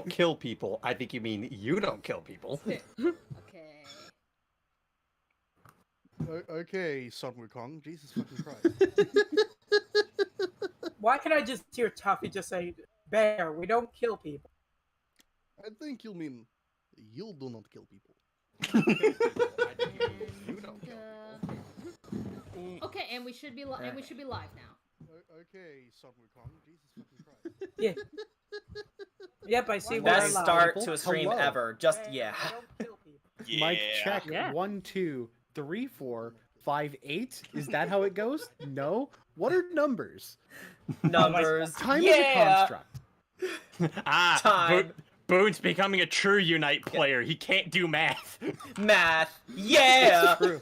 don't kill people. I think you mean you don't kill people. Okay. Okay, Son Wukong. Jesus fucking Christ. Why can't I just hear Tuffy just say, Bear, we don't kill people? I think you'll mean you do not kill people. You don't kill people. Okay, and we should be live now. Okay, Son Wukong. Jesus fucking Christ. Yeah. Yep, I see. Best we're start allowed. to a stream Hello. ever. Just Bear, yeah. I don't kill people. Mic check. Yeah. 1, 2, 3, 4, 5, 8. Is that how it goes? No. What are numbers? Numbers. Time is a construct. Time. Boone's becoming a true Unite player. He can't do math. Math. Yeah. True.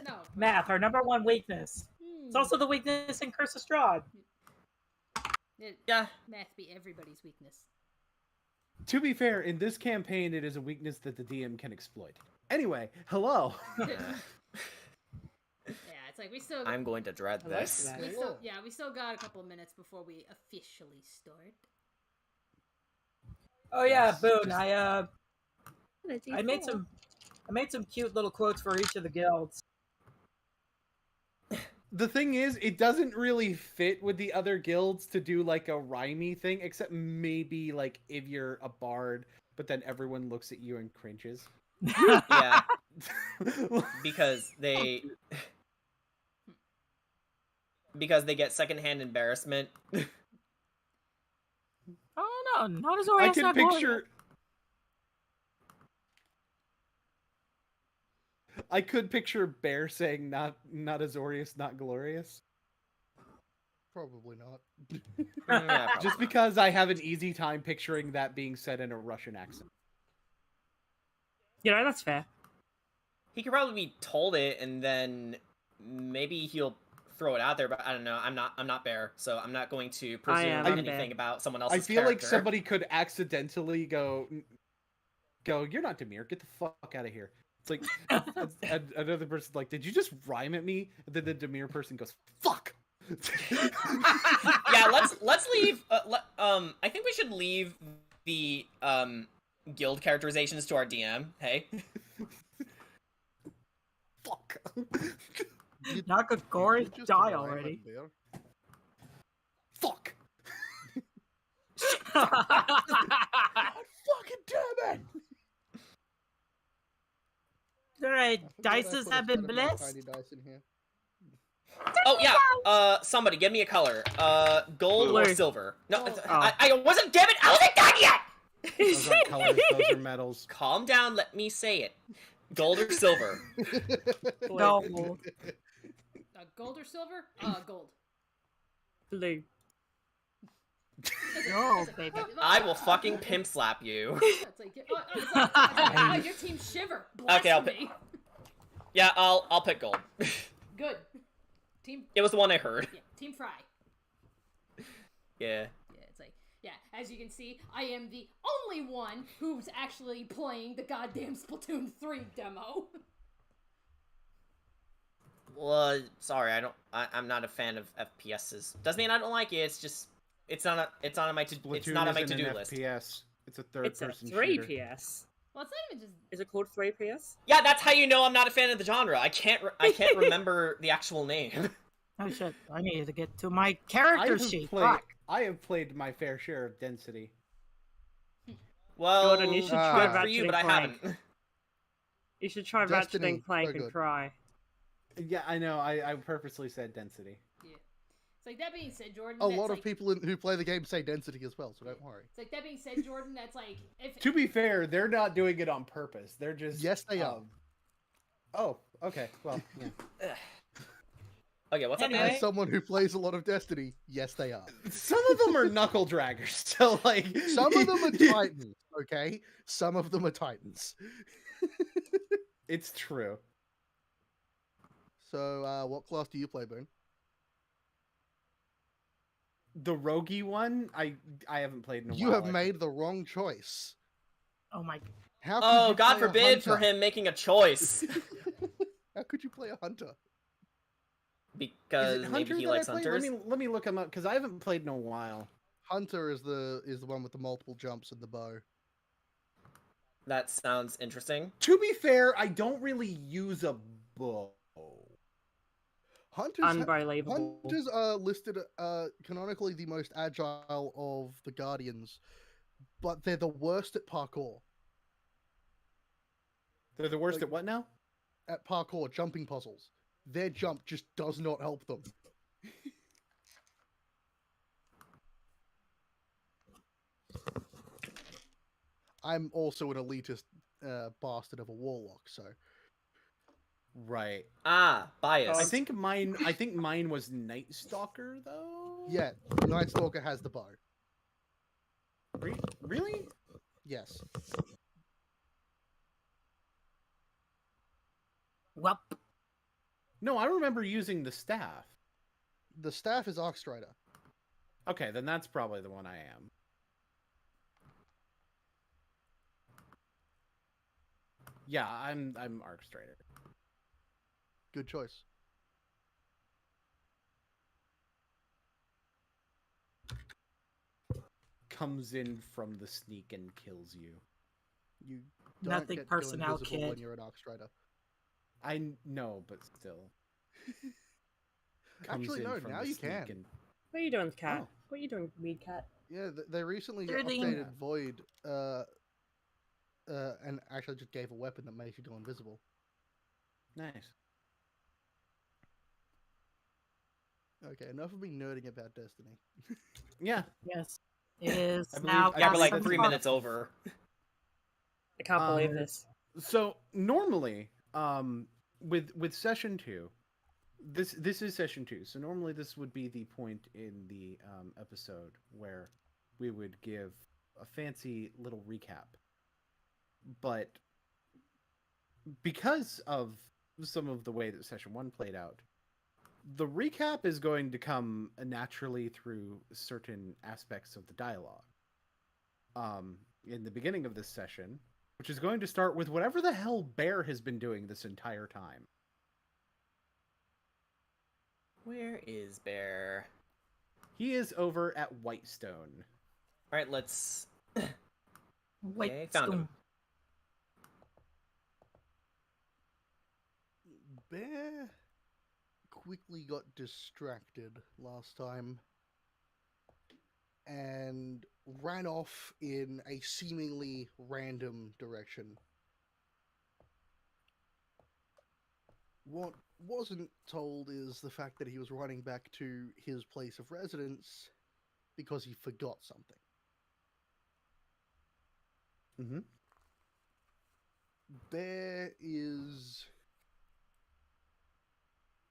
No. Math, our #1 weakness. It's also the weakness in Curse of Strahd. Yeah. Math be everybody's weakness. To be fair, in this campaign, it is a weakness that the DM can exploit. Anyway, hello. Yeah, it's like we still. I'm going to dread I like this. that. We still got a couple minutes before we officially start. Oh yeah, Boone. I made some cute little quotes for each of the guilds. The thing is, it doesn't really fit with the other guilds to do like a rhymey thing, except maybe like if you're a bard, but then everyone looks at you and cringes. Yeah. Because they get secondhand embarrassment. Oh no, not as I can picture. I could picture Bear saying not Azorius, not glorious. Probably not. Yeah, Just because I have an easy time picturing that being said in a Russian accent. Yeah, that's fair. he could probably be told it, and then maybe he'll throw it out there. But I don't know. I'm not Bear, so I'm not going to presume anything Bear. about someone else's I feel like character. somebody could accidentally go, you're not Demir, get the fuck out of here. It's like another person's like, did you just rhyme at me? And then the Demir person goes, fuck. Yeah, let's leave. I think we should leave the guild characterizations to our DM. Hey. Fuck. Nakagori, You just die rhyme already. it there. Fuck. God fucking damn it! Alright, I forgot I dices put a have been set of my blessed. tiny dice in here. Oh yeah. Somebody give me a color. Gold or Blue. silver. No, Gold. I wasn't. Damn it! I wasn't done yet. Those aren't colors, those are metals. Calm down. Let me say it. Gold or silver. No, Gold or silver? Gold. blue. It's No, like, baby. I will fucking pimp slap you. It's like, your team shiver. Okay, I'll Blasphemy. Yeah, I'll pick gold. Good. Team. It was the one I heard. Yeah. Team Fry. Yeah. Yeah, it's like, yeah, as you can see, I am the only one who's actually playing the goddamn Splatoon 3 demo. Well, sorry, I'm not a fan of FPSs. Doesn't mean I don't like it. It's just it's not on my Splatoon isn't to-do an list. FPS. It's a It's a third-person 3 shooter. PS. Well, it's not even just. Is it called 3 PS? Yeah, that's how you know I'm not a fan of the genre. I can't remember the actual name. Oh shit, I needed to get to my I character have sheet. played. Fuck. I have played my fair share of Density. Well, Jordan, you should try good for you, Ratchet but I and Clank. haven't. You should try Destiny, Ratchet and Clank so and good. cry. Yeah, I know. I purposely said Density. Yeah. It's like, that being said, Jordan. A that's lot of like, people who play the game say density as well, so don't worry. It's like, that being said, Jordan, that's like. If, To be fair, they're not doing it on purpose. They're just Yes, they are. Oh, okay. Well, yeah. Okay, what's up, Anyway. man? As someone who plays a lot of Destiny, yes, they are. Some of them are knuckle draggers. So like, Some of them are Titans, okay? Some of them are Titans. It's true. So, what class do you play, Boone? The roguey one, I haven't played in a while. You have I made the wrong choice. Oh my. How could Oh, you God play a forbid for hunter? him making a choice. How could you play a hunter? Is Because it maybe he that likes I play? hunters. Let me look him up because I haven't played in a while. Hunter is the one with the multiple jumps and the bow. That sounds interesting. To be fair, I don't really use a bow. Unbelievable. Hunters are listed canonically the most agile of the Guardians, but they're the worst at parkour. They're the worst Like- at what now? At parkour, jumping puzzles. Their jump just does not help them. I'm also an elitist bastard of a warlock, so Right. Ah, bias. I think mine was Night Stalker though. yeah, Night Stalker has the bow. Really? Yes. Well, No, I remember using the staff. The staff is Arcstrider. Okay, then that's probably the one I am. Yeah, I'm Arcstrider. Good choice. Comes in from the sneak and kills you. You don't Nothing get to go personnel, invisible when kid. you're an Arcstrider. I know, but still. Comes Actually, in no, from now the you sneak can. and- what are you doing, cat? Oh. What are you doing, weed cat? Yeah, they recently 13. updated Void, and actually just gave a weapon that makes you go invisible. Nice. Okay, enough of me nerding about Destiny. Yeah. Yes, it is I believe- now. Yeah, but like cast 3 and minutes over. I can't believe Um, this. So normally, with session 2, this is session 2. So normally this would be the point in the episode where we would give a fancy little recap. But because of some of the way that session 1 played out, the recap is going to come naturally through certain aspects of the dialogue. In the beginning of this session, which is going to start with whatever the hell Bear has been doing this entire time. Where is Bear? He is over at Whitestone. All right, let's. Wait, Okay, found him. Bear quickly got distracted last time and ran off in a seemingly random direction. What wasn't told is the fact that he was running back to his place of residence because he forgot something. Mm-hmm. Bear is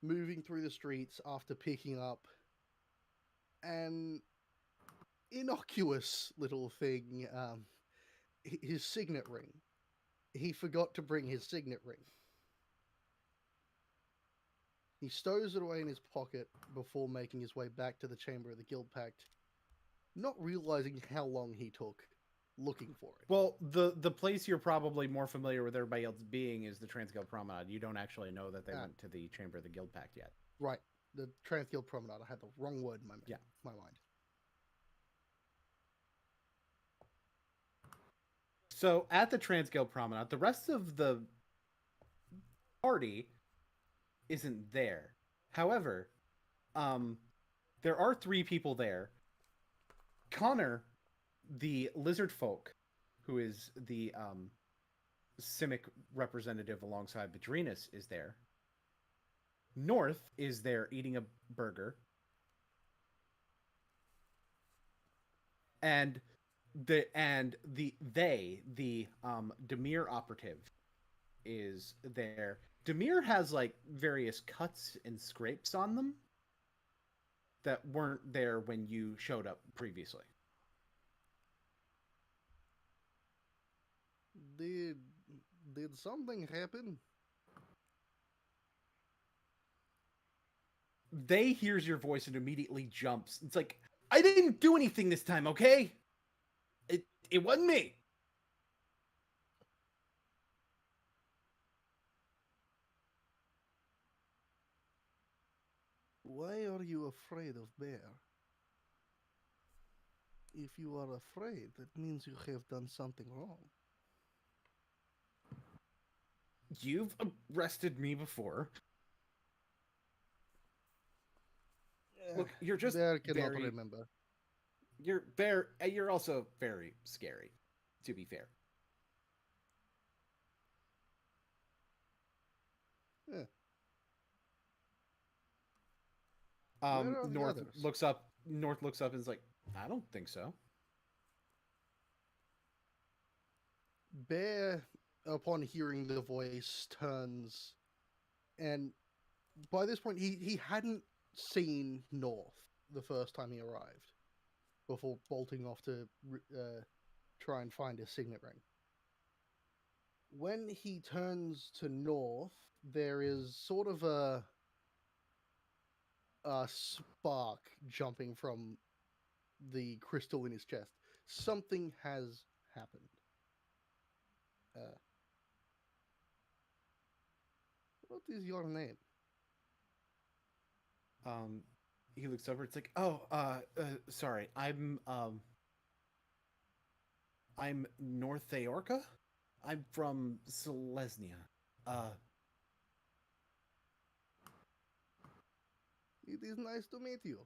moving through the streets after picking up an innocuous little thing, his signet ring. He forgot to bring his signet ring. He stows it away in his pocket before making his way back to the chamber of the Guild Pact, not realizing how long he took looking for it. Well, the place you're probably more familiar with everybody else being is the Transguild Promenade. You don't actually know that they went to the Chamber of the Guild Pact yet. Right, the Transguild Promenade. I had the wrong word in my Yeah. my mind. So at the Transguild Promenade, the rest of the party isn't there. However, there are 3 people there. Connor, the lizard folk, who is the Simic representative alongside Badrinus, is there. North is there eating a burger. And the Demir operative is there. Demir has like various cuts and scrapes on them that weren't there when you showed up previously. Did something happen? They hears your voice and immediately jumps. It's like, I didn't do anything this time, okay? It wasn't me. Why are you afraid of Bear? If you are afraid, that means you have done something wrong. You've arrested me before. Look, you're just Bear cannot very... remember. You're also very scary, to be fair. Yeah. Where are the North others? looks up. North looks up and is like, I don't think so. Bear, upon hearing the voice, turns, and by this point, he hadn't seen North the first time he arrived, before bolting off to try and find his signet ring. When he turns to North, there is sort of a spark jumping from the crystal in his chest. Something has happened. What is your name? He looks over. It's like, sorry, I'm North Aorca. I'm from Selesnya. It is nice to meet you.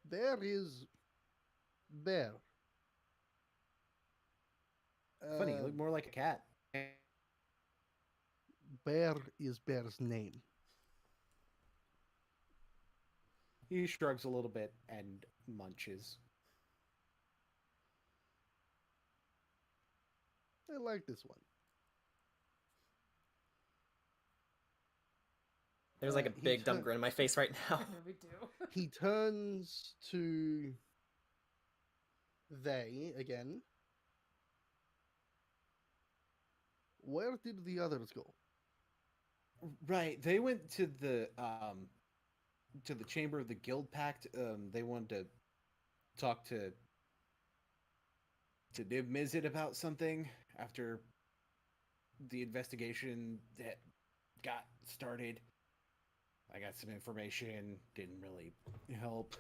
There is Bear. Funny, you look more like a cat. Bear is Bear's name. He shrugs a little bit and munches. I like this one. There's like a he big dumb turn- grin on my face right now. Yeah, we do. He turns to they again. Where did the others go? Right, they went to the chamber of the Guild Pact. They wanted to talk to Nib Mizzet about something after the investigation that got started. I got some information, didn't really help.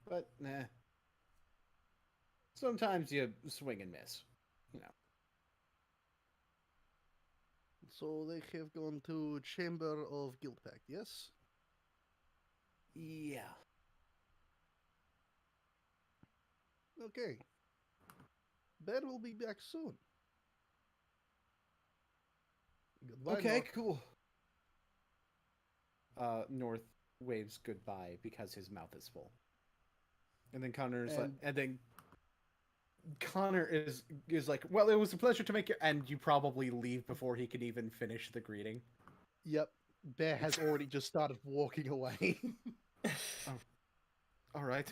But, nah. Sometimes you swing and miss, you know. So they have gone to Chamber of Guild Pact, yes? Yeah. Okay. Bear will be back soon. Goodbye, Okay, North. cool. North waves goodbye because his mouth is full. And then Connor is like, well, it was a pleasure to make you, and you probably leave before he can even finish the greeting. Yep. Bear has already just started walking away. All right.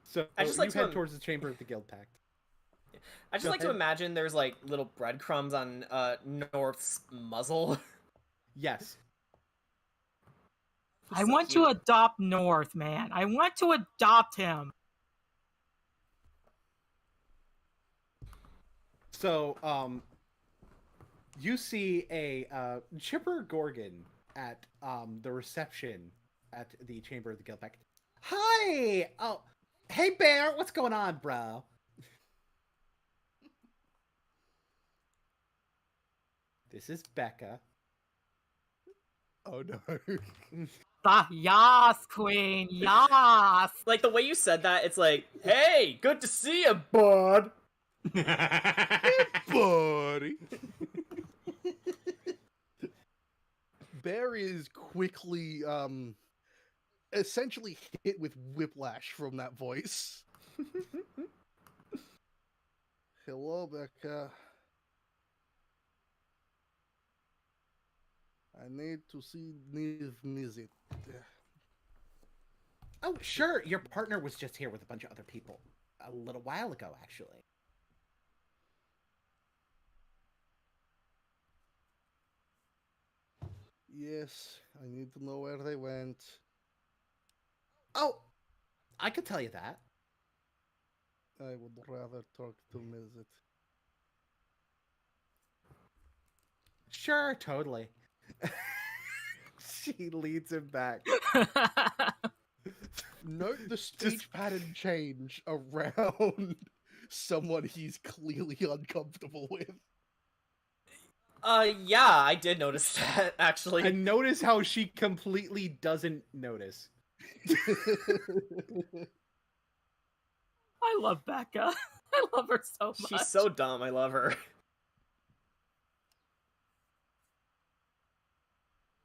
So I just you like head to- towards the chamber of the Guild Pact. I just Go like to ahead. imagine there's like little breadcrumbs on North's muzzle. Yes. I So want cute. to adopt North, man. I want to adopt him. So, you see a chipper Gorgon at the reception at the chamber of the Guild Pact. Hi! Oh, hey Bear, what's going on, bro? This is Becca. Oh no. Ah, yas, queen, yas. Like the way you said that, it's like, hey, good to see you, bud. Buddy. Bear is quickly essentially hit with whiplash from that voice. Hello, Becca. I need to see Niv Mizzet. Oh, sure. Your partner was just here with a bunch of other people a little while ago, actually. Yes, I need to know where they went. Oh, I could tell you that. I would rather talk to Mizzet. Sure, totally. She leads him back. Note the speech pattern change around someone he's clearly uncomfortable with. Yeah, I did notice that, actually. And notice how she completely doesn't notice. I love Becca. I love her so much. She's so dumb, I love her.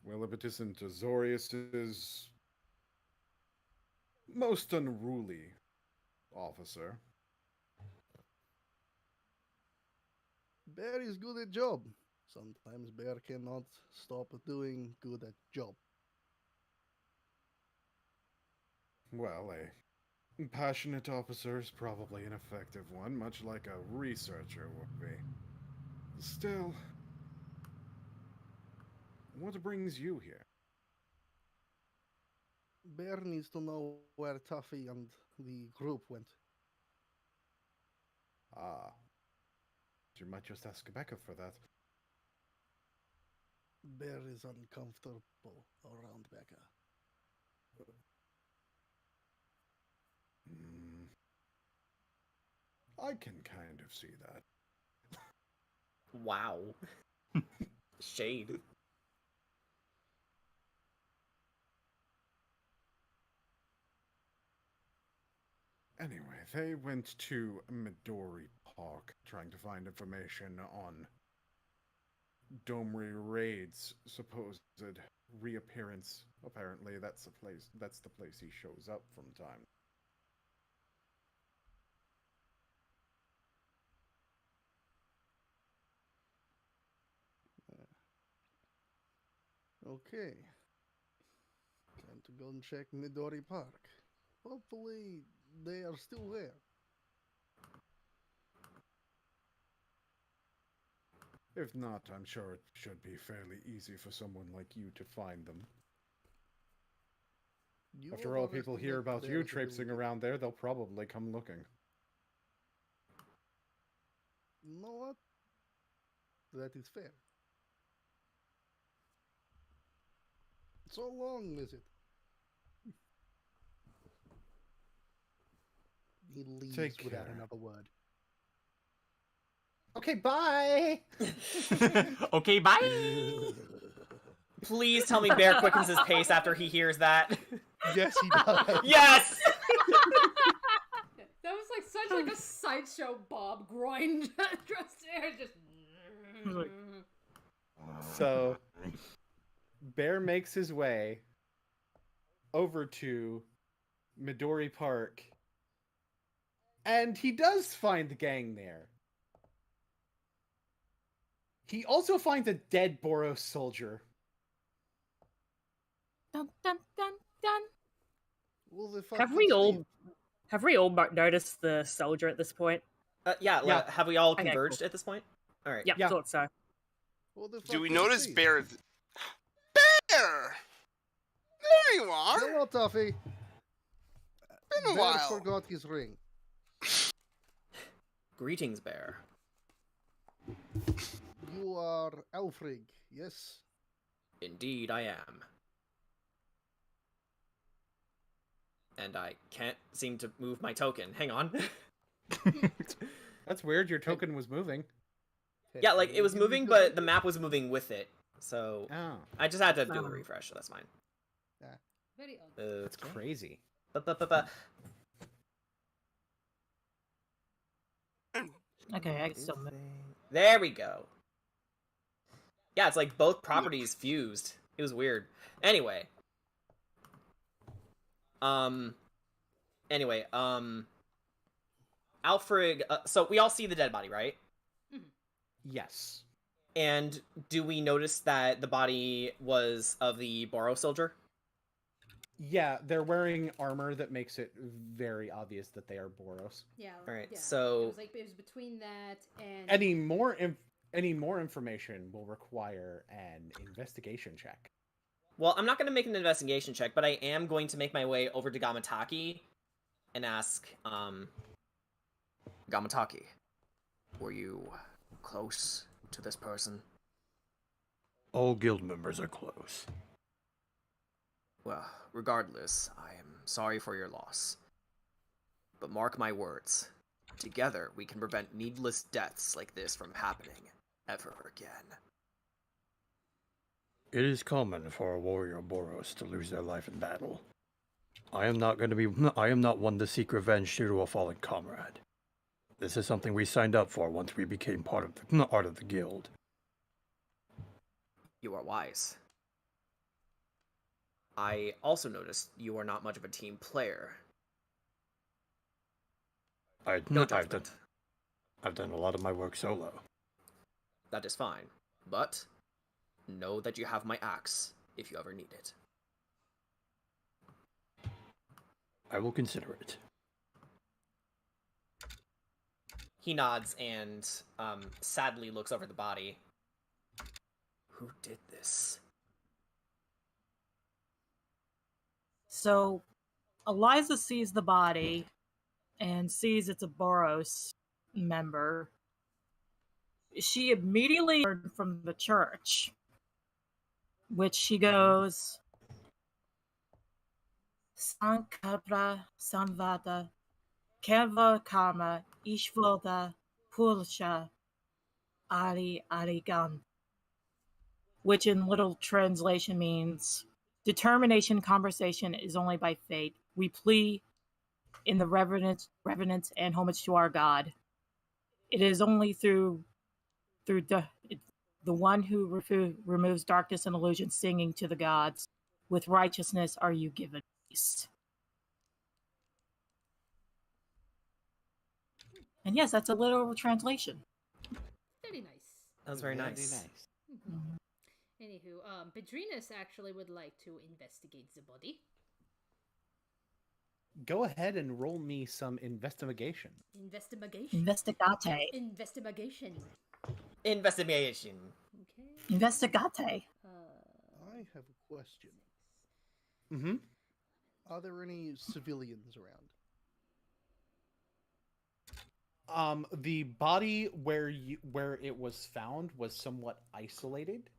Well, if it isn't Azorius's most unruly officer. Bear is good at job. Sometimes Bear cannot stop doing good at job. Well, a passionate officer is probably an effective one, much like a researcher would be. Still, what brings you here? Bear needs to know where Tuffy and the group went. Ah. You might just ask Becca for that. Bear is uncomfortable around Becca. I can kind of see that. Wow. Shade. Anyway, they went to Midori Park trying to find information on Domri Raid's supposed reappearance. Apparently, that's the place he shows up from time. Okay. Time to go and check Midori Park. Hopefully, they are still there. If not, I'm sure it should be fairly easy for someone like you to find them. You After all, people overestimate hear about you Bear's traipsing ability. around there, they'll probably come looking. You know what? That is fair. So long, is it? He leaves Take without care. another word. Okay, bye! Okay, bye. Please tell me Bear quickens his pace after he hears that. Yes, he does. Yes! That was like such like a sideshow Bob grind just there, just. Like- So, Bear makes his way over to Midori Park, and he does find the gang there. He also finds a dead Boros soldier. Dun dun dun dun. Well, the fuck Have did we Steve? all noticed the soldier at this point? Yeah, Yeah. have we all Okay, converged cool. at this point? Alright. Yeah, Yeah. thought so. Well, the fuck Do we did notice Steve? Bear? Bear! There you are! Hello, Tuffy. Been a Bear while. forgot his ring. Greetings, Bear. You are Alfrig, yes? Indeed, I am. And I can't seem to move my token. Hang on. That's weird, your token was moving. Yeah, like, it was Give me moving, good but idea. the map was moving with it. So, Oh, I just had to do a refresh, so that's fine. Very odd. that's crazy. Ba-ba-ba-ba. Okay, I can still move. There we go. Yeah, it's like both properties fused. It was weird. Anyway. Alfred, so we all see the dead body, right? Yes. And do we notice that the body was of the Boros soldier? Yeah, they're wearing armor that makes it very obvious that they are Boros. Yeah. Alright, yeah. so- it was like it was between that and Any more information will require an investigation check. Well, I'm not going to make an investigation check, but I am going to make my way over to Gamataki and ask, Gamataki, were you close to this person? All guild members are close. Well, regardless, I am sorry for your loss. But mark my words, together we can prevent needless deaths like this from happening ever again. It is common for a warrior Boros to lose their life in battle. I am not one to seek revenge due to a fallen comrade. This is something we signed up for once we became part of the guild. You are wise. I also noticed you are not much of a team player. I've done a lot of my work solo. That is fine, but know that you have my axe if you ever need it. I will consider it. He nods and sadly looks over the body. Who did this? So, Eliza sees the body and sees it's a Boros member. She immediately heard from the church, which she goes, Sankabra Samvata Keva Karma Ishvoda Pulsha Ari Arigan, which in little translation means determination conversation is only by fate. We plea in the reverence and homage to our God. It is only through the one who removes darkness and illusion, singing to the gods. With righteousness are you given peace. And yes, that's a literal translation. Very nice. That was very nice. Mm-hmm. Anywho, Bedrinus actually would like to investigate the body. Go ahead and roll me some investigation. Investigation. Investigate. Investigation. Investigation. Okay. Investigate. I have a question. Mm-hmm. Are there any civilians around? The body where it was found was somewhat isolated.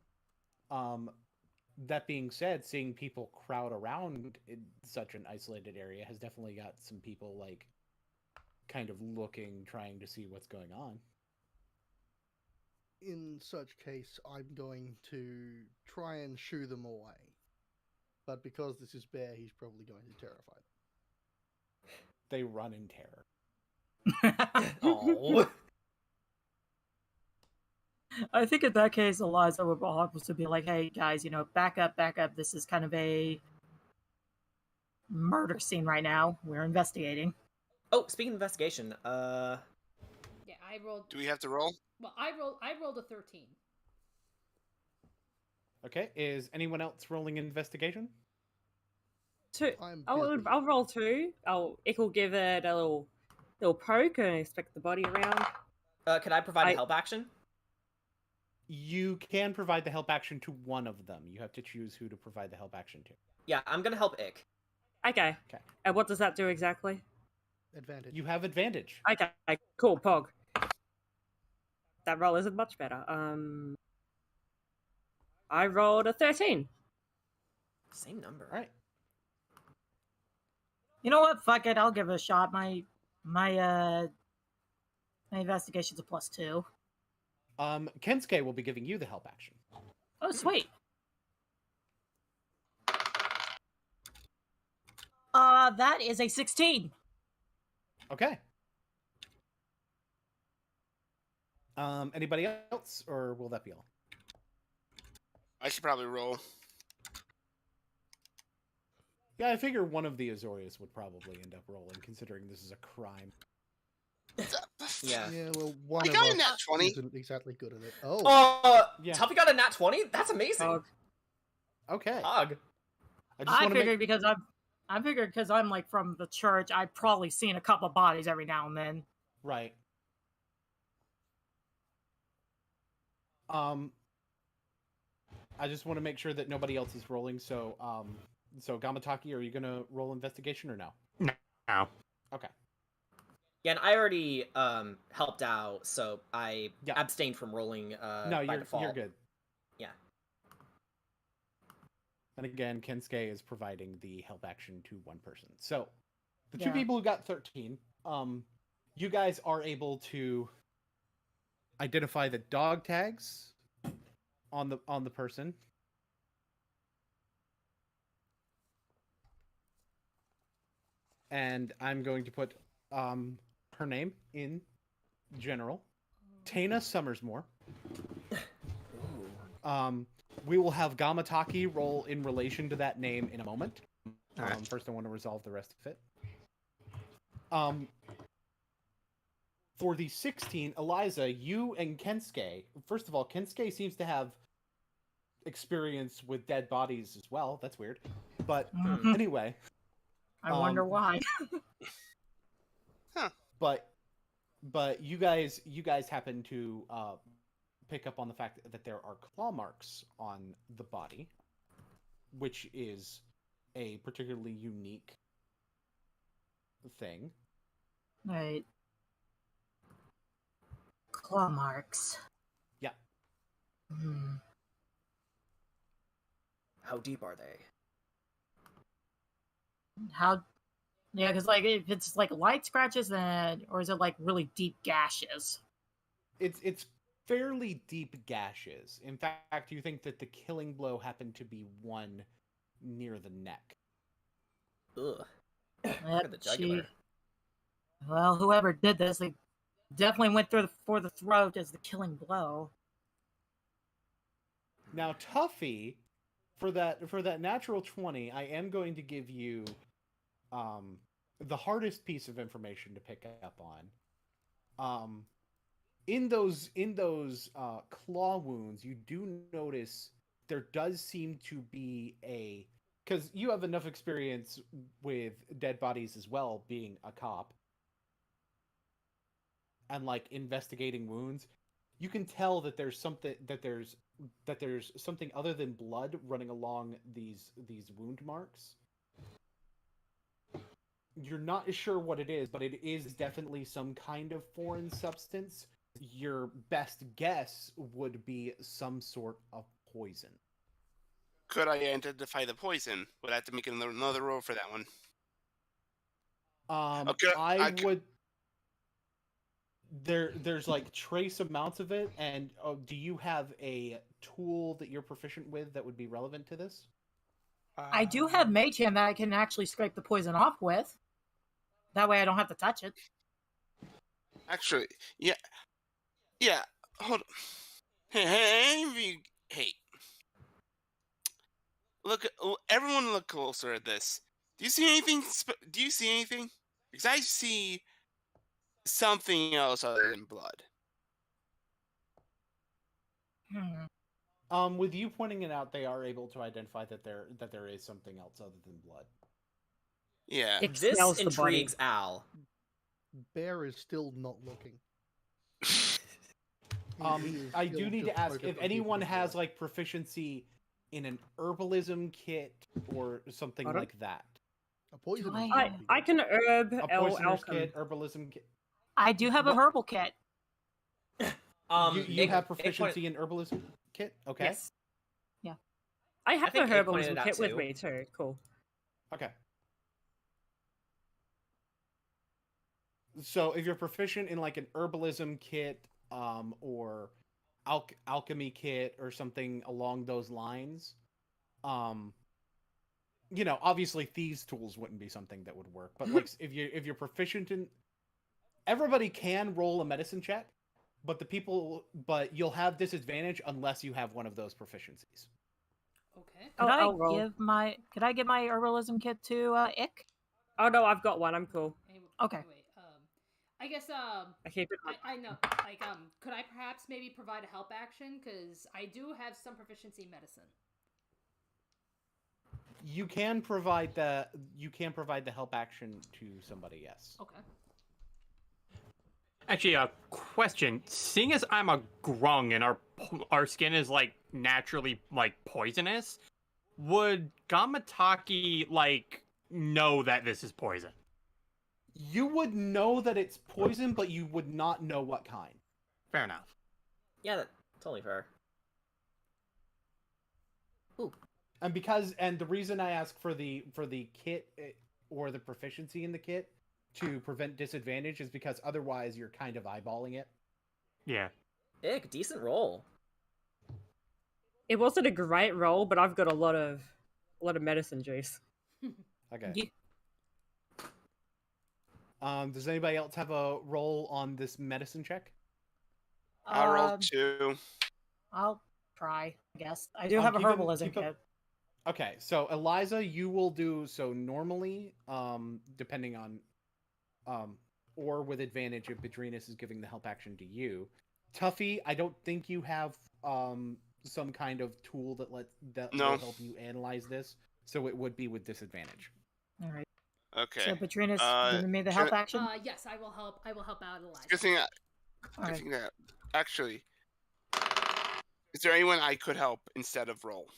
That being said, seeing people crowd around in such an isolated area has definitely got some people like kind of looking, trying to see what's going on. In such case, I'm going to try and shoo them away. But because this is Bear, he's probably going to terrify them. They run in terror. Oh. I think in that case, Eliza would also be like, hey, guys, back up. This is kind of a murder scene right now. We're investigating. Oh, speaking of investigation, Yeah, I rolled. Do we have to roll? Well, I rolled a 13. Okay, is anyone else rolling investigation? Two. I'm I'll busy. roll 2. Ick will give it a little poke and inspect the body around. could I provide a help action? You can provide the help action to one of them. You have to choose who to provide the help action to. Yeah, I'm gonna help Ick. Okay. Okay. And what does that do exactly? Advantage. You have advantage. Okay, cool, Pog. That roll isn't much better. I rolled a 13. Same number. All right. You know what? Fuck it. I'll give it a shot. My investigation's a +2. Kensuke will be giving you the help action. Oh, sweet. That is a 16. Okay. Anybody else, or will that be all? I should probably roll. Yeah, I figure one of the Azorius would probably end up rolling, considering this is a crime. Yeah. Yeah, well, one I of got a us nat 20. isn't exactly good at it. Oh, Yeah. Tuffy got a nat 20? That's amazing. Pog. Okay. Hog. I figured because I'm like from the church, I've probably seen a couple bodies every now and then. Right. I just want to make sure that nobody else is rolling. So, Gamataki, are you gonna roll investigation or no? No. Okay. Yeah, and I already helped out, so I Yeah. abstained from rolling No, by you're default. you're good. Yeah. And again, Kensuke is providing the help action to one person. So, the two Yeah. people who got 13, you guys are able to identify the dog tags on the person. And I'm going to put her name in general. Tana Summersmore. We will have Gamataki roll in relation to that name in a moment. Alright. First, I want to resolve the rest of it. For the 16, Eliza, you and Kensuke. First of all, Kensuke seems to have experience with dead bodies as well. That's weird. But Mhm. anyway. I wonder why. But you guys happen to pick up on the fact that there are claw marks on the body, which is a particularly unique thing. Right. Claw marks. Yeah. Hmm. How deep are they? How? Yeah, because like if it's like light scratches, then or is it like really deep gashes? It's fairly deep gashes. In fact, you think that the killing blow happened to be one near the neck. Ugh. Yep, Look at the jugular. Well, whoever did this, they definitely went for the throat as the killing blow. Now, Tuffy, for that natural 20, I am going to give you the hardest piece of information to pick up on. In those claw wounds, you do notice there does seem to be because you have enough experience with dead bodies as well, being a cop and like investigating wounds. You can tell that there's something other than blood running along these wound marks. You're not sure what it is, but it is definitely some kind of foreign substance. Your best guess would be some sort of poison. Could I identify the poison? Would I have to make another roll for that one? Okay, I would. There's like trace amounts of it, and do you have a tool that you're proficient with that would be relevant to this? I do have Mage Hand that I can actually scrape the poison off with. That way I don't have to touch it. Actually, yeah. Hold on. Hey. Look, everyone, look closer at this. Do you see anything? Because I see something else other than blood. With you pointing it out, they are able to identify that there is something else other than blood. Yeah. It This smells the intrigues Al. Bear is still not looking. I do need to ask if anyone has like proficiency in an herbalism kit or something like that. A poison. I can herb A poisoner's alchemy. kit, herbalism kit. I do have a herbal kit. You have proficiency in herbalism kit? Okay. Yes. Yeah. I have think a Ig pointed herbalism it out kit with too. me too. Cool. Okay. So if you're proficient in like an herbalism kit, or alchemy kit or something along those lines, obviously thieves' tools wouldn't be something that would work. But like if you're proficient in, everybody can roll a medicine check, but you'll have disadvantage unless you have one of those proficiencies. Okay. I'll roll. Could I give my herbalism kit to Ick? Oh no, I've got one. I'm cool. Okay. Wait, I guess I keep it. I know. Like could I perhaps maybe provide a help action, because I do have some proficiency in medicine. You can provide the help action to somebody. Yes. Okay. Actually, a question. Seeing as I'm a grung and our skin is like naturally like poisonous, would Gamataki like know that this is poison? You would know that it's poison, but you would not know what kind. Fair enough. Yeah, that's totally fair. Ooh. And the reason I ask for the kit or the proficiency in the kit to prevent disadvantage is because otherwise you're kind of eyeballing it. Yeah. Ick, decent roll. It wasn't a great roll, but I've got a lot of medicine juice. Okay. Does anybody else have a roll on this medicine check? I rolled 2. I'll try, I guess. I do have a herbalism kit. Okay, so Eliza, you will do so normally, depending on, or with advantage if Padrinas is giving the help action to you. Tuffy, I don't think you have some kind of tool that will help you analyze this, so it would be with disadvantage. All right. Okay. So Padrinas giving me the help action. Yes, I will help. I will help out Eliza. Good thing. Actually, is there anyone I could help instead of roll?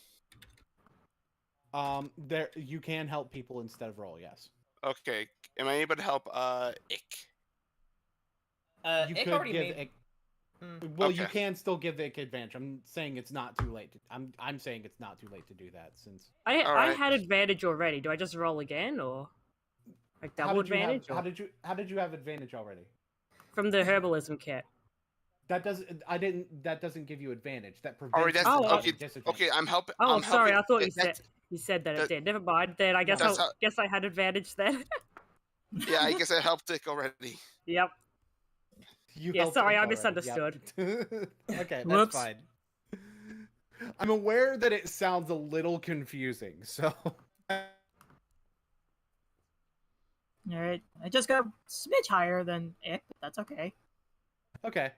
There you can help people instead of roll. Yes. Okay. Am I able to help? Ick. You Ick could already give made. Ick... Well, Okay. you can still give Ick advantage. I'm saying it's not too late. I'm saying it's not too late to do that since. I right. had advantage already. Do I just roll again, or like double advantage? How did you have advantage already? From the herbalism kit. That doesn't give you advantage. That prevents. Alright, that's okay. Disadvantage. Okay. I'm helping. Oh, I'm sorry. helping. I thought you said that it did. Never mind. Then I guess I had advantage then. Yeah, I guess I helped Ick already. Yep. Yeah, sorry, I misunderstood. Yep. Okay, that's Whoops. fine. I'm aware that it sounds a little confusing, so. All right. I just got a smidge higher than Ick, but that's okay. Okay.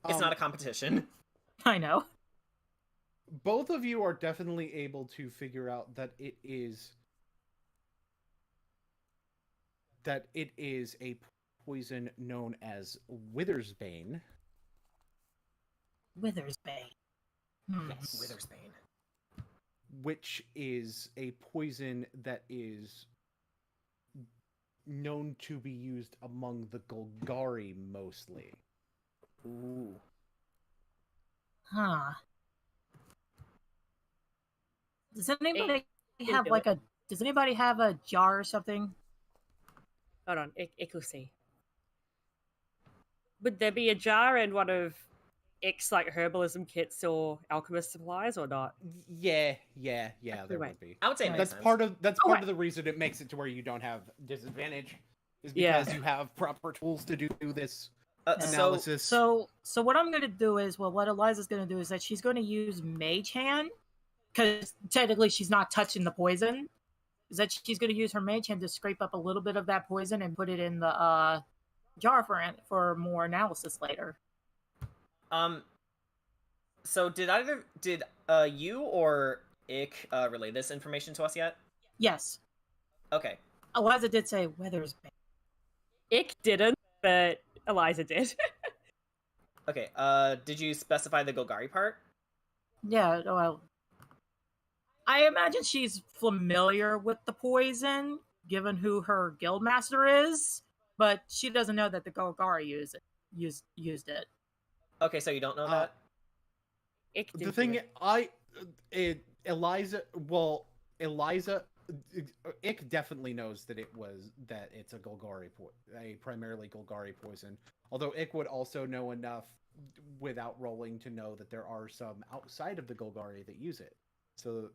It's not a competition. I know. Both of you are definitely able to figure out that it is a poison known as Withersbane. Withersbane. Yes. Withersbane. Which is a poison that is known to be used among the Golgari mostly. Ooh. Huh. Does anybody can have do like Does anybody have a jar or something? Hold on. Ick will see. Would there be a jar in one of Ick's like herbalism kits or alchemist supplies or not? Yeah, there would be. I would say it makes That's sense. part of the reason it makes it to where you don't have disadvantage, is because you have proper tools to do this analysis. So what I'm gonna do is, what Eliza's gonna do is that she's gonna use Mage Hand, because technically she's not touching the poison. Is that she's gonna use her Mage Hand to scrape up a little bit of that poison and put it in the jar for more analysis later. So did you or Ick relay this information to us yet? Yes. Okay. Eliza did say Withersbane. Ick didn't, but Eliza did. Okay. Did you specify the Golgari part? Yeah, well, I imagine she's familiar with the poison, given who her guildmaster is, but she doesn't know that the Golgari used it. Okay, so you don't know that? Ick The didn't thing, do it. Ick definitely knows that it's a Golgari, a primarily Golgari poison. Although Ick would also know enough without rolling to know that there are some outside of the Golgari that use it. So,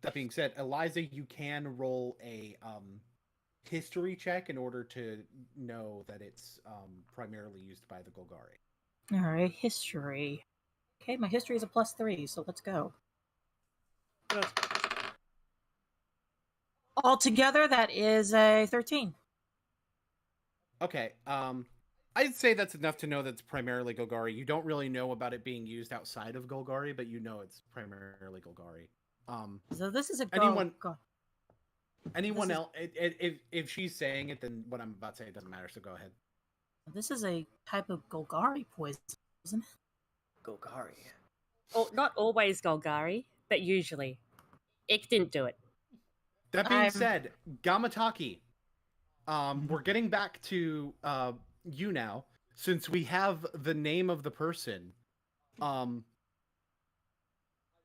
that being said, Eliza, you can roll a history check in order to know that it's primarily used by the Golgari. All right, history. Okay, my history is a +3, so let's go. Altogether, that is a 13. Okay, I'd say that's enough to know that it's primarily Golgari. You don't really know about it being used outside of Golgari, but you know it's primarily Golgari. So this is a anyone else? If she's saying it, then what I'm about to say doesn't matter. So go ahead. This is a type of Golgari poison, isn't it? Golgari. Oh, not always Golgari, but usually. Ick didn't do it. That being said, Gamataki, we're getting back to you now, since we have the name of the person.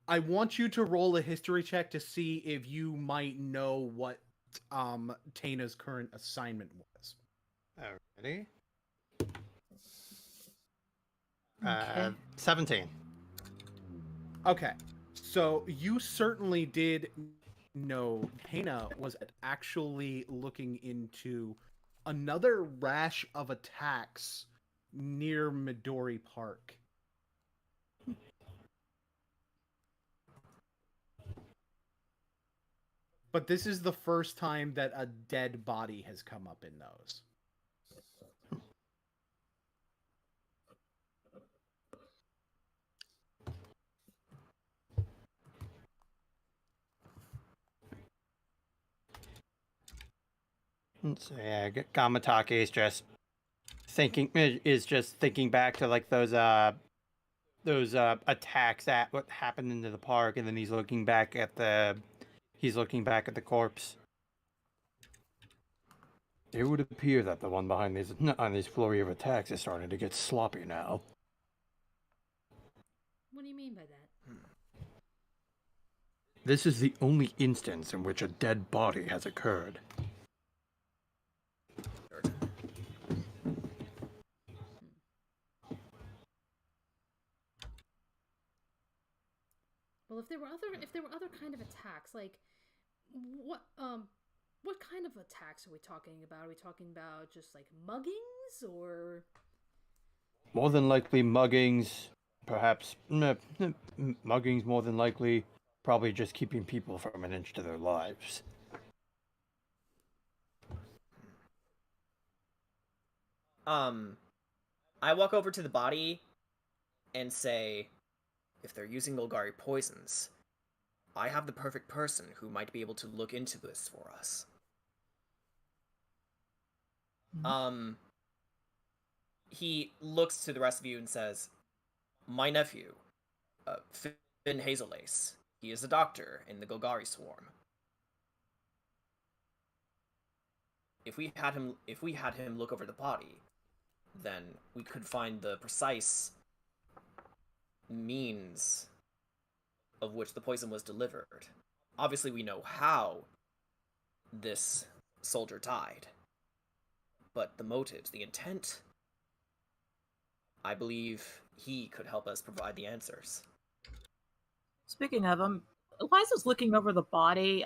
I want you to roll a history check to see if you might know what Taina's current assignment was. Alrighty. Okay. 17. Okay, so you certainly did know Taina was actually looking into another rash of attacks near Midori Park. But this is the first time that a dead body has come up in those. So yeah, Gamatake is just thinking back to like those attacks that what happened into the park, and then he's looking back at the corpse. It would appear that the one behind these flurry of attacks is starting to get sloppy now. What do you mean by that? This is the only instance in which a dead body has occurred. Well, if there were other kind of attacks, like what kind of attacks are we talking about? Are we talking about just like muggings or? More than likely muggings, perhaps muggings more than likely, probably just keeping people from an inch to their lives. I walk over to the body and say, if they're using Golgari poisons, I have the perfect person who might be able to look into this for us. He looks to the rest of you and says, my nephew, Finn Hazelace. He is a doctor in the Golgari swarm. If we had him look over the body, then we could find the precise means of which the poison was delivered. Obviously, we know how this soldier died, but the motives, the intent, I believe he could help us provide the answers. Speaking of him, Eliza's looking over the body.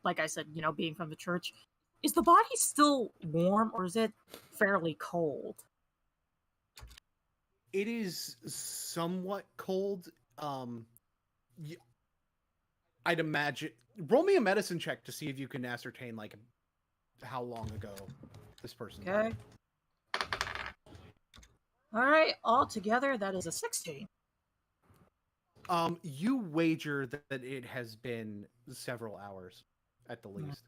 Like I said, being from the church, is the body still warm or is it fairly cold? It is somewhat cold. I'd imagine. Roll me a medicine check to see if you can ascertain like how long ago this person died. All right, all together that is a 16. You wager that it has been several hours at the least.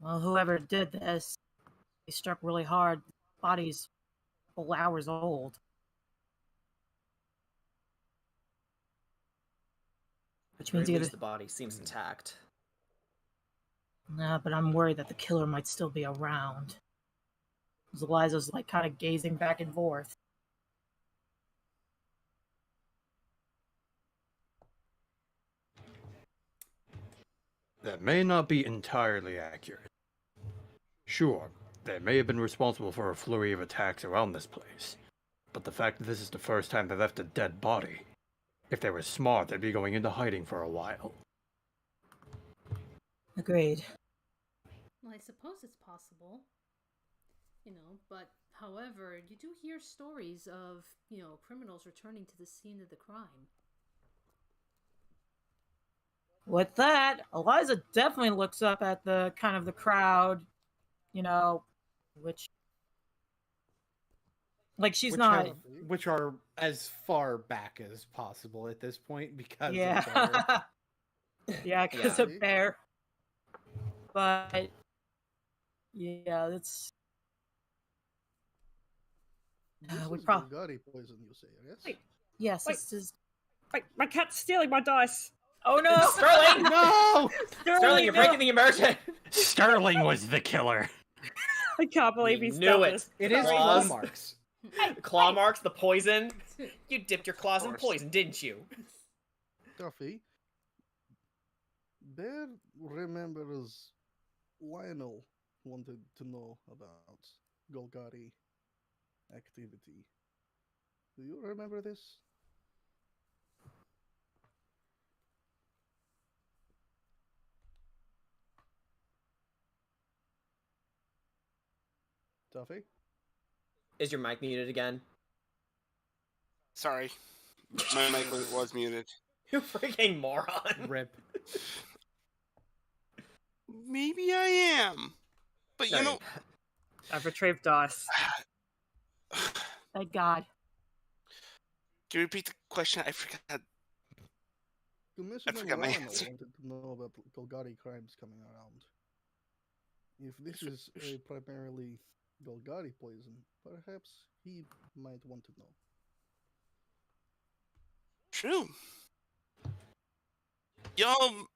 Well, whoever did this, he struck really hard. Body's a couple hours old. Which means either the body seems intact. Nah, but I'm worried that the killer might still be around. Eliza's like kind of gazing back and forth. That may not be entirely accurate. Sure, they may have been responsible for a flurry of attacks around this place, but the fact that this is the first time they left a dead body, if they were smart, they'd be going into hiding for a while. Agreed. Well, I suppose it's possible. But however, you do hear stories of, criminals returning to the scene of the crime. With that, Eliza definitely looks up at the kind of the crowd, which she's which are as far back as possible at this point because of because of Bear. But yeah, that's we probably poison, you say, I guess. Wait, yes, wait. this is. Wait, my cat's stealing my dice. Oh no, Sterling! No, Sterling, you're breaking the immersion. Sterling was the killer. I can't believe We he's knew done it. this. it is Claws. claw marks. Claw marks, the poison. You dipped your claws in poison, didn't you? Duffy, Bear remembers Lionel wanted to know about Golgari activity. Do you remember this? Duffy? Is your mic muted again? Sorry, my mic was muted. You freaking moron. Rip. Maybe I am, but you No, know. I've retrieved dice. Thank God. Can you repeat the question? I forgot. Commissioner forgot my Lionel answer. wanted to know about Golgari crimes coming around. If this is a primarily Golgari poison, perhaps he might want to know. True. Y'all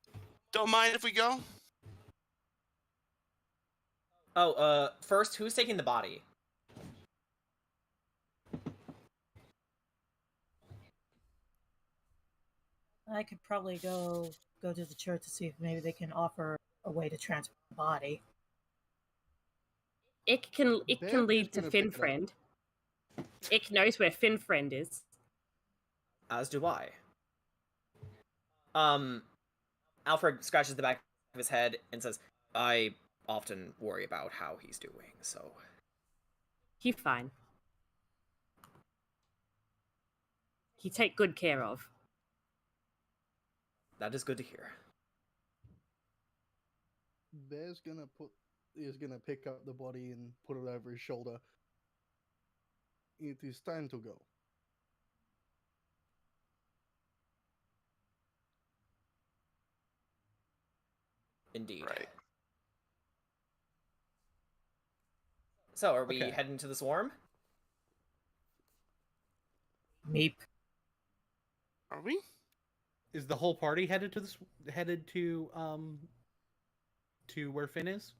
don't mind if we go? Oh, first, who's taking the body? I could probably go to the church to see if maybe they can offer a way to transport the body. Ick can Bear lead is to gonna pick it Fin up. Friend. Ick knows where Fin Friend is. As do I. Alfred scratches the back of his head and says, I often worry about how he's doing, so... He fine. He take good care of. That is good to hear. Bear's gonna pick up the body and put it over his shoulder. It is time to go. Indeed. Right. So, are we Okay. heading to the swarm? Meep. Are we? Is the whole party headed to where Finn is?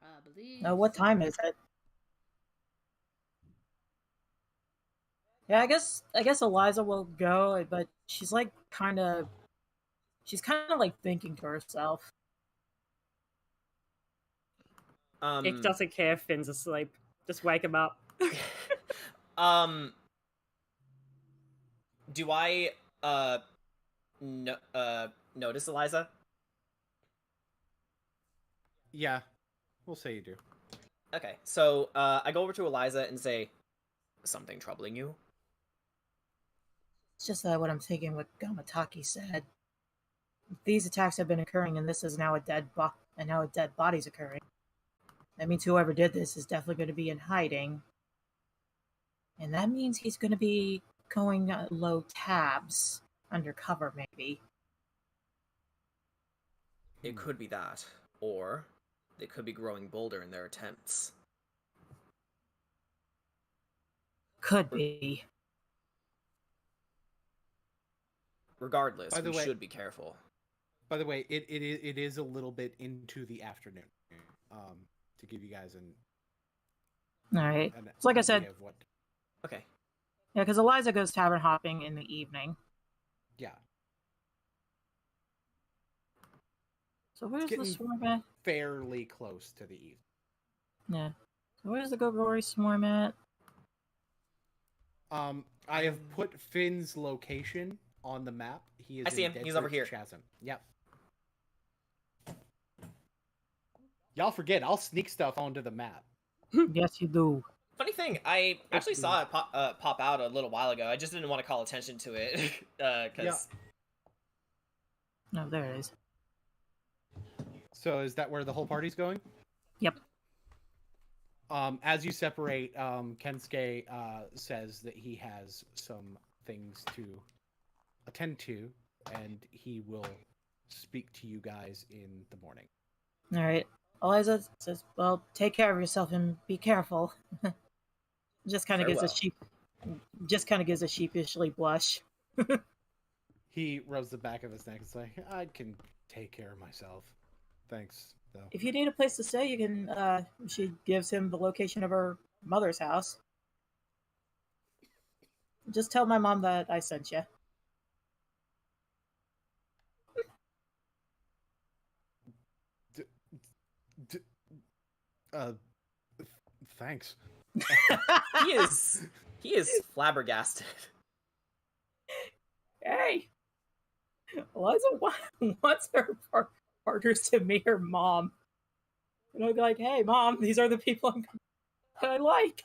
I believe. What time is it? Yeah, I guess Eliza will go, but she's like kind of like thinking to herself. Ick doesn't care if Finn's asleep. Just wake him up. Do I notice Eliza? Yeah, we'll say you do. Okay, so I go over to Eliza and say, something troubling you? It's just what I'm thinking. What Gamataki said. These attacks have been occurring, and this is now a dead body's occurring. That means whoever did this is definitely going to be in hiding, and that means he's going to be going low tabs, undercover maybe. It could be that, or they could be growing bolder in their attempts. Could be. Regardless, By the we way- should be careful. By the way, it is a little bit into the afternoon. To give you guys All right. an So like I idea said, of what. Okay. yeah, because Eliza goes tavern hopping in the evening. Yeah, So where's the getting- swarm at? fairly close to the evening. Yeah. So where's the Gogori swarm at? I have put Finn's location on the map. He is. I see in him. He's over Deadbridge here. Chasm. Yep. Y'all forget, I'll sneak stuff onto the map. Yes, you do. Funny thing, I actually saw it pop out a little while ago. I just didn't want to call attention to it, because... No, there it is. So is that where the whole party's going? Yep. As you separate, Kensuke says that he has some things to attend to, and he will speak to you guys in the morning. All right. Eliza says, "Well, take care of yourself and be careful." Just kind of gives a sheepishly blush. He rubs the back of his neck and says, I can take care of myself. Thanks, though. If you need a place to stay, you can. She gives him the location of her mother's house. Just tell my mom that I sent you. Thanks. He is flabbergasted. Hey, Eliza wants her partners to meet her mom. And I'll be like, hey, Mom, these are the people I like.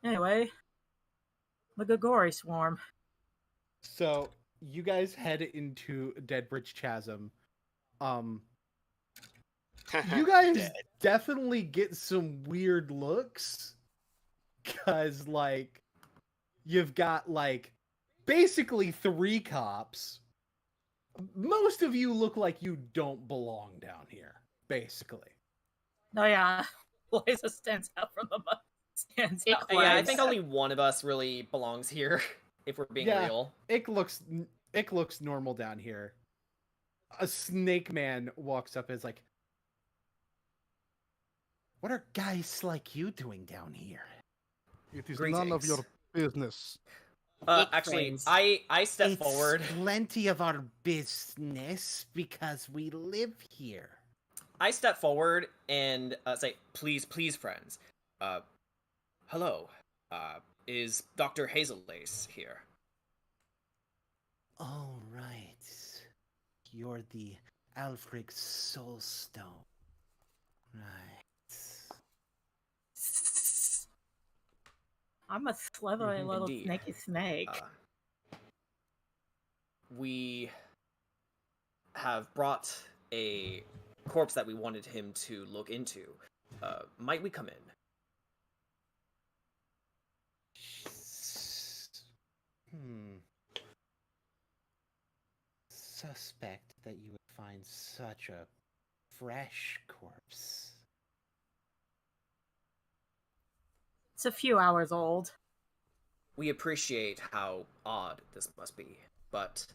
Anyway, the Gagori swarm. So you guys head into Deadbridge Chasm. You guys definitely get some weird looks, cause like you've got like basically 3 cops. Most of you look like you don't belong down here, basically. Oh yeah, Eliza stands out from the stands out. Yeah, I think only one of us really belongs here, if we're being real. It looks normal down here. A snake man walks up and is like, "What are guys like you doing down here?" It is none of your business. Actually, I step forward. Plenty of our business because we live here. I step forward and say, "Please, friends. Hello. Is Dr. Hazellace here?" All right. You're the Alfred Soulstone. Right. I'm a slithery little Indeed. snaky snake. We have brought a corpse that we wanted him to look into. Might we come in? Suspect that you would find such a fresh corpse. It's a few hours old. We appreciate how odd this must be, but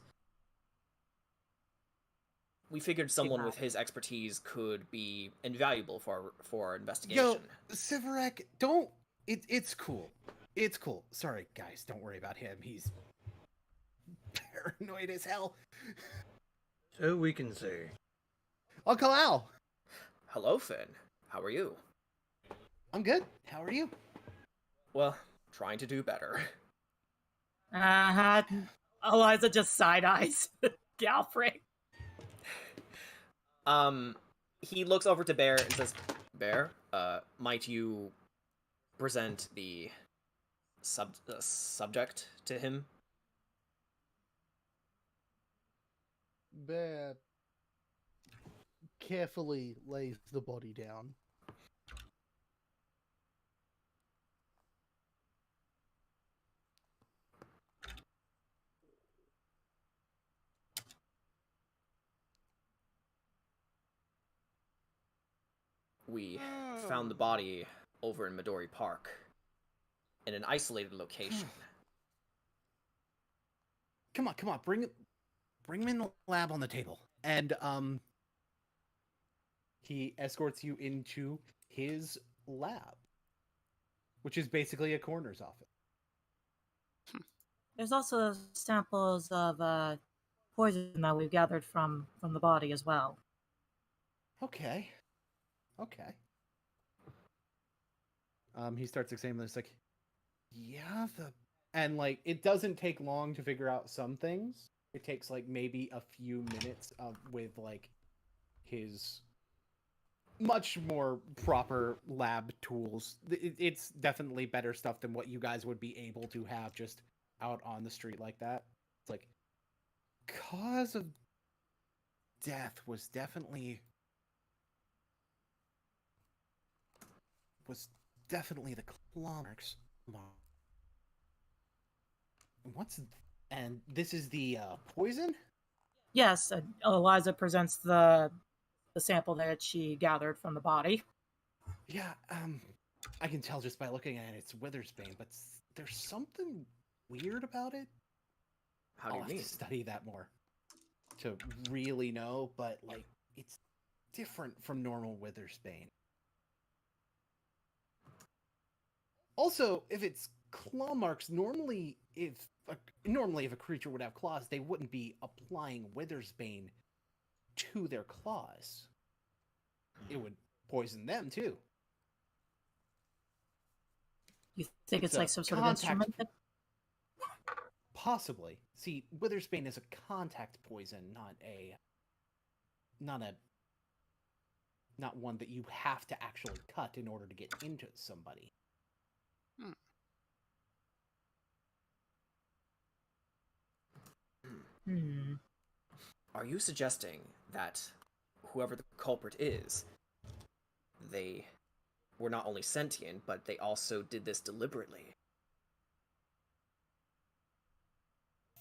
we figured someone with his expertise could be invaluable for our investigation. Yo, Sivarek, don't... It's cool. It's cool. Sorry, guys, don't worry about him. He's paranoid as hell. So we can say. Uncle Al! Hello, Finn. How are you? I'm good. How are you? Well, trying to do better. Eliza just side-eyes Galfrey. He looks over to Bear and says, "Bear, might you present the subject to him?" Bear carefully lays the body down. We found the body over in Midori Park, in an isolated location. Come on, bring him in the lab on the table. And he escorts you into his lab, which is basically a coroner's office. There's also samples of poison that we've gathered from the body as well. Okay. He starts examining this, like, yeah, and like it doesn't take long to figure out some things. It takes like maybe a few minutes with like his much more proper lab tools. It's definitely better stuff than what you guys would be able to have just out on the street like that. It's like cause of death was definitely the claw marks. And this is the poison? Yes, Eliza presents the sample that she gathered from the body. Yeah, I can tell just by looking at it, it's Withersbane, but there's something weird about it. How do you I'll mean? have to study that more to really know, but like it's different from normal Withersbane. Also, if it's claw marks, normally if a creature would have claws, they wouldn't be applying Withersbane to their claws. It would poison them too. You think it's a like some sort of contact- instrument? Possibly. See, Withersbane is a contact poison, not one that you have to actually cut in order to get into somebody. Are you suggesting that whoever the culprit is, they were not only sentient, but they also did this deliberately?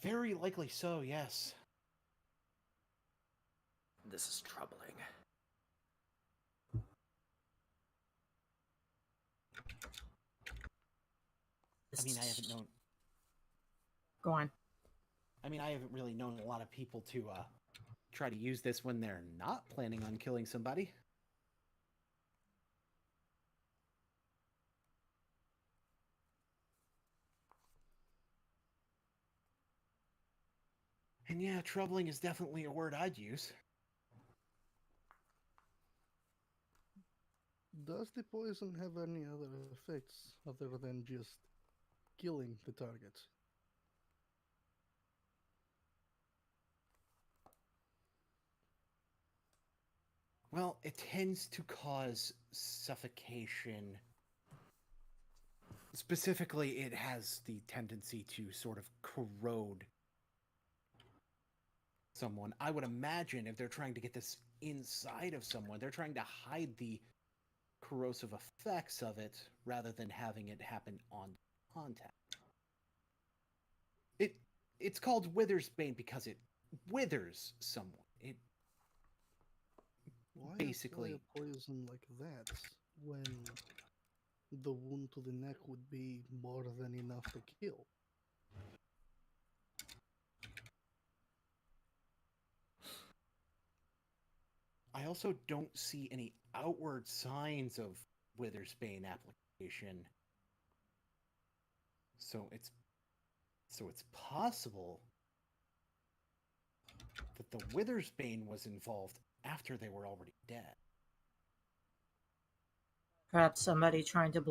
Very likely so, yes. This is troubling. I mean, I haven't known... Go on. I mean, I haven't really known a lot of people to try to use this when they're not planning on killing somebody. And yeah, troubling is definitely a word I'd use. Does the poison have any other effects other than just killing the target? Well, it tends to cause suffocation. Specifically, it has the tendency to sort of corrode someone. I would imagine if they're trying to get this inside of someone, they're trying to hide the corrosive effects of it rather than having it happen on contact. It's called Withersbane because it withers someone. It Why basically apply a poison like that when the wound to the neck would be more than enough to kill? I also don't see any outward signs of Withersbane application. So it's possible that the Withersbane was involved after they were already dead. Perhaps somebody's trying to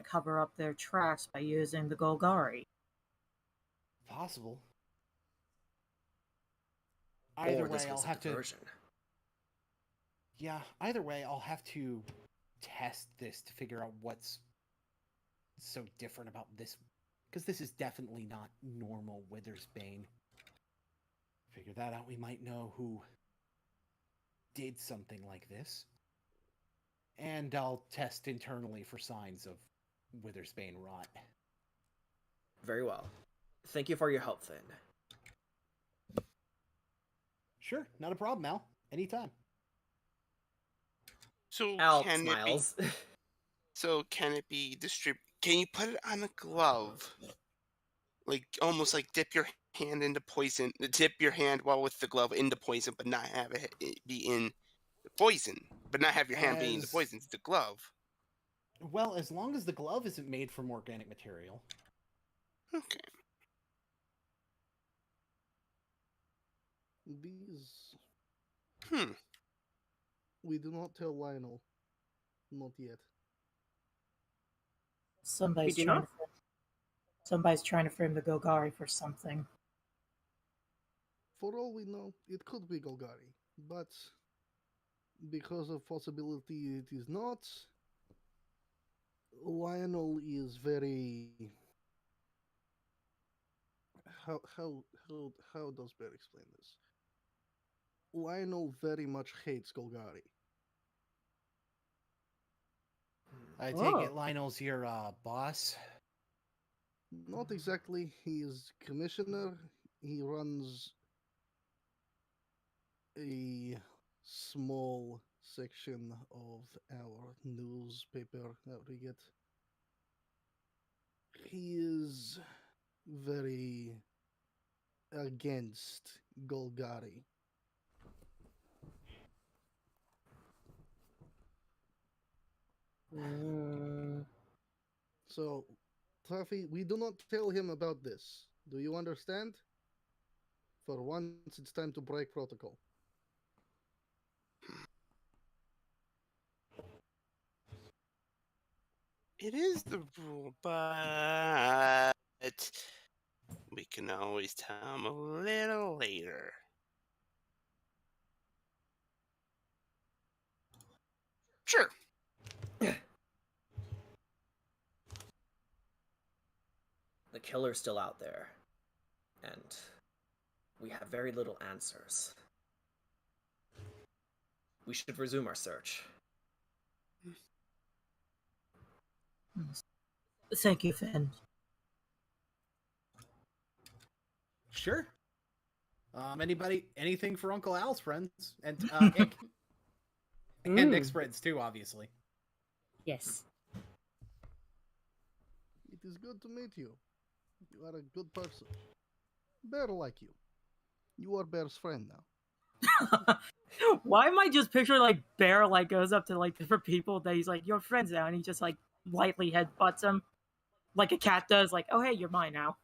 cover up their tracks by using the Golgari. Possible. Or Either this way, was I'll a have to... diversion. Yeah, either way, I'll have to test this to figure out what's so different about this. Because this is definitely not normal Withersbane. Figure that out, we might know who did something like this. And I'll test internally for signs of Withersbane rot. Very well. Thank you for your help, Finn. Sure, not a problem, Al. Anytime. So Al can smiles. it be? So can it be Can you put it on a glove? Like almost like dip your hand into poison. Dip your hand while with the glove into poison, but not have it be in the poison. But not have your hand be in the poison. It's the glove. Well, as long as the glove isn't made from organic material. Okay. These... Hmm. We do not tell Lionel. Not yet. Somebody's do trying not? to Somebody's trying to frame the Golgari for something. For all we know, it could be Golgari, but because of possibility it is not, Lionel is very... How does Bear explain this? Lionel very much hates Golgari. I take Oh. it Lionel's your boss? Not exactly. He is commissioner. He runs a small section of our newspaper that we get. He is very against Golgari. So, Tuffy, we do not tell him about this. Do you understand? For once, it's time to break protocol. It is the rule, but we can always tell him a little later. Sure. The killer's still out there, and we have very little answers. We should resume our search. Thank you, Finn. Sure. Anything for Uncle Al's friends and Ick. And Nick's friends too, obviously. Yes. It is good to meet you. You are a good person. Bear like you. You are Bear's friend now. Why am I just picturing like Bear like goes up to like different people that he's like, "Your friends now," and he just like lightly headbutts him, like a cat does. Like, "Oh hey, you're mine now."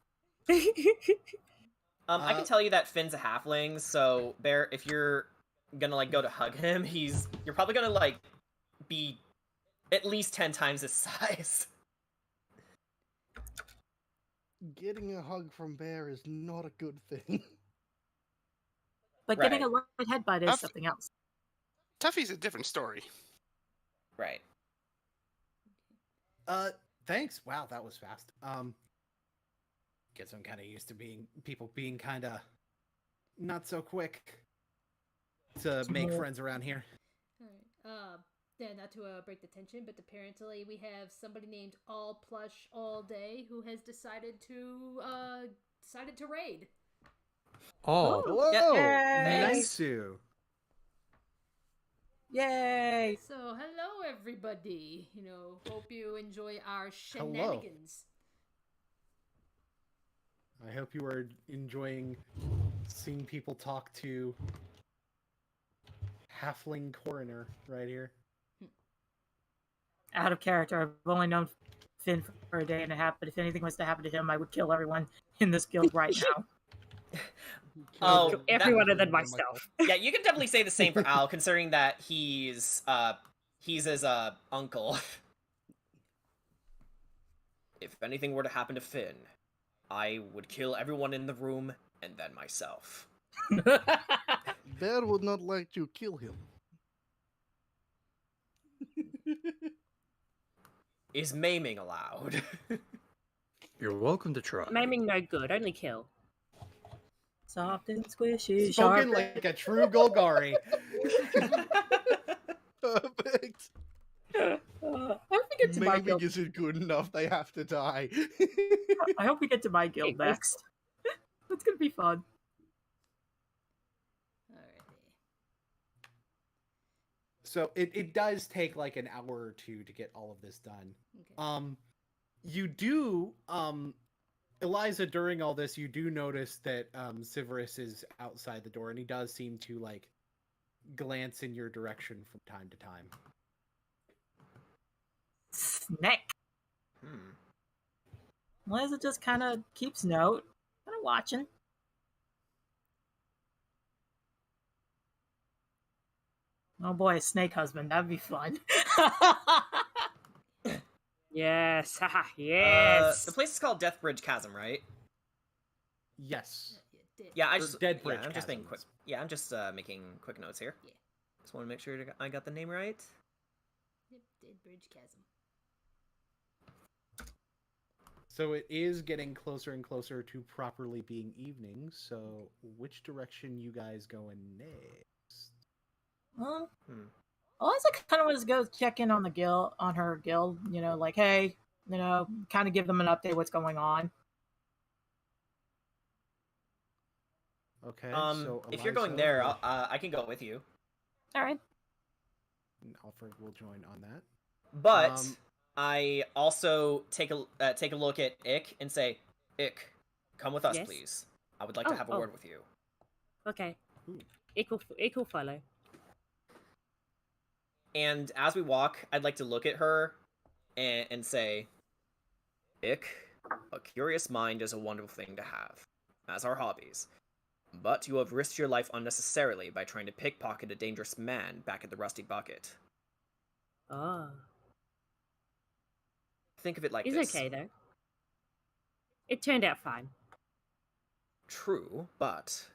I can tell you that Finn's a halfling, so Bear, if you're gonna like go to hug him, you're probably gonna like be at least 10 times his size. Getting a hug from Bear is not a good thing. But getting a light headbutt is something else. Tuffy's a different story. Right. Thanks. Wow, that was fast. Guess I'm kind of used to people being kind of not so quick to make friends around here. Alright. Yeah, not to break the tension, but apparently we have somebody named All Plush All Day who has decided to raid. Oh, Hello! Nice. Yay! So, hello everybody. Hope you enjoy our shenanigans. I hope you are enjoying seeing people talk to halfling coroner right here. Out of character. I've only known Finn for a day and a half, but if anything was to happen to him, I would kill everyone in this guild right now. Oh, everyone other than myself. Yeah, you can definitely say the same for Al, considering that he's his uncle. If anything were to happen to Finn, I would kill everyone in the room and then myself. Bear would not like to kill him. Is maiming allowed? You're welcome to try. Maiming no good, only kill. Soft and squishy. Spoken like a true Golgari. Perfect. I hope we get to my Maybe guild. isn't good enough. They have to die. I hope we get to my guild next. That's gonna be fun. So it does take like an hour or two to get all of this done. Okay. You do, Eliza, during all this, you do notice that Severus is outside the door, and he does seem to like glance in your direction from time to time. Snack. Eliza just kind of keeps note, kind of watching. Oh boy, a snake husband. That'd be fun. Yes, haha, yes. The place is called Deathbridge Chasm, right? Yes. Yeah, I Or just Deadbridge I'm just making Chasms. quick. Yeah, I'm just making quick notes here. Yeah. Just want to make sure I got the name right. Yep, Deadbridge Chasm. So it is getting closer and closer to properly being evening. So which direction you guys going next? Eliza kind of wants to go check in on the guild, on her guild. Like, hey, kind of give them an update what's going on. Okay. So so if you're going Eliza there, will- I can go with you. All right. and Alfred will join on that. But I also take a look at Ick and say, Ick, come with us, Yes? please. I would like to have a word with you. Okay. Ooh. Equal follow. And as we walk, I'd like to look at her and say, Ick, a curious mind is a wonderful thing to have, as are hobbies. But you have risked your life unnecessarily by trying to pickpocket a dangerous man back at the Rusty Bucket. Oh. Think of it like He's this. okay, though. It turned out fine. True, but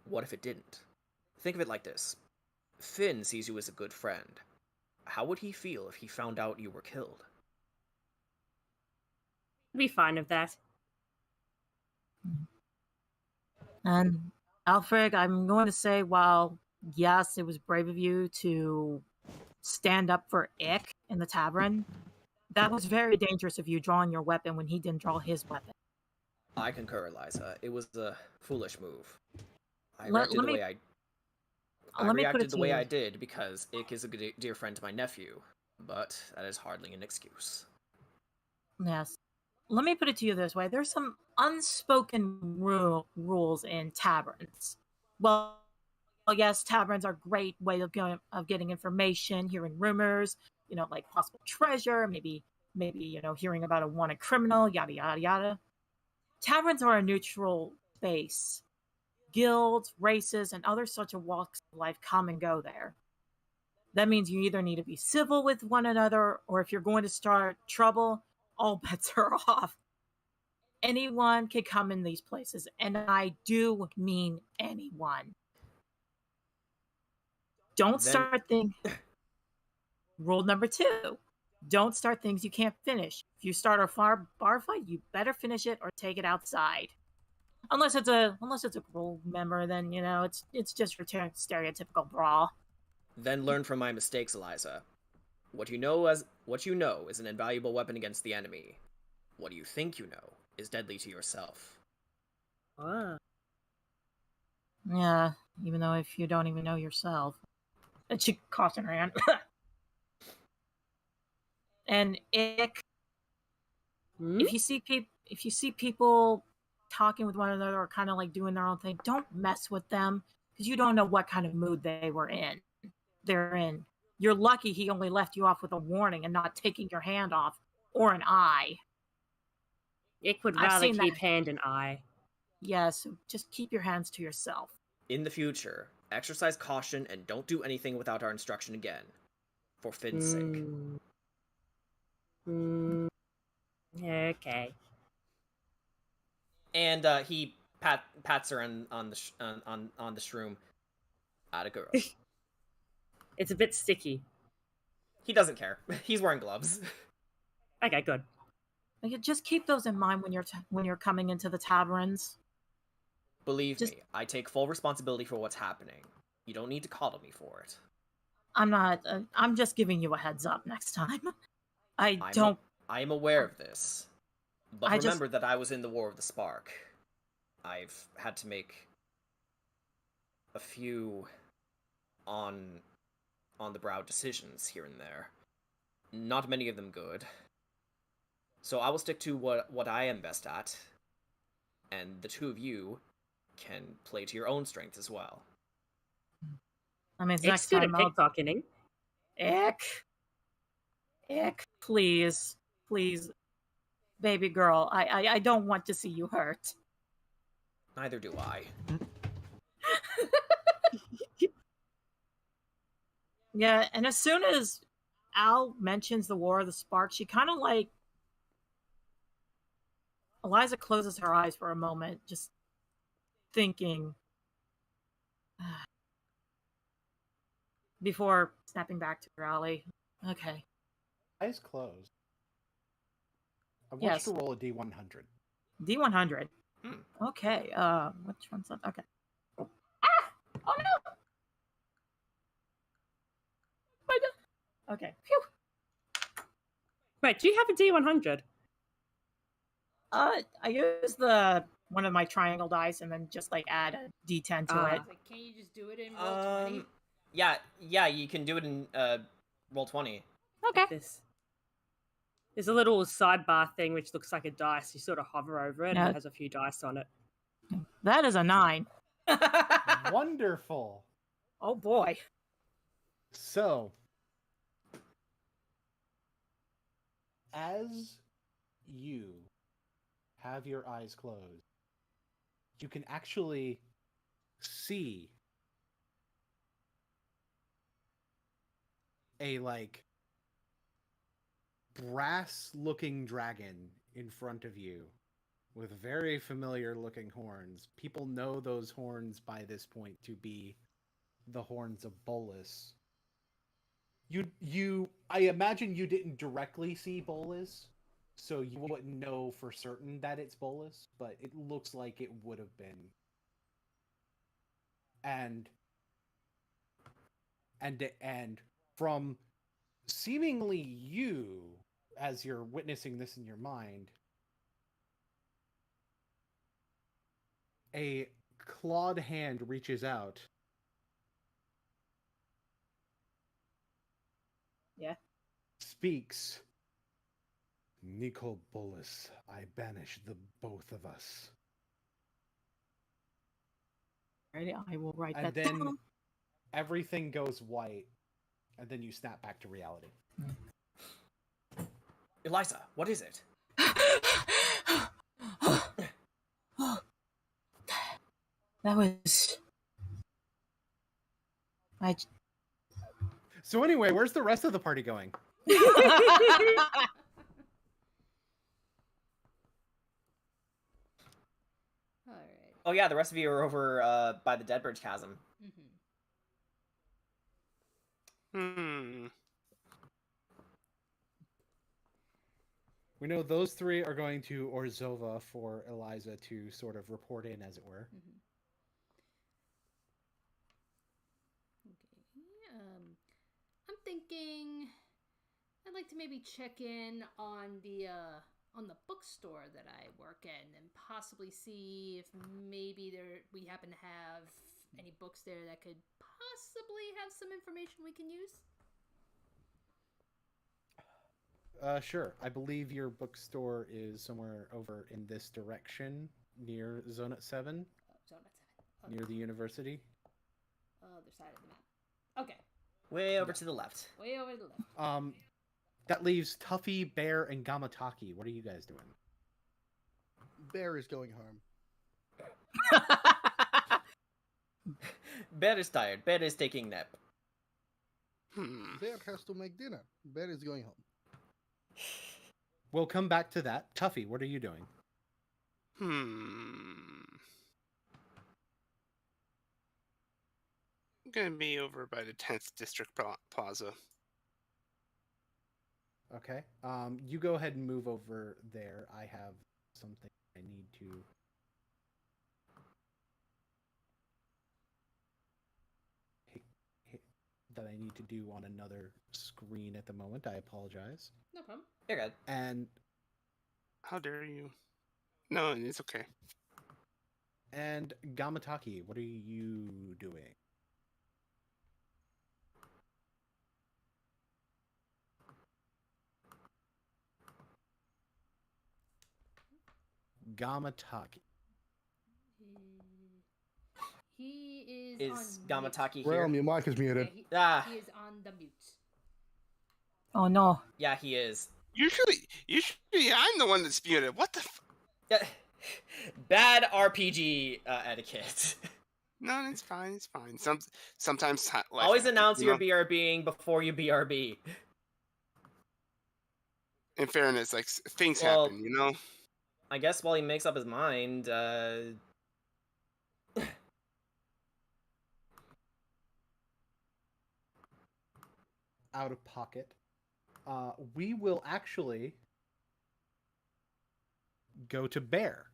what if it didn't? Think of it like this. Finn sees you as a good friend. How would he feel if he found out you were killed? Be fine with that. And Alfred, I'm going to say, while yes, it was brave of you to stand up for Ick in the tavern, that was very dangerous of you drawing your weapon when he didn't draw his weapon. I concur, Eliza. It was a foolish move. I Let reacted me the way I did because Ick is a dear friend to my nephew, but that is hardly an excuse. Yes. Let me put it to you this way. There's some unspoken rules in taverns. Well, yes, taverns are a great way of getting information, hearing rumors, like possible treasure, maybe, hearing about a wanted criminal, yada, yada, yada. Taverns are a neutral space. Guilds, races, and other such walks of life come and go there. That means you either need to be civil with one another, or if you're going to start trouble, all bets are off. Anyone can come in these places, and I do mean anyone. Don't start things. Rule number 2. Don't start things you can't finish. If you start a bar fight, you better finish it or take it outside. Unless it's a crew member, then it's just your stereotypical brawl. Then learn from my mistakes, Eliza. What you know is an invaluable weapon against the enemy. What you think you know is deadly to yourself. Ah. Yeah, even though if you don't even know yourself. And she coughs in her hand. And Ick, if you see people talking with one another or kind of like doing their own thing, don't mess with them because you don't know what kind of mood they're in. You're lucky he only left you off with a warning and not taking your hand off or an eye. It would rather keep hand and eye. Yes, just keep your hands to yourself. In the future, exercise caution and don't do anything without our instruction again. For Finn's sake. Okay. And he pats her on the shroom. Atta girl. It's a bit sticky. He doesn't care. He's wearing gloves. Okay, good. Just keep those in mind when you're coming into the taverns. Believe me, I take full responsibility for what's happening. You don't need to coddle me for it. I'm not. I'm just giving you a heads up next time. I am aware of this. But remember that I was in the War of the Spark. I've had to make a few on the brow decisions here and there. Not many of them good. So I will stick to what I am best at, and the two of you can play to your own strength as well. I mean, next time pickpocketing. Ick, please, baby girl, I don't want to see you hurt. Neither do I. Yeah, and as soon as Al mentions the War of the Spark, she kind of like... Eliza closes her eyes for a moment, just thinking, before snapping back to Raleigh. Okay. Eyes closed. I want you to roll a D100. D100. Okay. Which one's that? Okay. Oh no! My God. Okay. Phew. Wait, do you have a D100? I use one of my triangle dice and then just like add a D10 to it. Like, can't you just do it in roll 20? Yeah, you can do it in roll 20. Okay. There's a little sidebar thing which looks like a dice. You sort of hover over it and it has a few dice on it. That is a 9. Wonderful. Oh boy. So, as you have your eyes closed, you can actually see a like brass looking dragon in front of you with very familiar looking horns. People know those horns by this point to be the horns of Bolas. I imagine you didn't directly see Bolas, so you wouldn't know for certain that it's Bolas, but it looks like it would have been. And from seemingly you, as you're witnessing this in your mind, a clawed hand reaches out. Yeah. Speaks. Nicol Bolas, I banish the both of us. Ready? I will write And that then down. everything goes white, and then you snap back to reality. Eliza, what is it? That was. So anyway, where's the rest of the party going? Alright. Oh yeah, the rest of you are over by the Deadbridge Chasm. We know those three are going to Orzova for Eliza to sort of report in, as it were. Okay. I'm thinking I'd like to maybe check in on the bookstore that I work in and possibly see if maybe we happen to have any books there that could possibly have some information we can use. Sure. I believe your bookstore is somewhere over in this direction, near Zonut 7. Zonut 7. Okay. Near the university. Other side of the map. Okay. Way over to the left. Way over to the left. That leaves Tuffy, Bear, and Gamataki. What are you guys doing? Bear is going home. Bear is tired. Bear is taking nap. Bear has to make dinner. Bear is going home. We'll come back to that. Tuffy, what are you doing? I'm gonna be over by the 10th District Plaza. Okay. You go ahead and move over there. I have something I need to... that I need to do on another screen at the moment. I apologize. No problem. You're good. And... How dare you? No, it's okay. And Gamataki, what are you doing? Gamataki. He Is on Gamataki mute. here? Realm, your mic is muted. Yeah, he is on the mute. Oh no. Yeah, he is. Usually, I'm the one that's muted. What the? Bad RPG etiquette. No, it's fine. It's fine. Sometimes life Always happens, announce you your know? BRBing before you BRB. In fairness, like things Well, happen, you know. I guess while he makes up his mind, Out of pocket. We will actually go to Bear.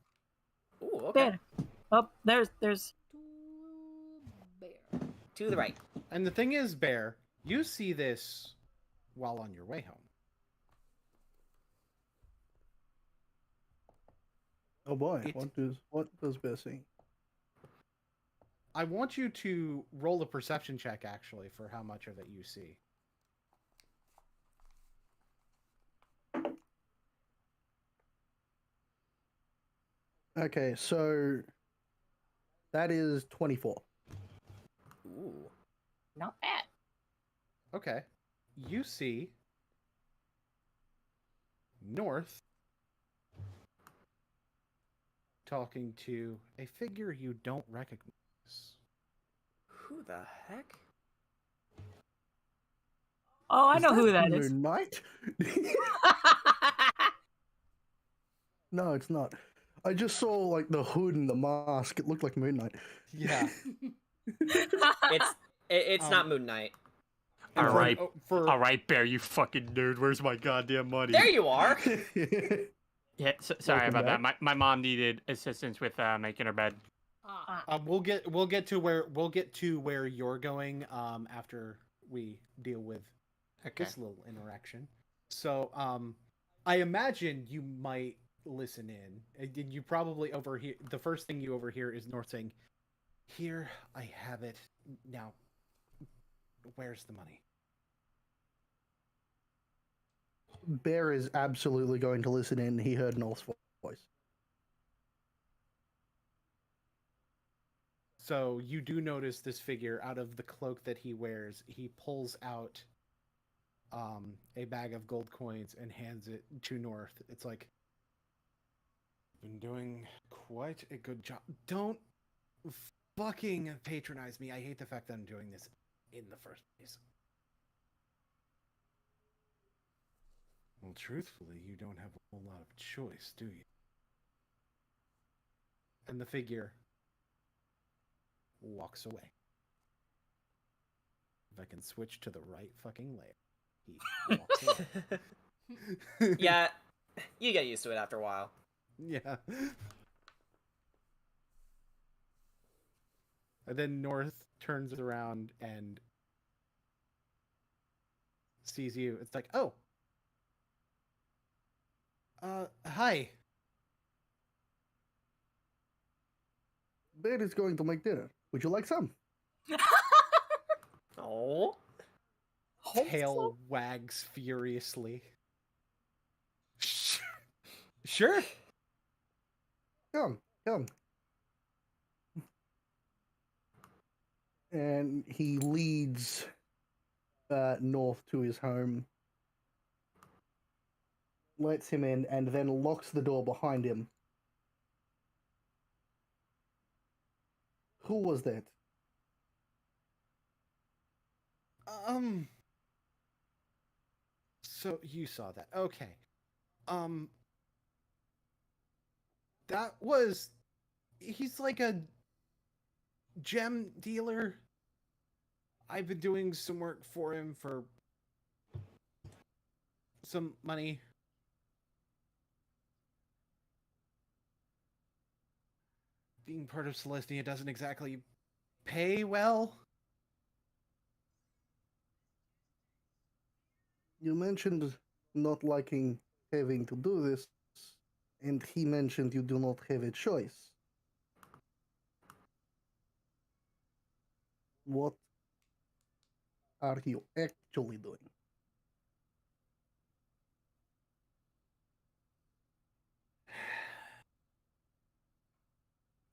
Ooh, okay. Bear. Oh, there's. Bear. To the right. And the thing is, Bear, you see this while on your way home. Oh boy, what does Bear see? I want you to roll a perception check, actually, for how much of it you see. Okay, so that is 24. Ooh. Not bad. Okay. You see north talking to a figure you don't recognize. Who the heck? Oh, I know who that is. Moon Knight? No, it's not. I just saw like the hood and the mask. It looked like Moon Knight. Yeah. It's not Moon Knight. All right, all right, Bear, you fucking nerd. Where's my goddamn money? There you are. Yeah, sorry about that. My mom needed assistance with making her bed. We'll get to where you're going after we deal with this little interaction. So I imagine you might listen in. You probably overhear the first thing you overhear is North saying, "Here, I have it. Now, where's the money?" Bear is absolutely going to listen in. He heard North's voice. So you do notice this figure out of the cloak that he wears. He pulls out a bag of gold coins and hands it to North. It's like, been doing quite a good job. Don't fucking patronize me. I hate the fact that I'm doing this in the first place. Well, truthfully, you don't have a whole lot of choice, do you? And the figure walks away. If I can switch to the right fucking layer. He walks away. Yeah, you get used to it after a while. Yeah. And then North turns around and sees you. It's like, oh. Hi. Bear is going to make dinner. Would you like some? Oh. Tail wags furiously. Sure. Come. And he leads North to his home, lets him in, and then locks the door behind him. Who was that? So you saw that. Okay. That was... He's like a gem dealer. I've been doing some work for him for some money. Being part of Celestia doesn't exactly pay well. You mentioned not liking having to do this, and he mentioned you do not have a choice. What are you actually doing?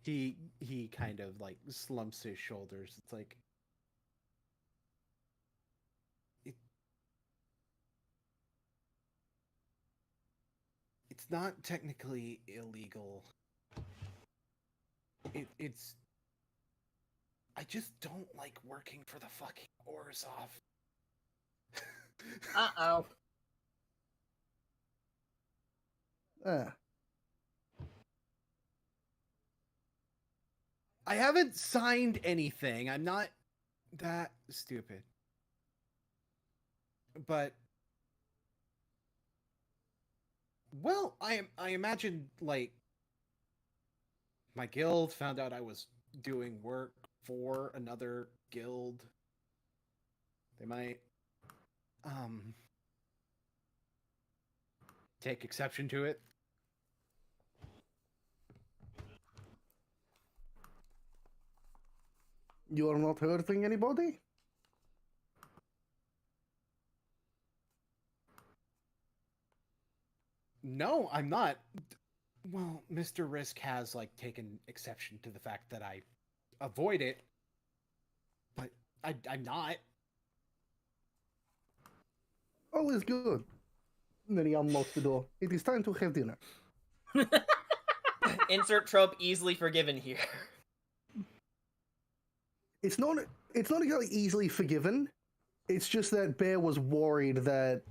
He kind of like slumps his shoulders. It's like it's not technically illegal. It's I just don't like working for the fucking Orzhov. Uh-oh. I haven't signed anything. I'm not that stupid. But well, I imagine like my guild found out I was doing work for another guild. They might take exception to it. You are not hurting anybody? No, I'm not. Well, Mr. Risk has like taken exception to the fact that I avoid it, but I'm not. All is good. And then he unlocks the door. It is time to have dinner. Insert trope easily forgiven here. It's not exactly easily forgiven. It's just that Bear was worried that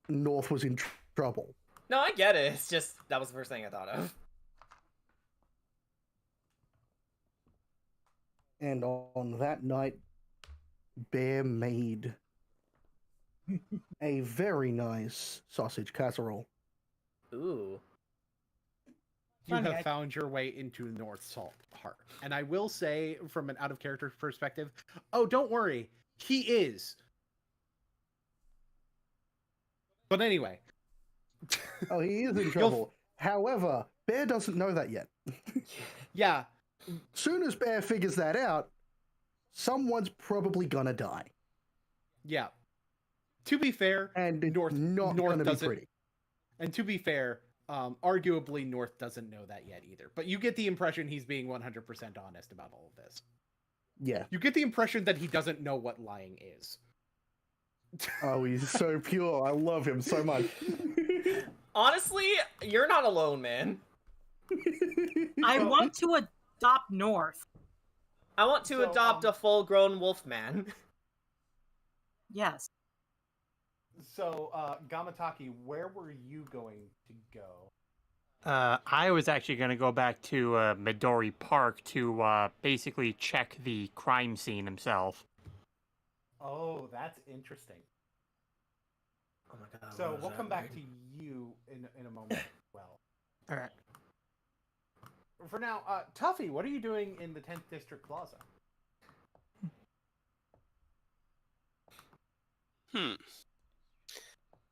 North was in trouble. No, I get it. It's just that was the first thing I thought of. And on that night, Bear made a very nice sausage casserole. Ooh. You have found your way into North Salt Heart. And I will say, from an out-of-character perspective, oh, don't worry, he is. But anyway. Oh, he is in trouble. However, Bear doesn't know that yet. Yeah. Soon as Bear figures that out, someone's probably gonna die. Yeah. To be fair, and North not gonna be pretty. And to be fair, arguably North doesn't know that yet either. But you get the impression he's being 100% honest about all of this. Yeah. You get the impression that he doesn't know what lying is. Oh, he's so pure. I love him so much. Honestly, you're not alone, man. I want to adopt North. I want to adopt a full-grown wolf man. Yes. So, Gamataki, where were you going to go? I was actually going to go back to Midori Park to basically check the crime scene himself. Oh, that's interesting. Oh my god. So we'll come back to you in a moment as well. All right. For now, Tuffy, what are you doing in the 10th District Plaza?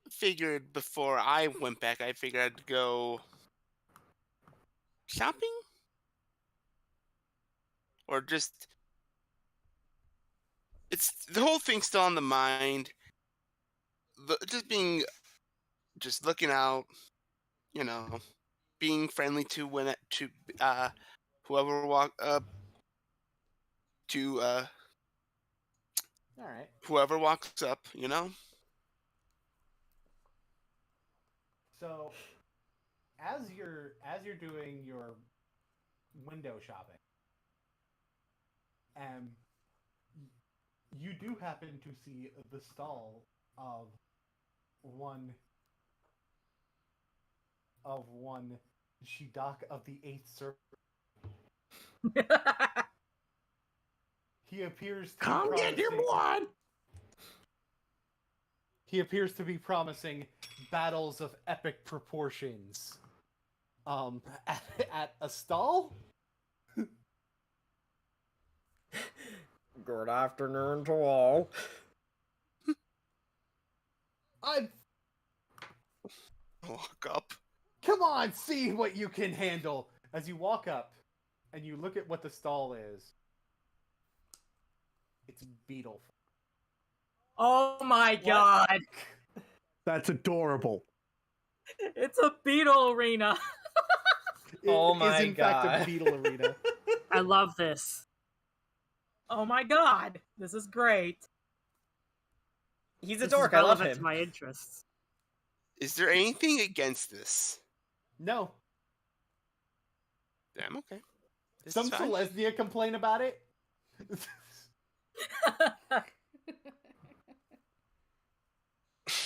Figured before I went back, I figured I'd go shopping? Or just... It's the whole thing's still on the mind. Just looking out, you know, being friendly to whoever walk up to all right. Whoever walks up, you know. So, as you're doing your window shopping, you do happen to see the stall of one Shidak of the 8th Circle. He appears to Come get your blood! He appears to be promising battles of epic proportions. At a stall? Good afternoon to all. I walk up. Come on, see what you can handle. As you walk up and you look at what the stall is, it's Beetle. Oh my god. That's adorable. It's a Beetle arena. Oh my god. It is in fact a Beetle arena. I love this. Oh my god. This is great. He's a dork. I love him. My interests. Is there anything against this? No. Damn, okay. Some Selesnya complain about it.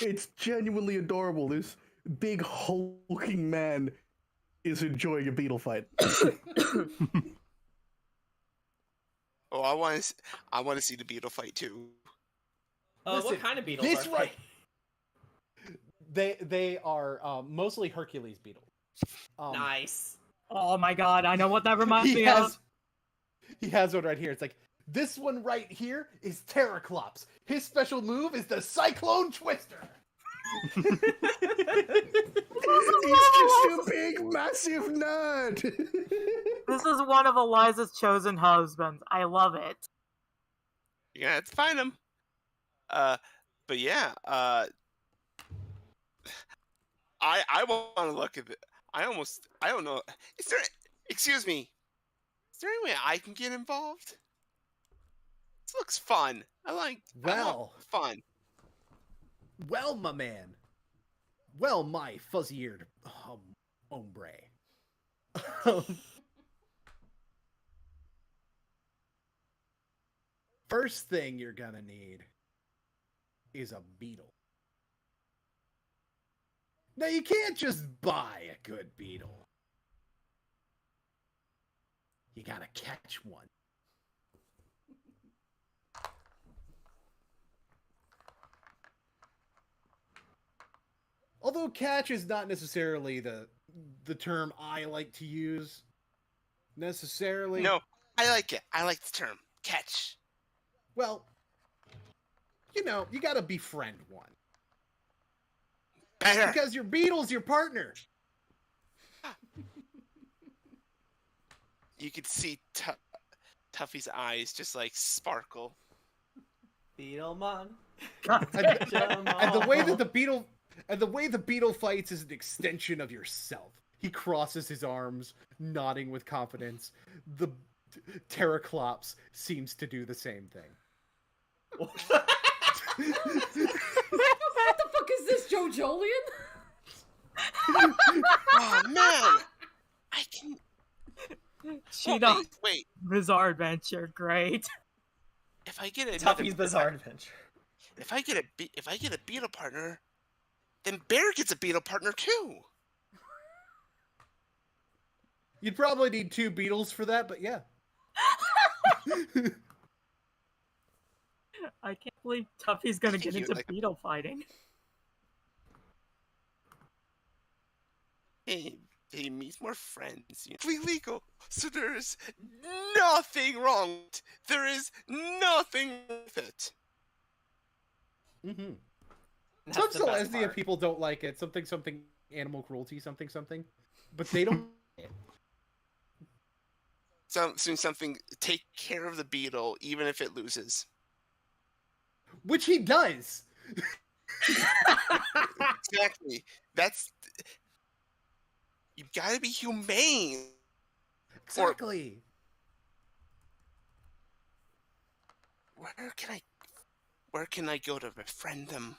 It's genuinely adorable. This big hulking man is enjoying a beetle fight. Oh, I want to see the beetle fight too. Listen, what kind of beetles are right? They are mostly Hercules beetles. Nice. Oh my god, I know what that reminds me of. He has one right here. It's like, this one right here is Terraclops. His special move is the Cyclone Twister. He's just a big, massive nerd. This is one of Eliza's chosen husbands. I love it. Yeah, it's find him. But yeah, I want to look at it. I don't know. Excuse me. Is there any way I can get involved? This looks fun. I like fun. Well, my man. Well, my fuzzy-eared hombre. First thing you're gonna need is a beetle. Now, you can't just buy a good beetle. You gotta catch one. Although catch is not necessarily the term I like to use, necessarily. No, I like it. I like the term catch. Well, you know, you gotta befriend one. Better. Because your beetle's your partner. You could see Tuffy's eyes just like sparkle. Beetlemon. And the way that the beetle fights is an extension of yourself. He crosses his arms, nodding with confidence. The Terraclops seems to do the same thing. What the fuck is this, Joe Jolian? Oh man, I can. Cheetah. Wait. Bizarre Adventure, great. If I get a Tuffy's Bizarre Adventure. If I get a beetle partner, then Bear gets a beetle partner too. You'd probably need 2 beetles for that, but yeah. I can't believe Tuffy's gonna get into beetle fighting. He meets more friends. Completely legal. So there's nothing wrong. There is nothing with it. Mm-hmm. That's Some the best Celestia part. people don't like it. Something animal cruelty, something. But they don't. Something. Take care of the beetle, even if it loses. Which he does. Exactly. That's. You gotta be humane. Exactly. Where can I go to befriend them?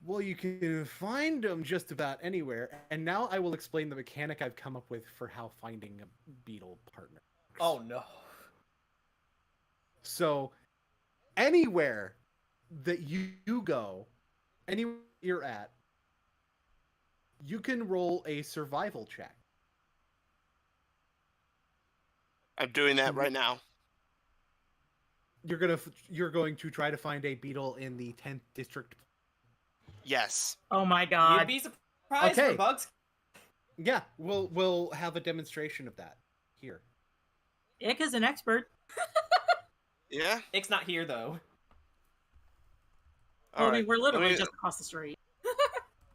Well, you can find them just about anywhere. And now I will explain the mechanic I've come up with for how finding a beetle partner. Oh no. So, anywhere that you go, anywhere you're at, you can roll a survival check. I'm doing that right now. You're going to try to find a beetle in the 10th district. Yes. Oh my god. You'd be surprised Okay. for bugs. Yeah, we'll have a demonstration of that here. Ick is an expert. Yeah. Ick's not here though. Well, I mean, we're literally Let me- just across the street.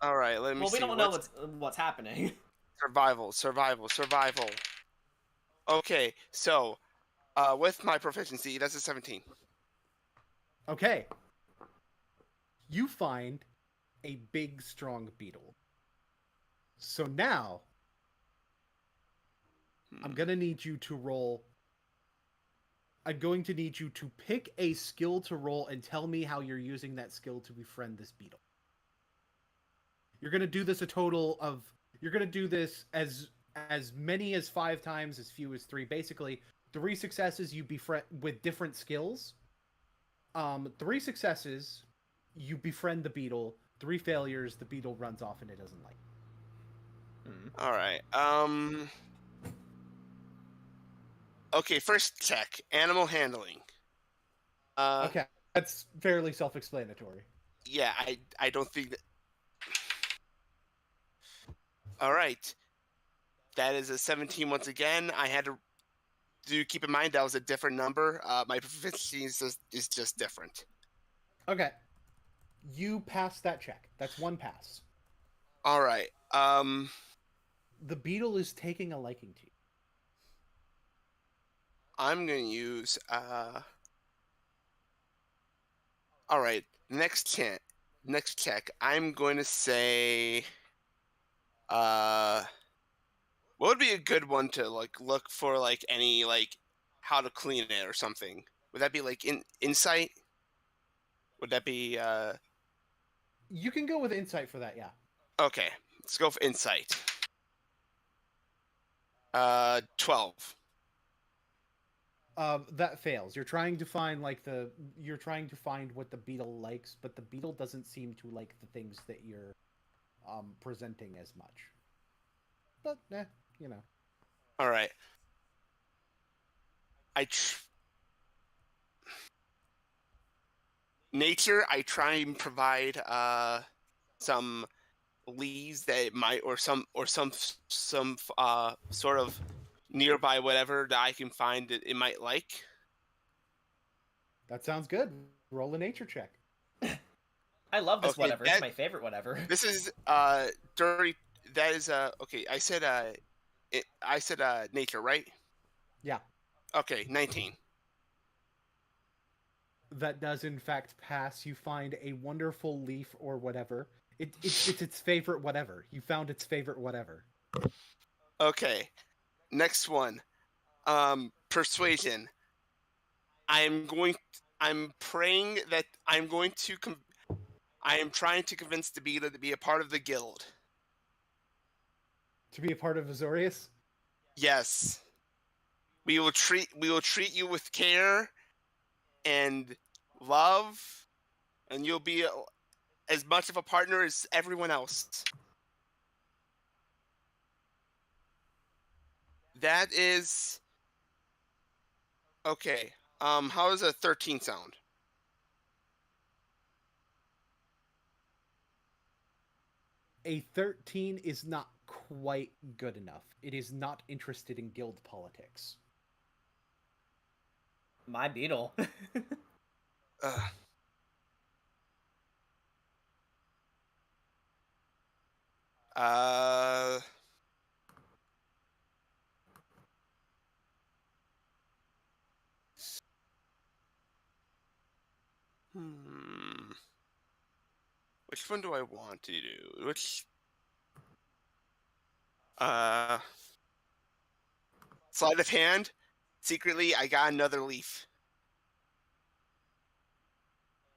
All right. Let me Well, see. we don't know what's happening. Survival. Okay, so with my proficiency, that's a 17. Okay. You find a big, strong beetle. So now, I'm going to need you to roll. I'm going to need you to pick a skill to roll and tell me how you're using that skill to befriend this beetle. You're going to do this you're going to do this as many as 5 times, as few as 3. Basically, 3 successes you befriend with different skills. 3 successes, you befriend the beetle. 3 failures, the beetle runs off and it doesn't like. All right. Okay, first check. Animal handling. Okay, that's fairly self-explanatory. Yeah, I don't think that. All right. That is a 17 once again. I had to keep in mind that was a different number. My proficiency is just different. Okay. You passed that check. That's 1 pass. All right. The beetle is taking a liking to you. I'm going to use all right. Next check. I'm going to say what would be a good one to look for any how to clean it or something? Would that be insight? Would that be You can go with insight for that, yeah. Okay, let's go for insight. 12. That fails. You're trying to find what the beetle likes, but the beetle doesn't seem to like the things that you're presenting as much. But you know. All right. Nature. I try and provide some leaves that it might, or some sort of nearby whatever that I can find that it might like. That sounds good. Roll a nature check. I love this Okay, whatever. It's my favorite whatever. This is dirty. That is okay. I said nature, right? Yeah. Okay, 19. That does in fact pass. You find a wonderful leaf or whatever. It's its favorite whatever. You found its favorite whatever. Okay. Next one. Persuasion. I'm praying that I am trying to convince the Beetle to be a part of the guild. To be a part of Azorius? Yes. We will treat you with care and love, and you'll be as much of a partner as everyone else. That is okay. How does a 13 sound? A 13 is not quite good enough. It is not interested in guild politics. My Beetle. Which one do I want to do? Sleight of hand. Secretly, I got another leaf.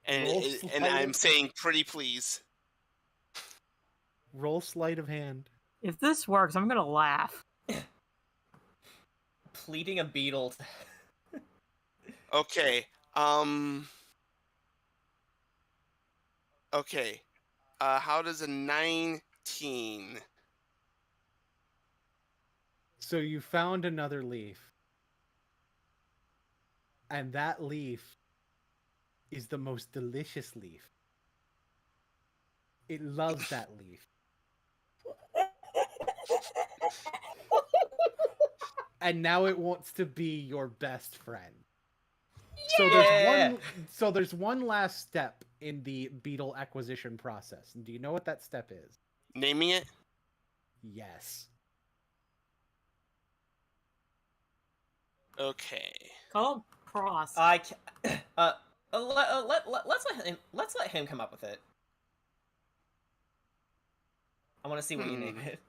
And I'm saying pretty please. Roll sleight of hand. If this works, I'm gonna laugh. Pleading a Beetle. Okay. Okay. How does a 19? So you found another leaf. And that leaf is the most delicious leaf. It loves that leaf. And now it wants to be your best friend. Yeah! So there's one last step in the Beetle acquisition process. And do you know what that step is? Naming it? Yes. Okay. Call him Cross. Let's let him come up with it. I want to see what you name it.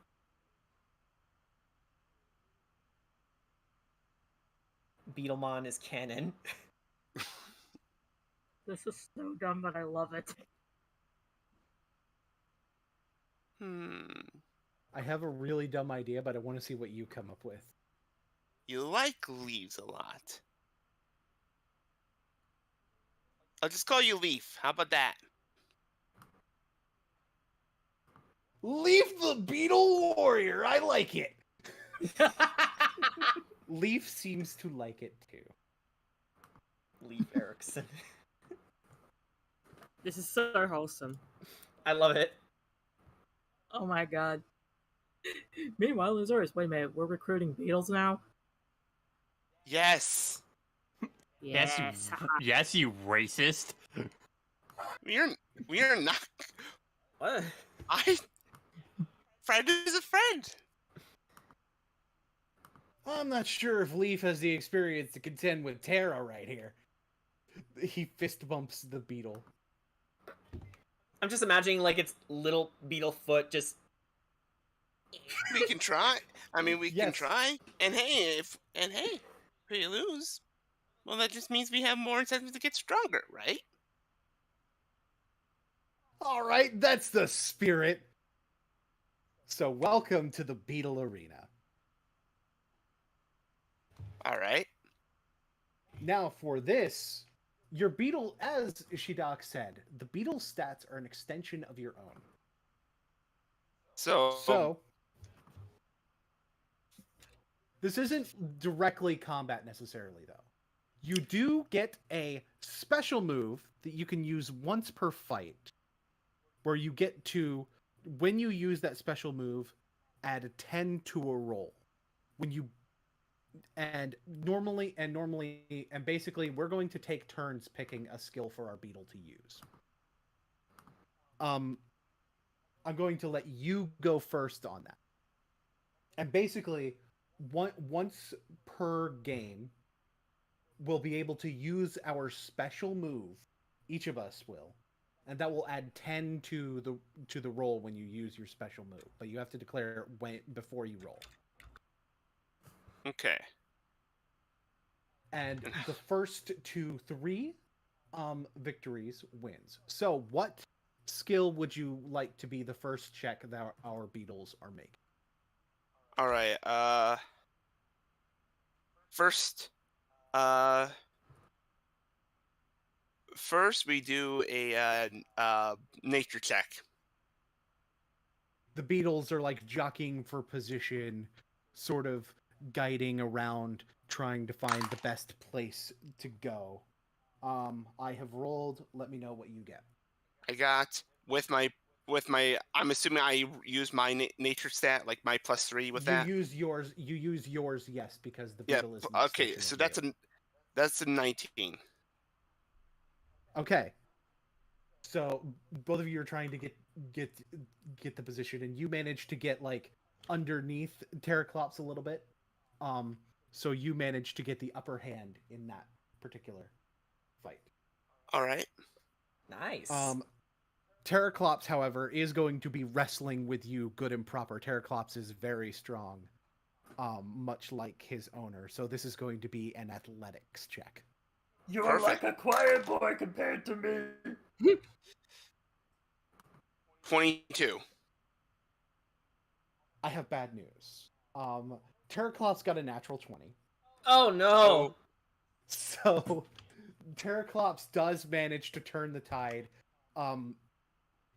Beetlemon is canon. This is so dumb, but I love it. I have a really dumb idea, but I want to see what you come up with. You like leaves a lot. I'll just call you Leaf. How about that? Leaf the Beetle Warrior! I like it! Leaf seems to like it too. Leaf Erickson. This is so wholesome. I love it. Oh my god. Meanwhile, Azorius, wait a minute, we're recruiting beetles now? Yes. Yes. Yes, you racist. We are not. What? Friend is a friend. I'm not sure if Leaf has the experience to contend with Terra right here. He fist bumps the beetle. I'm just imagining like its little beetle foot just. We can try. I mean, we can try. And hey, if we lose, well, that just means we have more incentive to get stronger, right? All right, that's the spirit. So welcome to the Beetle Arena. All right. Now for this, your beetle, as Shidak said, the beetle stats are an extension of your own. So this isn't directly combat necessarily, though. You do get a special move that you can use once per fight, where you get to, when you use that special move, add a 10 to a roll. And basically we're going to take turns picking a skill for our beetle to use. I'm going to let you go first on that. And basically, once per game, we'll be able to use our special move. Each of us will, and that will add 10 to the roll when you use your special move. But you have to declare before you roll. Okay. And the first 2-3 victories wins. So what skill would you like to be the first check that our beetles are making? All right. First we do a nature check. The beetles are like jockeying for position, sort of guiding around, trying to find the best place to go. I have rolled. Let me know what you get. I got with my. I'm assuming I use my nature stat, like my +3 with that. You use yours, yes, because the beetle is. Okay, so that's a 19. Okay. So both of you are trying to get the position, and you manage to get like underneath Terraclops a little bit. So you manage to get the upper hand in that particular fight. All right. Nice. Terraclops, however, is going to be wrestling with you good and proper. Terraclops is very strong, much like his owner. So this is going to be an athletics check. You're like a quiet boy compared to me. 22. I have bad news. Terraclops got a natural 20. Oh no! So Terraclops does manage to turn the tide.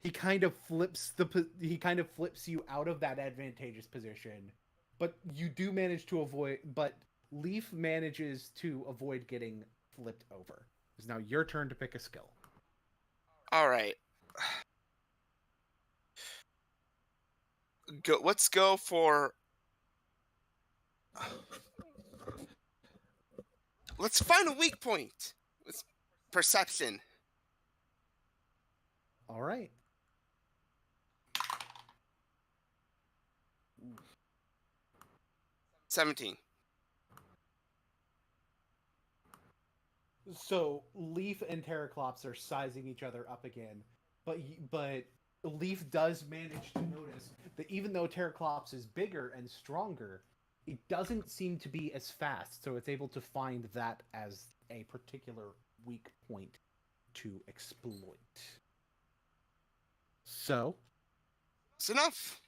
He kind of flips you out of that advantageous position, but you do manage to avoid. But Leaf manages to avoid getting flipped over. It's now your turn to pick a skill. All right. Let's go for. Let's find a weak point. It's perception. All right. Ooh. 17. So Leaf and Terraclops are sizing each other up again, but Leaf does manage to notice that even though Terraclops is bigger and stronger, it doesn't seem to be as fast, so it's able to find that as a particular weak point to exploit. So, it's enough.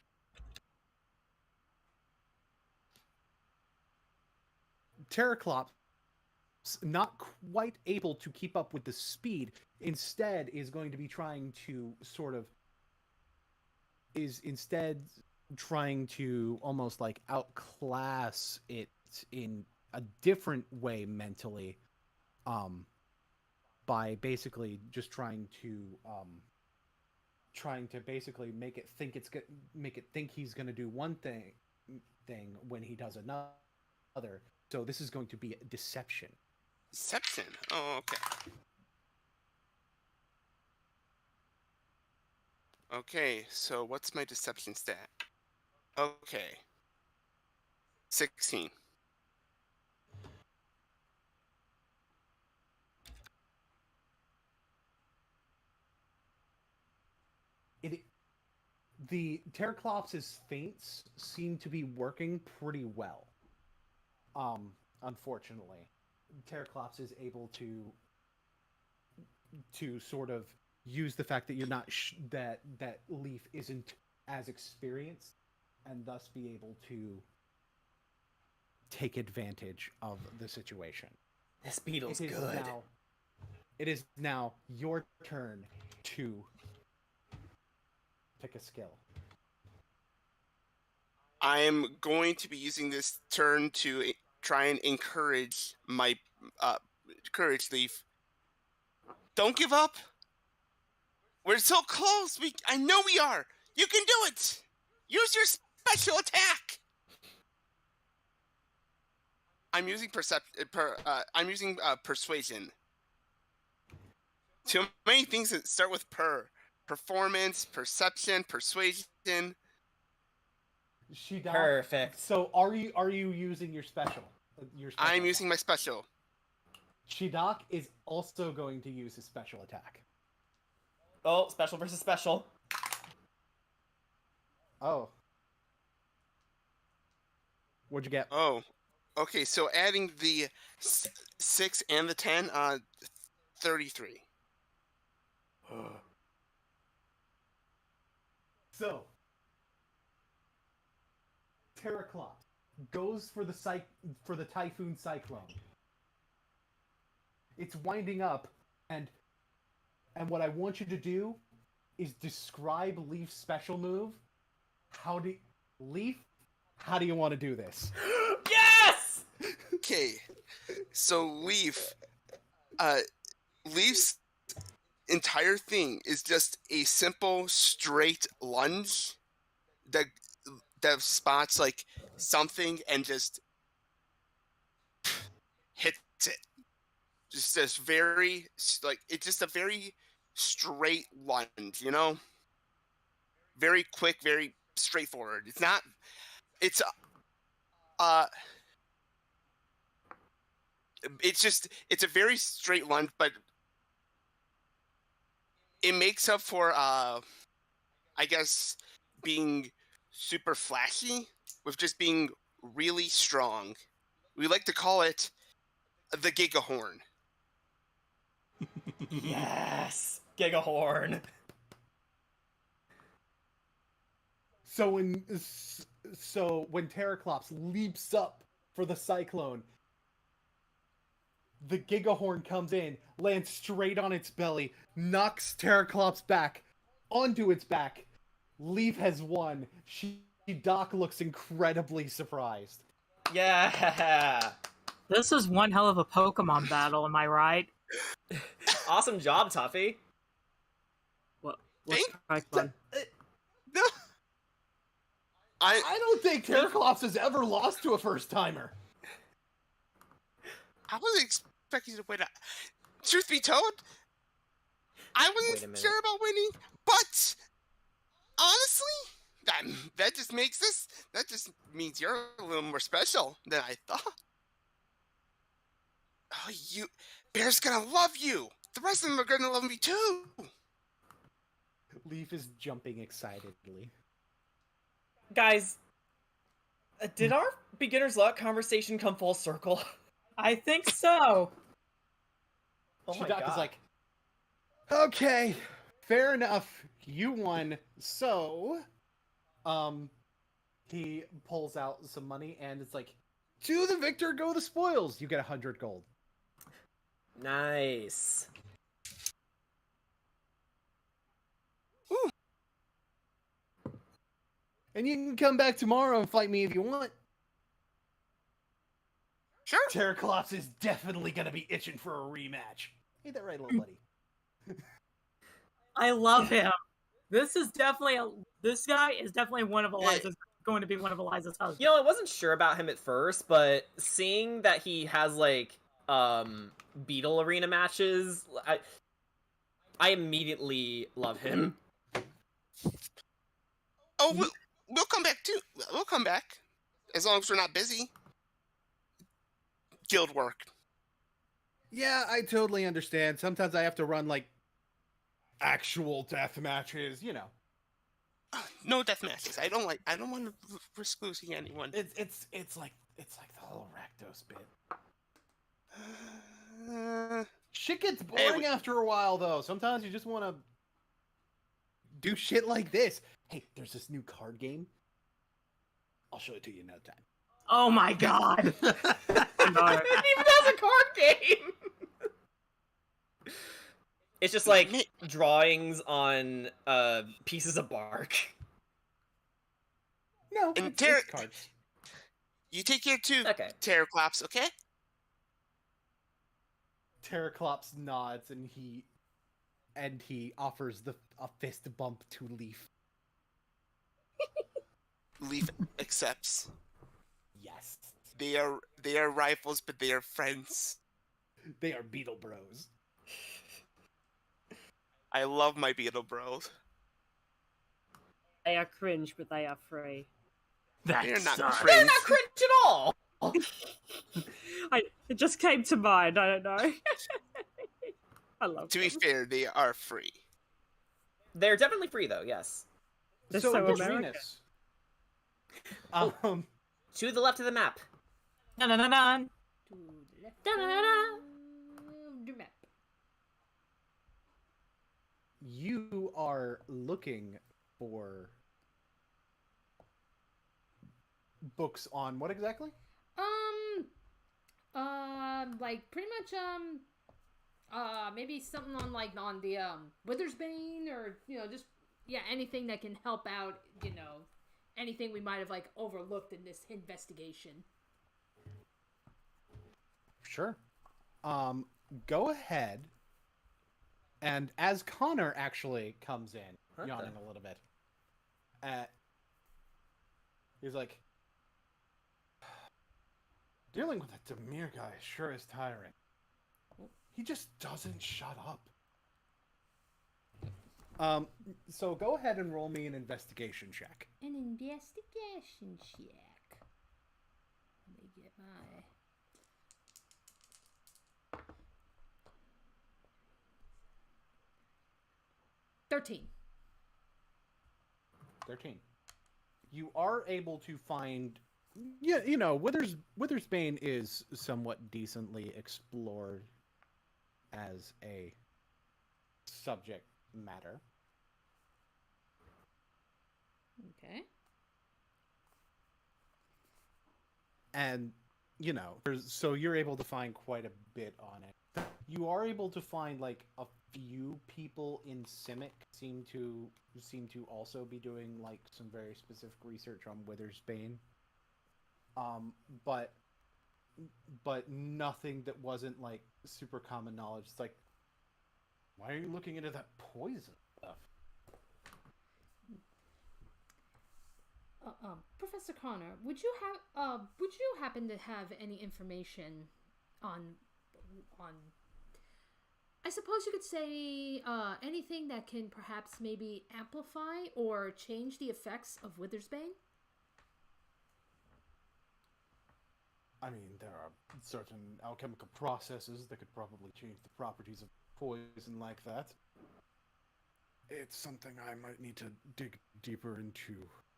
Terraclops, not quite able to keep up with the speed, instead is going to be trying to almost like outclass it in a different way mentally, by basically just trying to basically make it think he's going to do one thing when he does another. So this is going to be deception. Deception. Oh, okay. Okay, so what's my deception stat? Okay. 16. The Terraclops' feints seem to be working pretty well. Unfortunately, Terraclops is able to sort of use the fact that you're not that Leaf isn't as experienced, and thus be able take advantage of the situation. This Beetle's It is good. It is now your turn to pick a skill. I am going to be using this turn to try and encourage my courage leaf. Don't give up. We're so close. I know we are. You can do it. Use your special attack. I'm using persuasion. Too many things that start with per. Performance, perception, persuasion. Perfect. So are you using your special? I'm using my special. Shidak is also going to use his special attack. Oh, special versus special. Oh. What'd you get? Oh. Okay, so adding the 6 and the 10, 33. So, Terraclops goes for the Typhoon Cyclone. It's winding up, and what I want you to do is describe Leaf's special move. Leaf, how do you want to do this? Yes! Okay, so Leaf's entire thing is just a simple straight lunge that spots like something and just hits it. Just this very it's just a very straight lunge, you know? Very quick, very straightforward. It's a very straight lunge, but it makes up for I guess being super flashy with just being really strong. We like to call it the Gigahorn. Yes! Gigahorn. So when Terraclops leaps up for the Cyclone, the Gigahorn comes in, lands straight on its belly, knocks Terraclops back onto its back. Leaf has won. Doc looks incredibly surprised. Yeah! This is one hell of a Pokemon battle, am I right? Awesome job, Tuffy. What's Cyclone? No. I don't think Terraclops has ever lost to a first-timer. I wasn't expecting to win. Truth be told, I wasn't sure about winning, but honestly, that just means you're a little more special than I thought. Oh, Bear's gonna love you. The rest of them are gonna love me too. Leaf is jumping excitedly. Guys, did our beginner's luck conversation come full circle? I think so. Oh my Shidak God. is like, okay, fair enough. You won. So, he pulls out some money and it's like, to the victor go the spoils. You get 100 gold. Nice. Ooh. And you can come back tomorrow and fight me if you want. Sure. Terraclops is definitely gonna be itching for a rematch. Ain't that right, little buddy? I love him. This guy is definitely one of Eliza's going to be one of Eliza's husbands. You know, I wasn't sure about him at first, but seeing that he has like Beetle arena matches, I immediately love him. Oh, we'll come back too. We'll come back as long as we're not busy. Guild work. Yeah, I totally understand. Sometimes I have to run like actual death matches, you know. No death matches. I don't want to risk losing anyone. It's like the whole Rakdos bit. Shit gets boring after a while, though. Sometimes you just want to do shit like this. Hey, there's this new card game. I'll show it to you in no time. Oh my god! No. It even has a card game. It's just like drawings on pieces of bark. No, And it's cards. You take care too, Okay. Terraclops, okay? Terraclops nods and he offers a fist bump to Leaf. Leaf accepts. Yes. They are rivals, but they are friends. They are Beetle Bros. I love my Beetle Bros. They are cringe, but they are free. That They're not sucks. cringe. They're not cringe at all. It just came to mind. I don't know. I love To be them. fair, they are free. They're definitely free though. Yes. They're So, so Miss American. Venus, To the left of the map. Dun dun dun dun. To the left Da-da-da-da. of the map. you are looking for books on what exactly? Like pretty much maybe something on on the Withersbane, or just anything that can help out, anything we might have like overlooked in this investigation. Sure. Go ahead. And as Connor actually comes in, What yawning the- a little bit, he's like, dealing with that Demir guy sure is tiring. He just doesn't shut up. So go ahead and roll me an investigation check. An investigation check. Let me get my... $13. 13. You are able to find, Withersbane is somewhat decently explored as a subject matter. Okay. And, so you're able to find quite a bit on it. You are able to find, like, a few people in Simic seem to also be doing, like, some very specific research on Withersbane. But nothing that wasn't, like, super common knowledge. It's like, why are you looking into that poison stuff? Professor Connor, would you happen to have any information on I suppose you could say anything that can perhaps maybe amplify or change the effects of Withersbane? I mean, there are certain alchemical processes that could probably change the properties of poison like that. It's something I might need to dig deeper into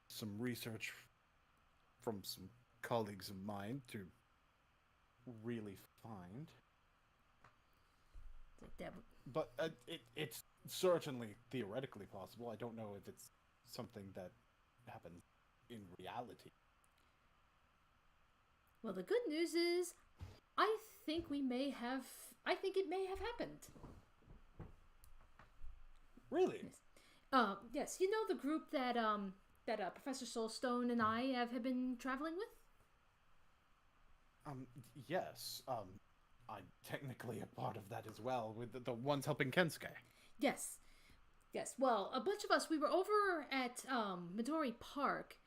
some research from some colleagues of mine to really find. But it's certainly theoretically possible. I don't know if it's something that happened in reality. Well, the good news is, I think it may have happened. Really? Yes. You know the group that Professor Soulstone and I have been traveling with? Yes. I'm technically a part of that as well, with the ones helping Kensuke. Yes. Yes. Well, a bunch of us, we were over at Midori Park,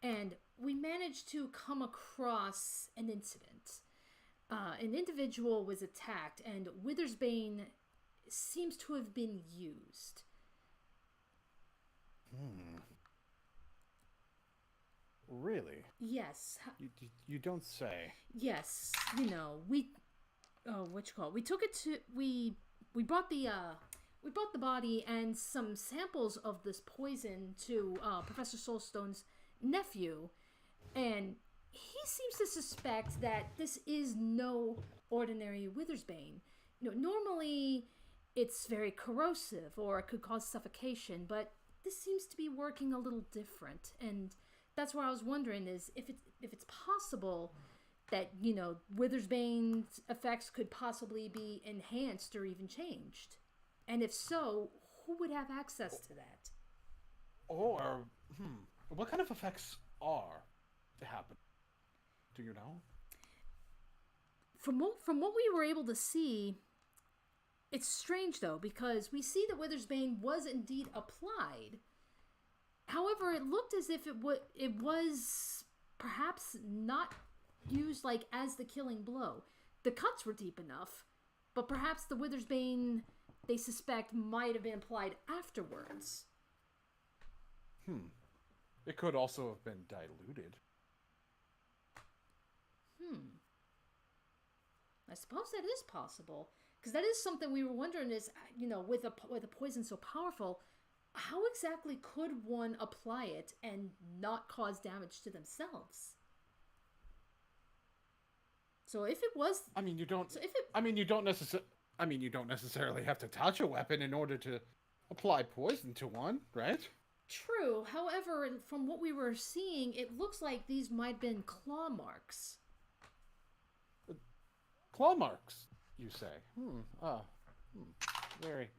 and we managed to come across an incident. An individual was attacked, and Withersbane seems to have been used. Really? Yes. You don't say. Yes. We took it to we brought the body and some samples of this poison to Professor Soulstone's nephew, and he seems to suspect that this is no ordinary Withersbane. Normally it's very corrosive or it could cause suffocation, but this seems to be working a little different, and that's what I was wondering is if it's possible that, you know, Withersbane's effects could possibly be enhanced or even changed? And if so, who would have access to that? Or, what kind of effects are to happen? Do you know? From what we were able to see, it's strange though, because we see that Withersbane was indeed applied. However, it looked as if it was perhaps not used like as the killing blow. The cuts were deep enough, but perhaps the Withersbane, they suspect, might have been applied afterwards. It could also have been diluted. I suppose that is possible, because that is something we were wondering is, you know, with a poison so powerful, how exactly could one apply it and not cause damage to themselves? So if it was, You don't necessarily have to touch a weapon in order to apply poison to one, right? True. However, from what we were seeing, it looks like these might have been claw marks. Claw marks, you say? Very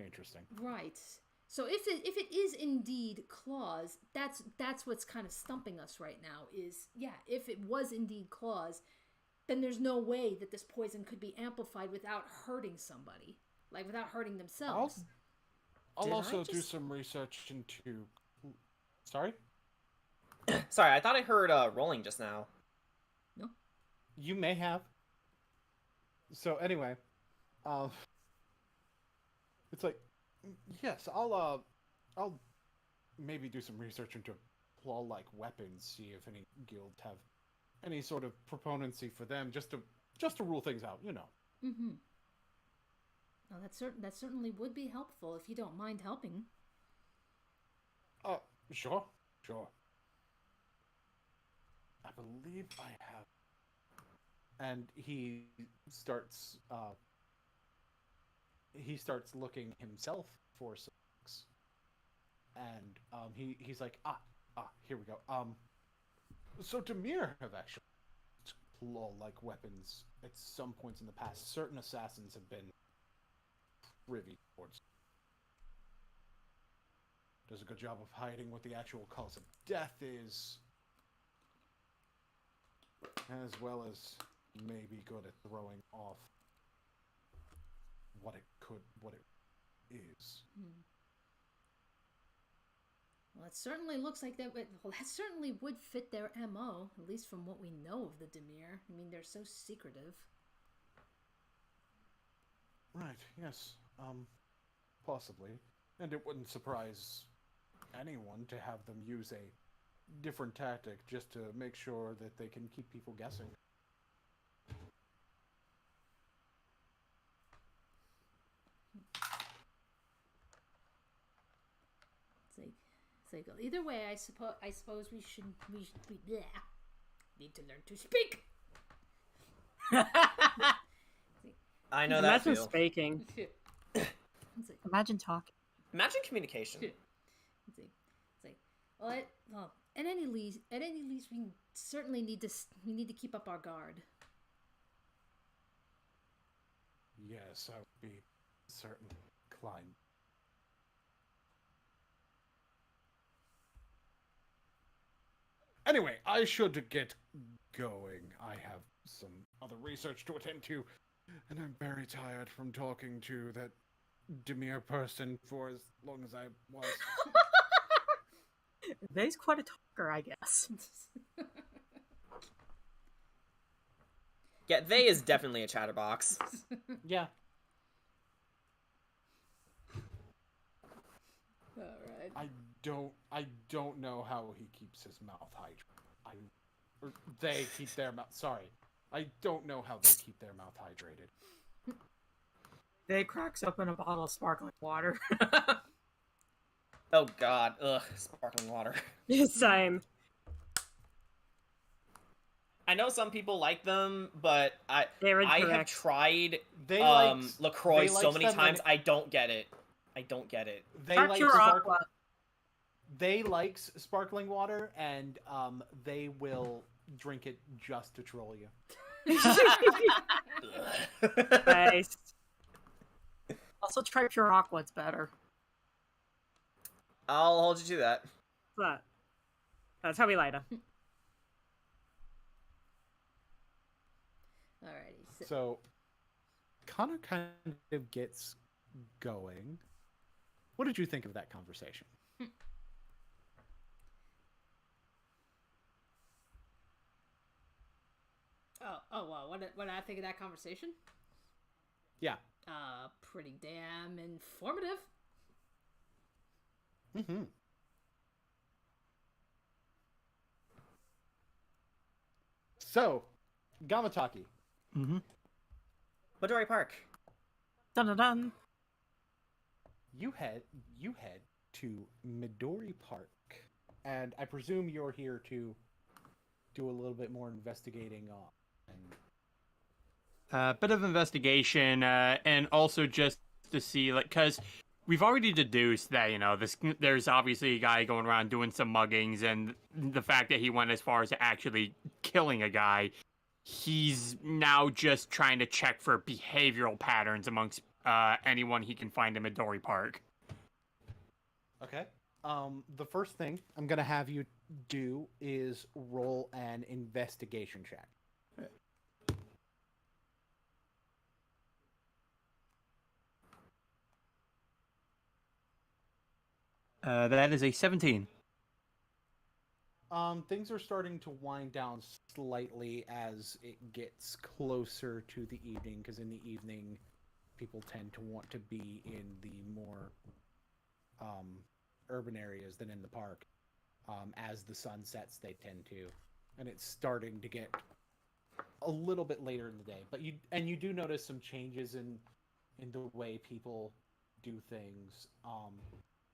interesting. Right. So if it is indeed claws, that's what's kind of stumping us right now. Is if it was indeed claws, then there's no way that this poison could be amplified without hurting somebody, like without hurting themselves. I'll also do some research into... Sorry? Sorry, I thought I heard rolling just now. No? You may have. So anyway, it's like, yes, I'll maybe do some research into claw-like weapons, see if any guilds have any sort of proponency for them, just to rule things out, you know. Mm-hmm. Well, that certainly would be helpful if you don't mind helping. Sure. I believe I have. And he starts looking himself for some books. And he's like, here we go. So Demir have actually claw-like weapons at some points in the past. Certain assassins have been privy towards. Does a good job of hiding what the actual cause of death is, as well as maybe good at throwing off what it is. Well, it certainly looks like that. Well, that certainly would fit their MO, at least from what we know of the Demir. I mean, they're so secretive. Right. Yes. Possibly, and it wouldn't surprise anyone to have them use a different tactic just to make sure that they can keep people guessing. It's like either way, I suppose we need to learn to speak. I know that Imagine feel. speaking. Imagine talking. Imagine communication. It's like, well, at any least, we certainly need to keep up our guard. Yes, I would be certainly inclined. Anyway, I should get going. I have some other research to attend to, and I'm very tired from talking to that Demir person for as long as I was. They's quite a talker, I guess. Yeah, they is definitely a chatterbox. Yeah. All right. I don't know how he keeps his mouth hydrated. Or they keep their mouth. Sorry, I don't know how they keep their mouth hydrated. They cracks open a bottle of sparkling water. Oh god, ugh, sparkling water. Same. I know some people like them, but I have tried LaCroix so many times. I don't get it. They like sparkling water, and they will drink it just to troll you. Nice. Also, try pure aqua. It's better. I'll hold you to that. But tell me later. Alrighty. So, Connor kind of gets going. What did you think of that conversation? Oh, well, what did I think of that conversation? Yeah. Pretty damn informative. Mm-hmm. So, Gamataki. Mm-hmm. Midori Park. Dun dun dun. You head to Midori Park, and I presume you're here to do a little bit more investigating on. Bit of investigation, and also just to see, like, because we've already deduced that, you know, there's obviously a guy going around doing some muggings, and the fact that he went as far as actually killing a guy, he's now just trying to check for behavioral patterns amongst anyone he can find in Midori Park. Okay. The first thing I'm gonna have you do is roll an investigation check. That is a 17. Things are starting to wind down slightly as it gets closer to the evening, because in the evening, people tend to want to be in the more urban areas than in the park. As the sun sets, they tend to, and it's starting to get a little bit later in the day. But you do notice some changes in the way people do things.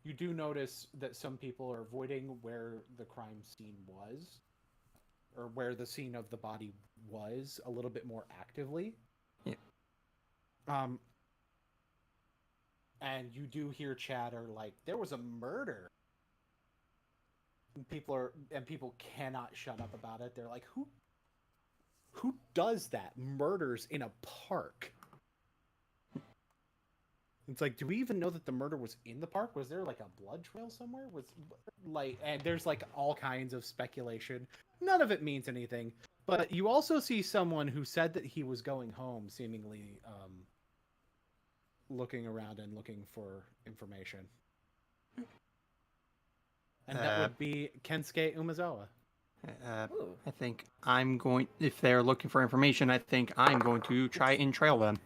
You do notice that some people are avoiding where the crime scene was, or where the scene of the body was, a little bit more actively. Yeah. And you do hear chatter like, there was a murder. And people cannot shut up about it. They're like, who does that? Murders in a park. It's like, do we even know that the murder was in the park? Was there like a blood trail somewhere? And there's like all kinds of speculation. None of it means anything. But you also see someone who said that he was going home, seemingly looking around and looking for information. And that would be Kensuke Umezawa. I think I'm going, if they're looking for information, I think I'm going to try and trail them.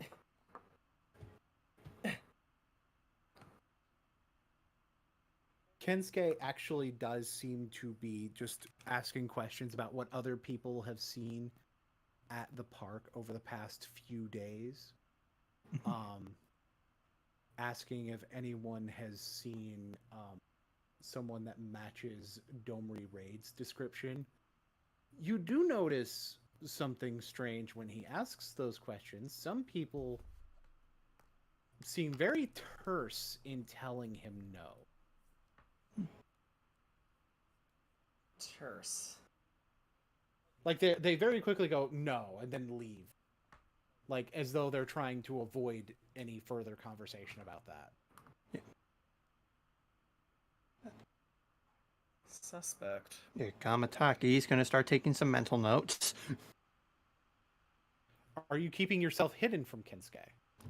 Kensuke actually does seem to be just asking questions about what other people have seen at the park over the past few days. Asking if anyone has seen someone that matches Domri Raid's description. You do notice something strange when he asks those questions. Some people seem very terse in telling him no. Terse. Like they very quickly go no and then leave, like as though they're trying to avoid any further conversation about that. Yeah. Suspect. Yeah, Gamataki's going to start taking some mental notes. Are you keeping yourself hidden from Kensuke?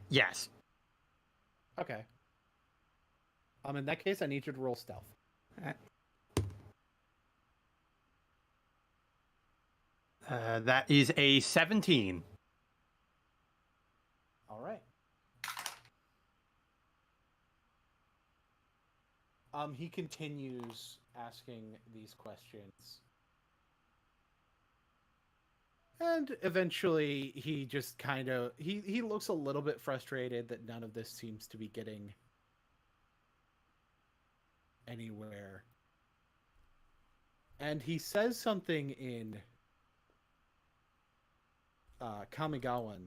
Yes. Okay. In that case, I need you to roll stealth. Alright. That is a 17. All right. He continues asking these questions. And eventually he just kind of he looks a little bit frustrated that none of this seems to be getting anywhere. And he says something in Kamigawan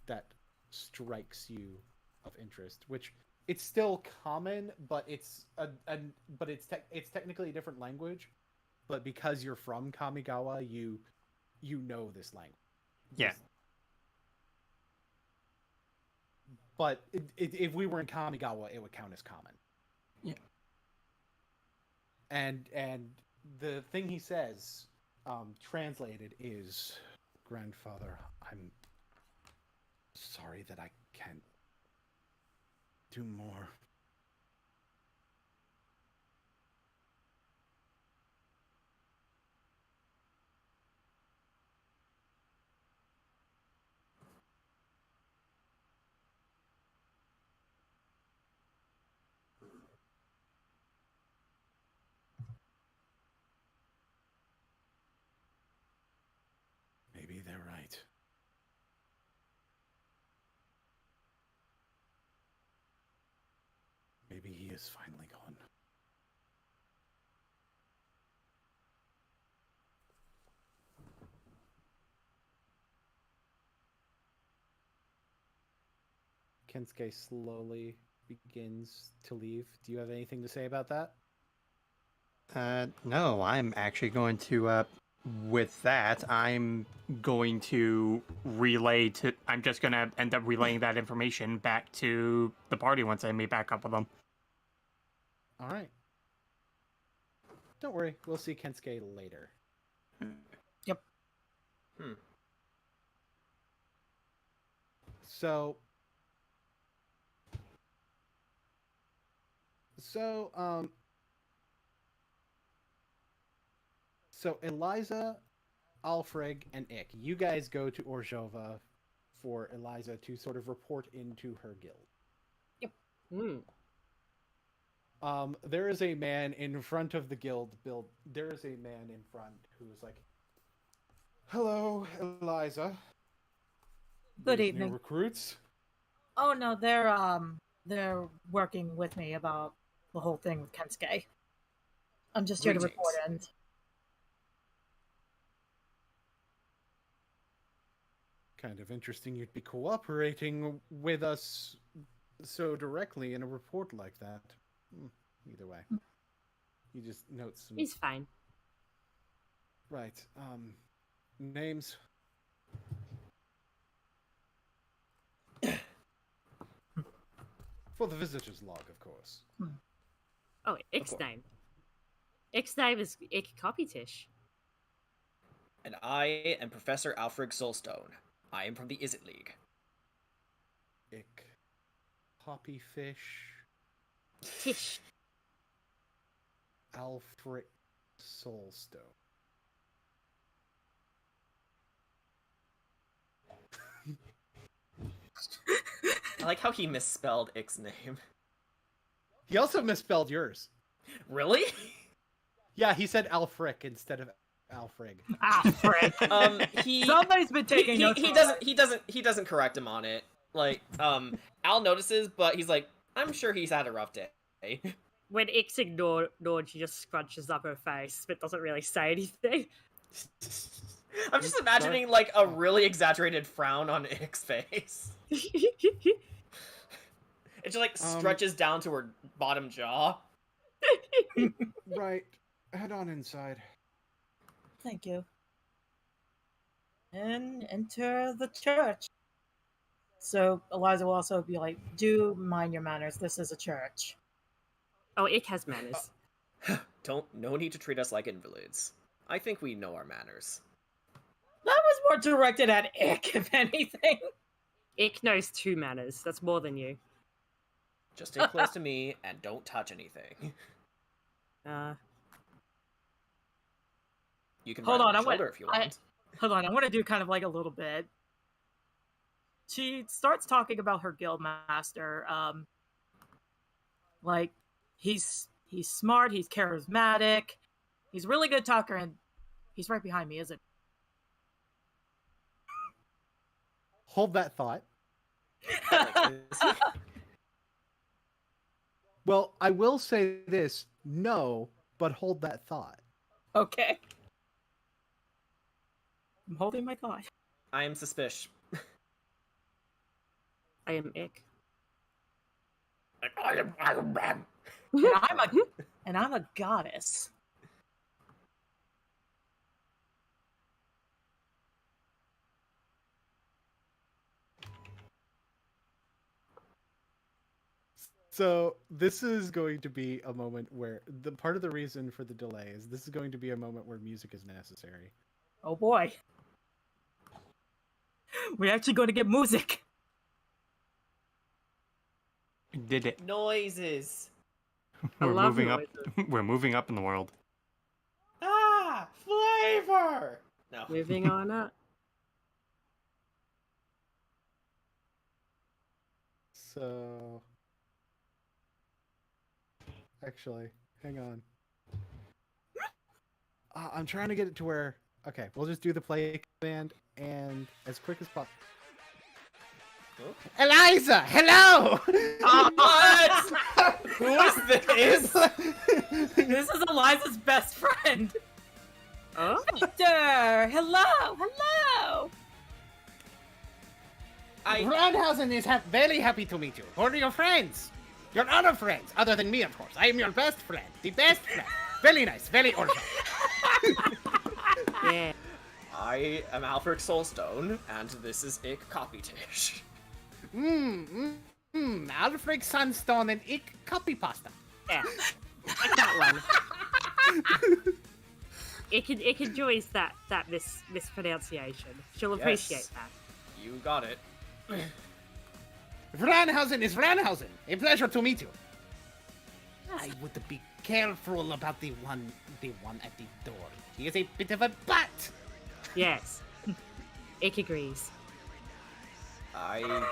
that strikes you of interest, which it's still common, but it's technically a different language. but because you're from Kamigawa, you know this language. Yeah. But if we were in Kamigawa, it would count as common. Yeah. And the thing he says, translated, is, "Grandfather, I'm sorry that I can't do more." Maybe they're right. Maybe he is finally gone. Kensuke slowly begins to leave. Do you have anything to say about that? No, I'm actually going to, with that, I'm going to I'm just going to end up relaying that information back to the party once I meet back up with them. All right. Don't worry, we'll see Kensuke later. Yep. So Eliza, Alfred, and Ick, you guys go to Orzhova for Eliza to sort of report into her guild. Hmm. There is a man in front of the guild build. There is a man in front who's like, "Hello, Eliza. Good These evening." New recruits? Oh no, they're working with me about the whole thing with Kensuke. I'm just here to report in. Kind of interesting you'd be cooperating with us so directly in a report like that. Either way. You just note some... He's fine. Right. Names? For the visitor's log, of course. Oh, Ick's name. Ick's name is Ick Copytish. And I am Professor Alfred Soulstone. I am from the Is It League. Ick. Poppyfish. Tish. Alfred Soulstone. I like how he misspelled Ick's name. He also misspelled yours. Really? Yeah, he said Alfric instead of Alfrig. Alfred. Somebody's been taking notes. He doesn't correct him on it. Like, Al notices, but he's like, I'm sure he's had a rough day. When Ick's ignored, she just scrunches up her face, but doesn't really say anything. I'm just imagining, like, a really exaggerated frown on Ick's face. It just, like, stretches down to her bottom jaw. Right. Head on inside. Thank you. And enter the church. So Eliza will also be like, do mind your manners. This is a church. Oh, Ick has manners. No need to treat us like invalids. I think we know our manners. That was more directed at Ick, if anything. Ick knows 2 manners. That's more than you. Just stay close to me and don't touch anything. You can hold ride on, my shoulder if you want. Hold on, I want to do kind of like a little bit. She starts talking about her guild master. Like, he's smart, he's charismatic, he's a really good talker, and he's right behind me, isn't he? Hold that thought. Well, I will say this. No, but hold that thought. Okay. I'm holding my thought. I am suspicious. I am Ick. And I'm a goddess. So this is going to be a moment where the part of the reason for the delay is this is going to be a moment where music is necessary. Oh boy. We're actually going to get music. Did it? Noises. We're love moving up. noises. We're moving up in the world. Ah, flavor. No. Moving on up. So, actually, hang on. I'm trying to get it to where. Okay, we'll just do the play command and as quick as possible. Eliza, hello. What? Who is this? This is Eliza's best friend. Oh, Victor, hello, hello. Brandhausen is very happy to meet you. Who are your friends? Your other friends, other than me, of course. I am your best friend, the best friend. Very nice, very awesome. yeah. I am Alfred Soulstone, and this is Ik Copytish. Alfred Sunstone and Ik copy pasta. Yeah. Like that one. It enjoys that mispronunciation. She'll appreciate that. You got it. Vranhausen is Vranhausen. A pleasure to meet you. I would be careful about the one at the door. He is a bit of a butt. Yes. It agrees. I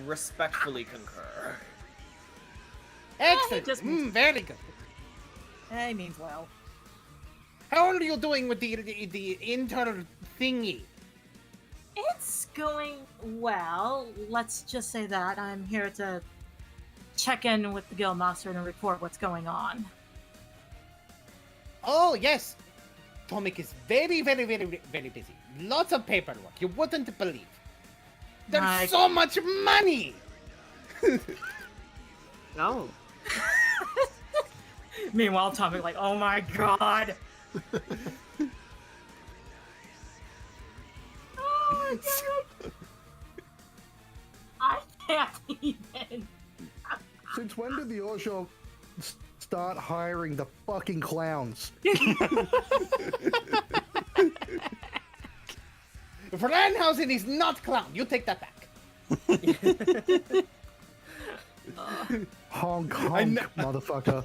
respectfully concur. Excellent. just- Very good. He means well. How are you doing with the inter thingy? It's going well. Let's just say that. I'm here to check in with the Guildmaster and report what's going on. Oh yes, Tomic is very, very, very, very busy. Lots of paperwork. You wouldn't believe. There's Nice. so much money. Oh. Meanwhile, Tommy like, oh my god. Oh my god. I can't even. Since when did the Osho start hiring the fucking clowns? Vranhausen is not clown. You take that back. Honk, honk, motherfucker.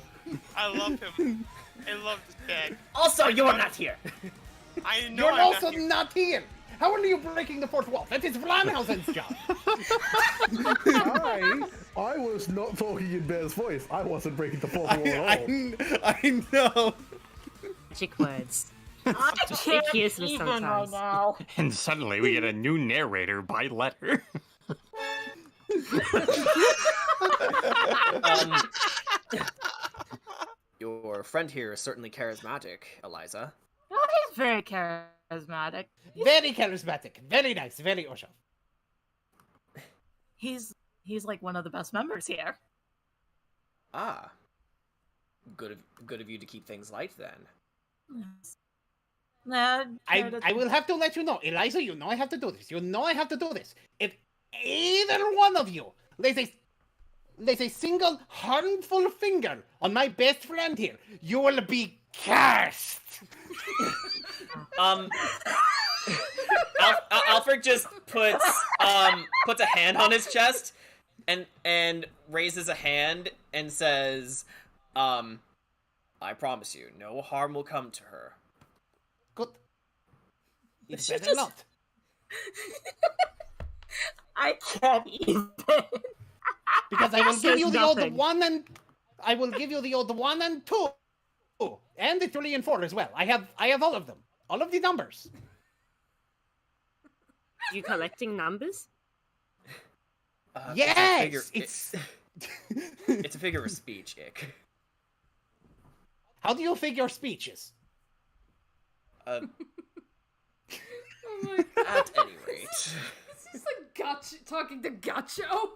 I love him. I love this bag. Also, you're not here. I know You're I'm also not here. not here. How are you breaking the fourth wall? That is Vranhausen's job. I was not talking in Bear's voice. I wasn't breaking the fourth wall at all. I know. Magic words. I can't hears me even right sometimes. now. And suddenly we get a new narrator by letter. Your friend here is certainly charismatic, Eliza. Oh, he's very charismatic. Very charismatic. Very nice. Very awesome. He's like one of the best members here. Ah. Good of you to keep things light then. Nah, I will have to let you know, Eliza. You know I have to do this. You know I have to do this. If either one of you lays a single harmful finger on my best friend here, you will be cursed. Alfred just puts a hand on his chest and raises a hand and says, I promise you, no harm will come to her. Good. It's She better just- not. I can't even. Because I will give Says you the old nothing. one and I will give you the old 1 and 2. And the 3 and 4 as well. I have all of them. All of the numbers. You collecting numbers? Yes! It's a figure of speech, Ick. How do you figure speeches? Oh my god. At any rate. This is like gotcha, talking to Gacho.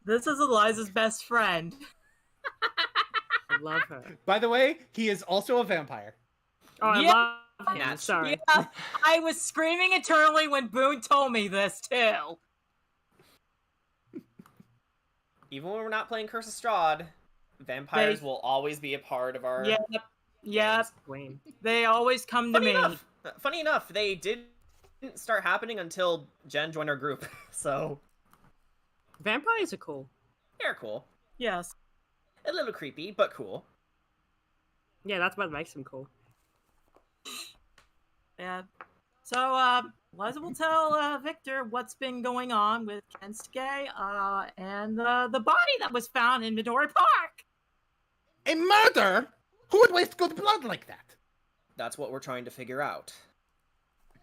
This is Eliza's best friend. I love her. By the way, he is also a vampire. Oh, I Yeah. love him. That's- Sorry. Yeah, I was screaming eternally when Boone told me this too. even when we're not playing Curse of Strahd, vampires will always be a part of our. Yep. Queen. They always come to me. Funny enough, they didn't start happening until Jen joined our group. So Vampires are cool. they're cool. Yes. A little creepy, but cool. Yeah, that's what makes them cool. Yeah. So, Liza will tell Victor what's been going on with Kensuke and the body that was found in Midori Park. A murder? Who would waste good blood like that? That's what we're trying to figure out.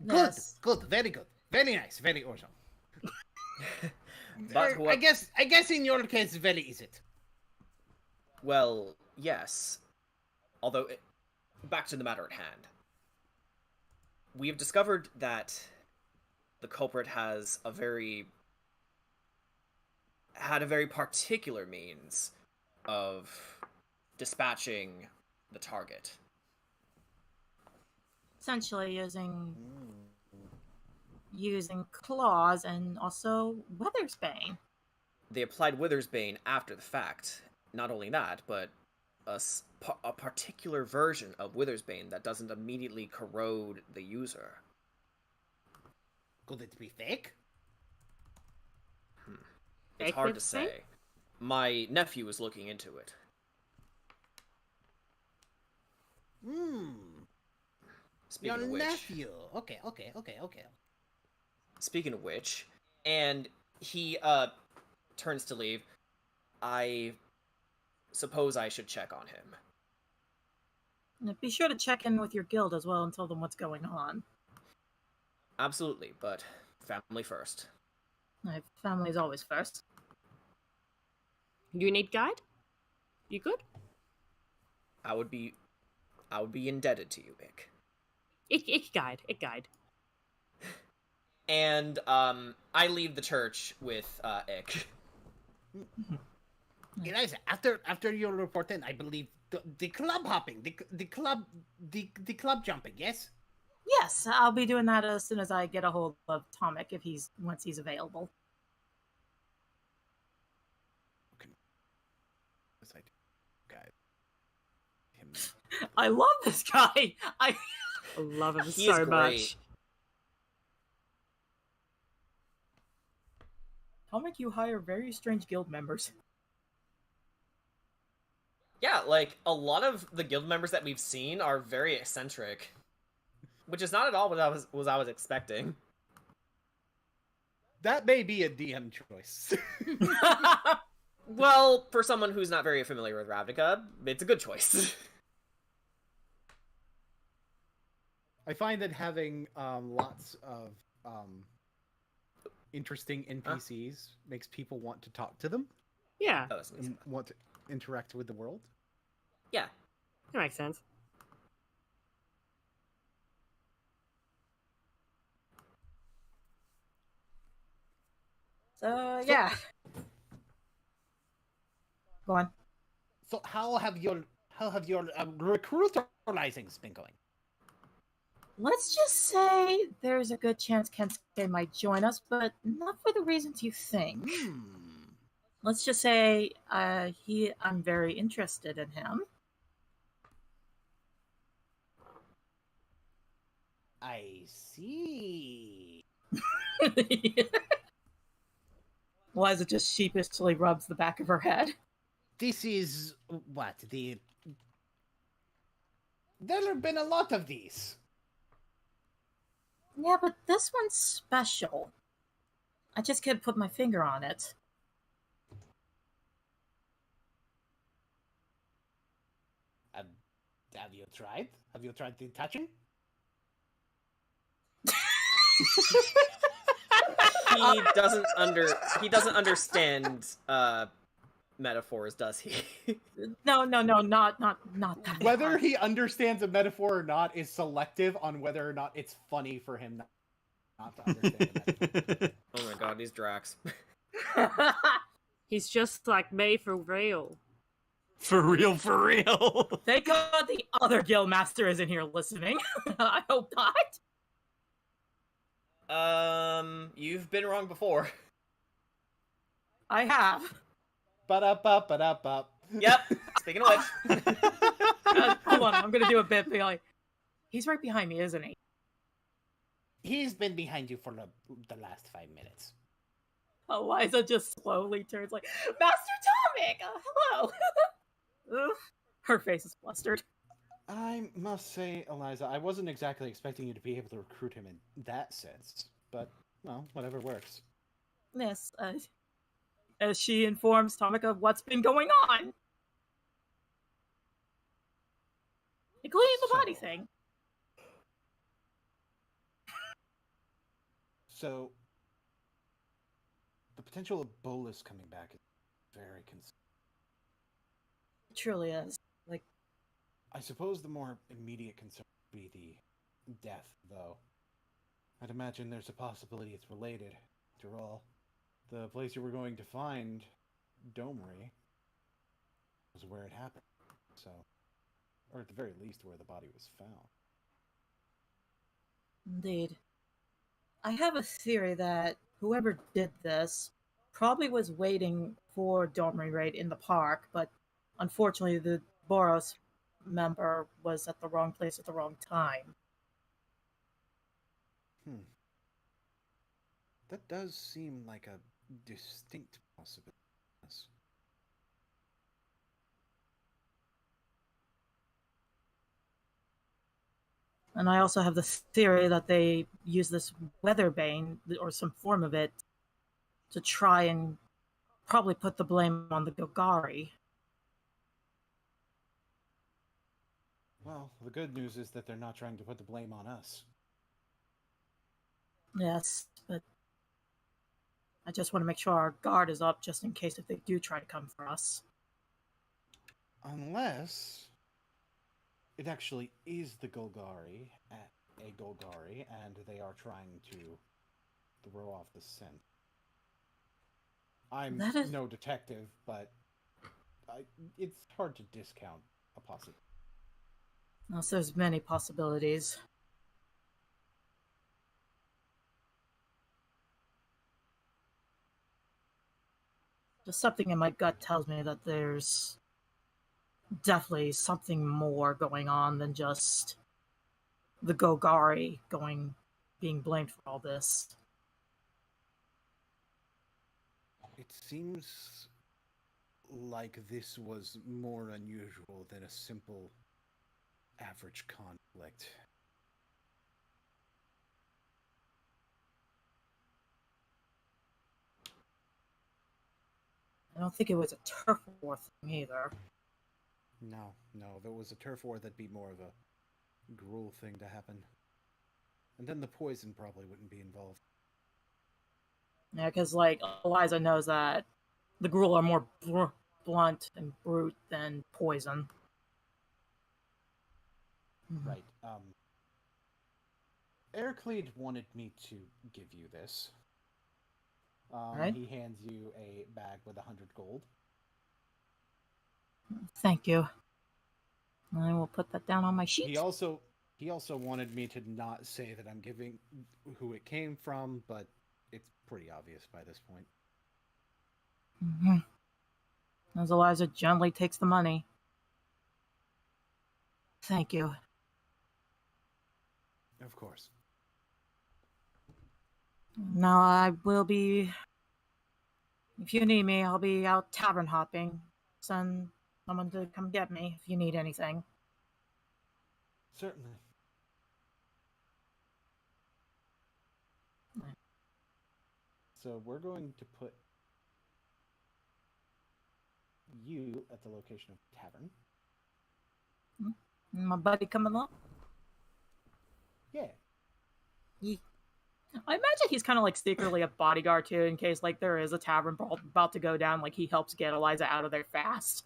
Yes. Good, very good. Very nice, very awesome. But I guess in your case, very is it? Well, yes. Although, back to the matter at hand. We have discovered that the culprit had a very particular means of dispatching the target. Essentially using claws and also Withersbane. They applied Withersbane after the fact. Not only that, but a particular version of Withersbane that doesn't immediately corrode the user. Could it be fake? It's hard to say. My nephew is looking into it. Speaking Your of which, nephew. Okay. Speaking of which, and he turns to leave. I suppose I should check on him. And be sure to check in with your guild as well and tell them what's going on. Absolutely, but family first. My family's always first. You need guide? You good? I would be indebted to you, Ick. Ich guide. And I leave the church with Ick. Eliza, after your report in, I believe the club hopping, the club jumping, yes? Yes, I'll be doing that as soon as I get a hold of Tomic once he's available. Okay. I love this guy. I love him He so is great. much. Tomic, you hire very strange guild members. Yeah, like, a lot of the guild members that we've seen are very eccentric. Which is not at all what I was expecting. That may be a DM choice. Well, for someone who's not very familiar with Ravnica, it's a good choice. I find that having lots of interesting NPCs makes people want to talk to them. Yeah. Oh, that's nice. And want to interact with the world. Yeah. That makes sense. So, yeah. Go on. So how have your recruitalizings been going? Let's just say there's a good chance Kensuke might join us, but not for the reasons you think. Let's just say I'm very interested in him. I see. Liza just sheepishly rubs the back of her head. This is what there have been a lot of these. Yeah, but this one's special. I just can't put my finger on it. Have you tried? Have you tried the touching? He doesn't understand metaphors, does he? No, not that. Whether he understands a metaphor or not is selective on whether or not it's funny for him not to understand a metaphor. Oh my god, these Drax. He's just like me for real. For real. Thank God the other guildmaster isn't here listening. I hope not. You've been wrong before. I have. Ba-da-ba-ba-da-ba. Yep. Speaking of which. Hold on, I'm gonna do a bit. Be like, he's right behind me, isn't he? He's been behind you for the last 5 minutes. Eliza just slowly turns like, Master Tomic! Hello! Ugh, her face is flustered. I must say, Eliza, I wasn't exactly expecting you to be able to recruit him in that sense. But, well, whatever works. Yes, as she informs Tomic of what's been going on. Including the body thing. So, the potential of Bolas coming back is very concerning. It truly is. Like, I suppose the more immediate concern would be the death, though. I'd imagine there's a possibility it's related. After all, the place you were going to find, Domery, was where it happened. So, or at the very least, where the body was found. indeed. I have a theory that whoever did this probably was waiting for Domery Raid in the park, but unfortunately the Boros member was at the wrong place at the wrong time. That does seem like a distinct possibility. And I also have the theory that they use this Withersbane, or some form of it, to try and probably put the blame on the Golgari. Well, the good news is that they're not trying to put the blame on us. Yes, but I just want to make sure our guard is up just in case if they do try to come for us. Unless it actually is the Golgari, a Golgari, and they are trying to throw off the scent. I'm no detective, but it's hard to discount a possibility. No, so there's many possibilities. Just something in my gut tells me that there's definitely something more going on than just the Golgari being blamed for all this. It seems like this was more unusual than a simple average conflict. I don't think it was a turf war thing either. No, if it was a turf war, that'd be more of a gruel thing to happen. And then the poison probably wouldn't be involved. Yeah, because, like, Eliza knows that the gruel are more blunt and brute than poison. Right. Ercleid wanted me to give you this. Right. He hands you a bag with 100 gold. Thank you. I will put that down on my sheet. He also wanted me to not say that I'm giving who it came from, but it's pretty obvious by this point. As Eliza gently takes the money. Thank you. Of course. Now I will be... If you need me, I'll be out tavern hopping. Send someone to come get me if you need anything. Certainly. So we're going to put you at the location of tavern. My buddy coming along? Yeah. I imagine he's kind of like secretly a bodyguard too, in case like there is a tavern brawl about to go down. Like he helps get Eliza out of there fast.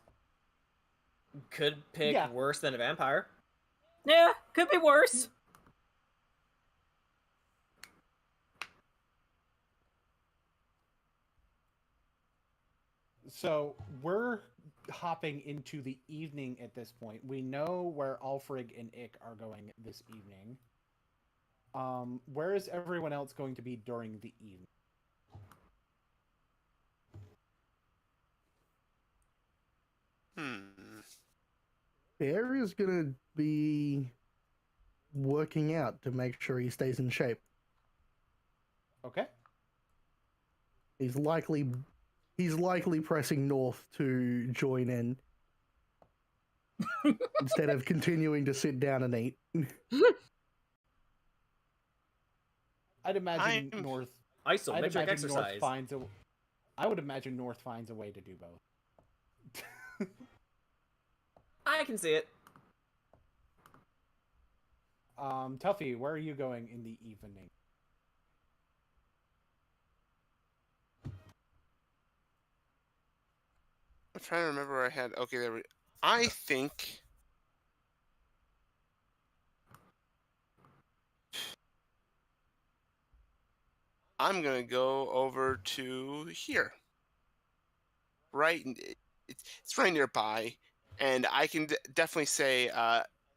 Could pick worse than a vampire. Yeah, could be worse. So we're hopping into the evening at this point. We know where Alfred and Ick are going this evening. Where is everyone else going to be during the evening? Bear is gonna be working out to make sure he stays in shape. Okay. He's likely pressing north to join in instead of continuing to sit down and eat. I'd imagine North. Isometric exercise. I would imagine North finds a way to do both. I can see it. Tuffy, where are you going in the evening? I'm trying to remember where I had. Okay, there we. I think. I'm gonna go over to here. Right, it's right nearby, and I can definitely say,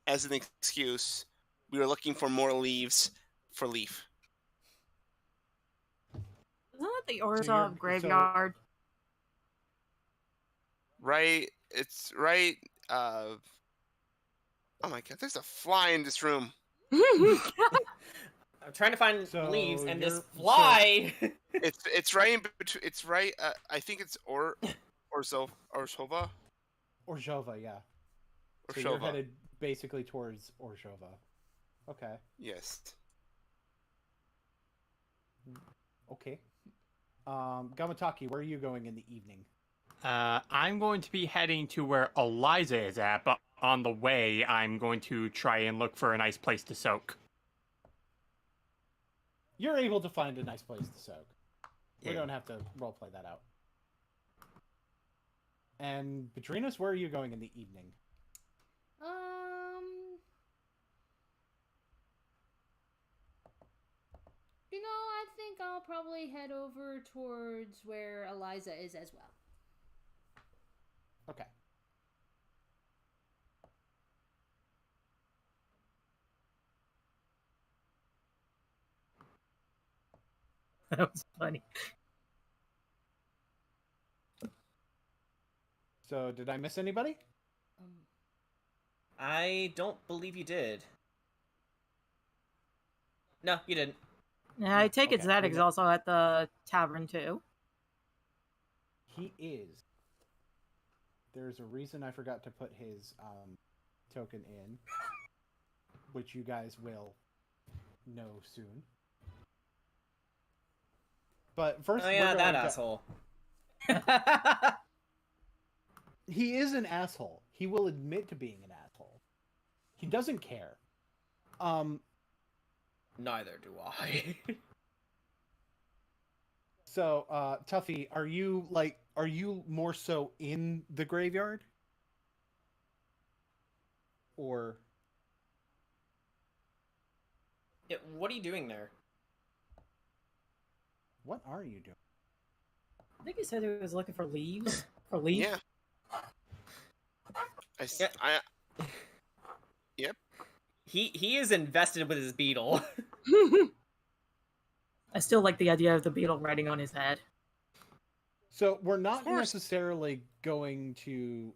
as an excuse, we were looking for more leaves for Leaf. Isn't that the Orzhov graveyard? Right, it's right. Oh my god, there's a fly in this room. I'm trying to find leaves, and this fly. It's right in between. It's right. I think it's Orzhova. Orzhova, yeah. So Orzhova. you're headed basically towards Orzhova. Okay. Yes. Okay. Gamataki, where are you going in the evening? I'm going to be heading to where Eliza is at, but on the way, I'm going to try and look for a nice place to soak. You're able to find a nice place to soak. We Yeah. don't have to roleplay that out. And Petrinas, where are you going in the evening? I think I'll probably head over towards where Eliza is as well. Okay. That was funny. So, did I miss anybody? I don't believe you did. No, you didn't. Yeah, I take it Zadik's also at the tavern too. He is. There's a reason I forgot to put his token in, which you guys will know soon. But first, Oh yeah, that asshole. He is an asshole. He will admit to being an asshole. He doesn't care. Neither do I. So, Tuffy, are you more so in the graveyard? Or Yeah, what are you doing there? what are you doing? I think he said he was looking for leaves. For leaves? Yeah. Yep. He is invested with his beetle. I still like the idea of the beetle riding on his head. So we're not necessarily going to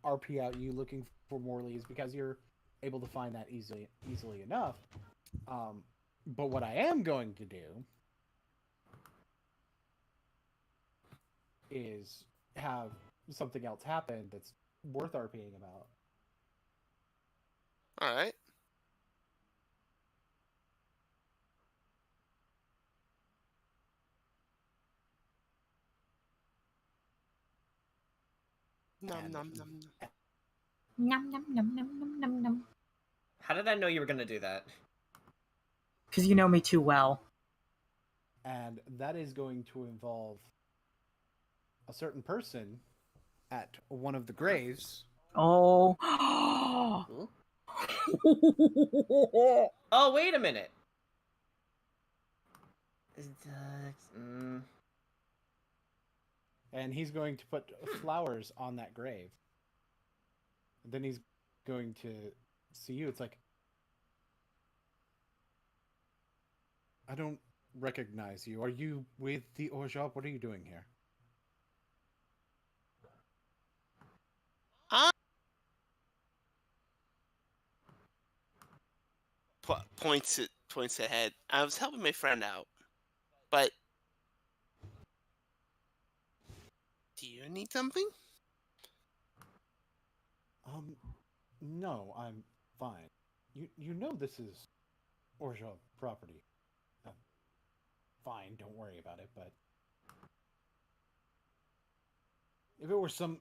RP out you looking for more leaves because you're able to find that easily enough. But what I am going to do is have something else happen that's worth RPing about. All right. Nom nom nom. Num num num num num num num. How did I know you were gonna do that? Because you know me too well. And that is going to involve a certain person at one of the graves. Oh. Oh, wait a minute. And he's going to put flowers on that grave. And then he's going to see you. It's like, I don't recognize you. Are you with the Orzhov? What are you doing here? I points ahead. I was helping my friend out, but do you need something? No, I'm fine. You know this is Orja property. Fine, don't worry about it, but if it were some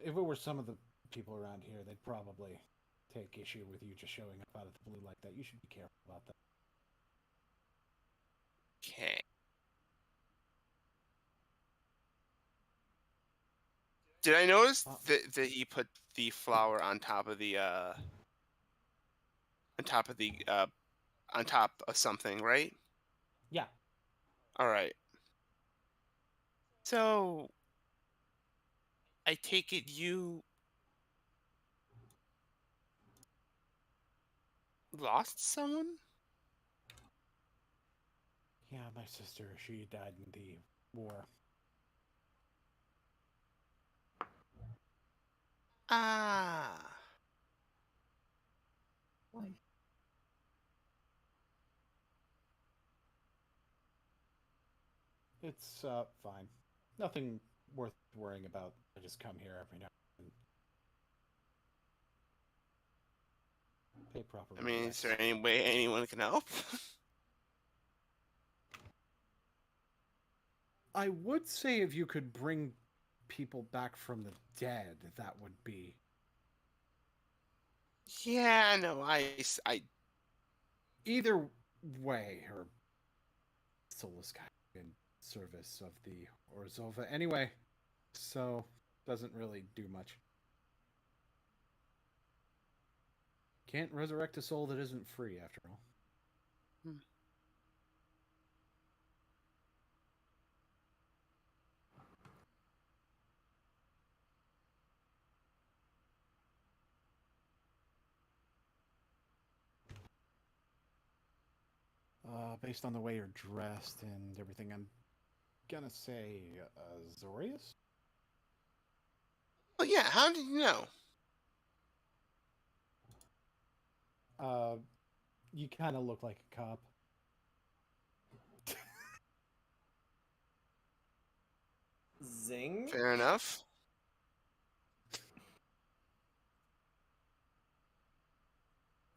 of the people around here, they'd probably take issue with you just showing up out of the blue like that. You should be careful about that. Okay. Did I notice that he put the flower on top of the on top of something, right? Yeah. All right. So I take it you lost someone? Yeah, my sister, she died in the war. Ah. Why? It's fine. Nothing worth worrying about. I just come here every now and pay proper I mean, respects. is there any way anyone can help? I would say if you could bring people back from the dead, that would be. Yeah, no, I Either way, her soul is kind of in service of the Orzova anyway, so doesn't really do much. Can't resurrect a soul that isn't free, after all. Based on the way you're dressed and everything, I'm gonna say Zorius? Well, yeah, how did you know? You kind of look like a cop. Zing. Fair enough.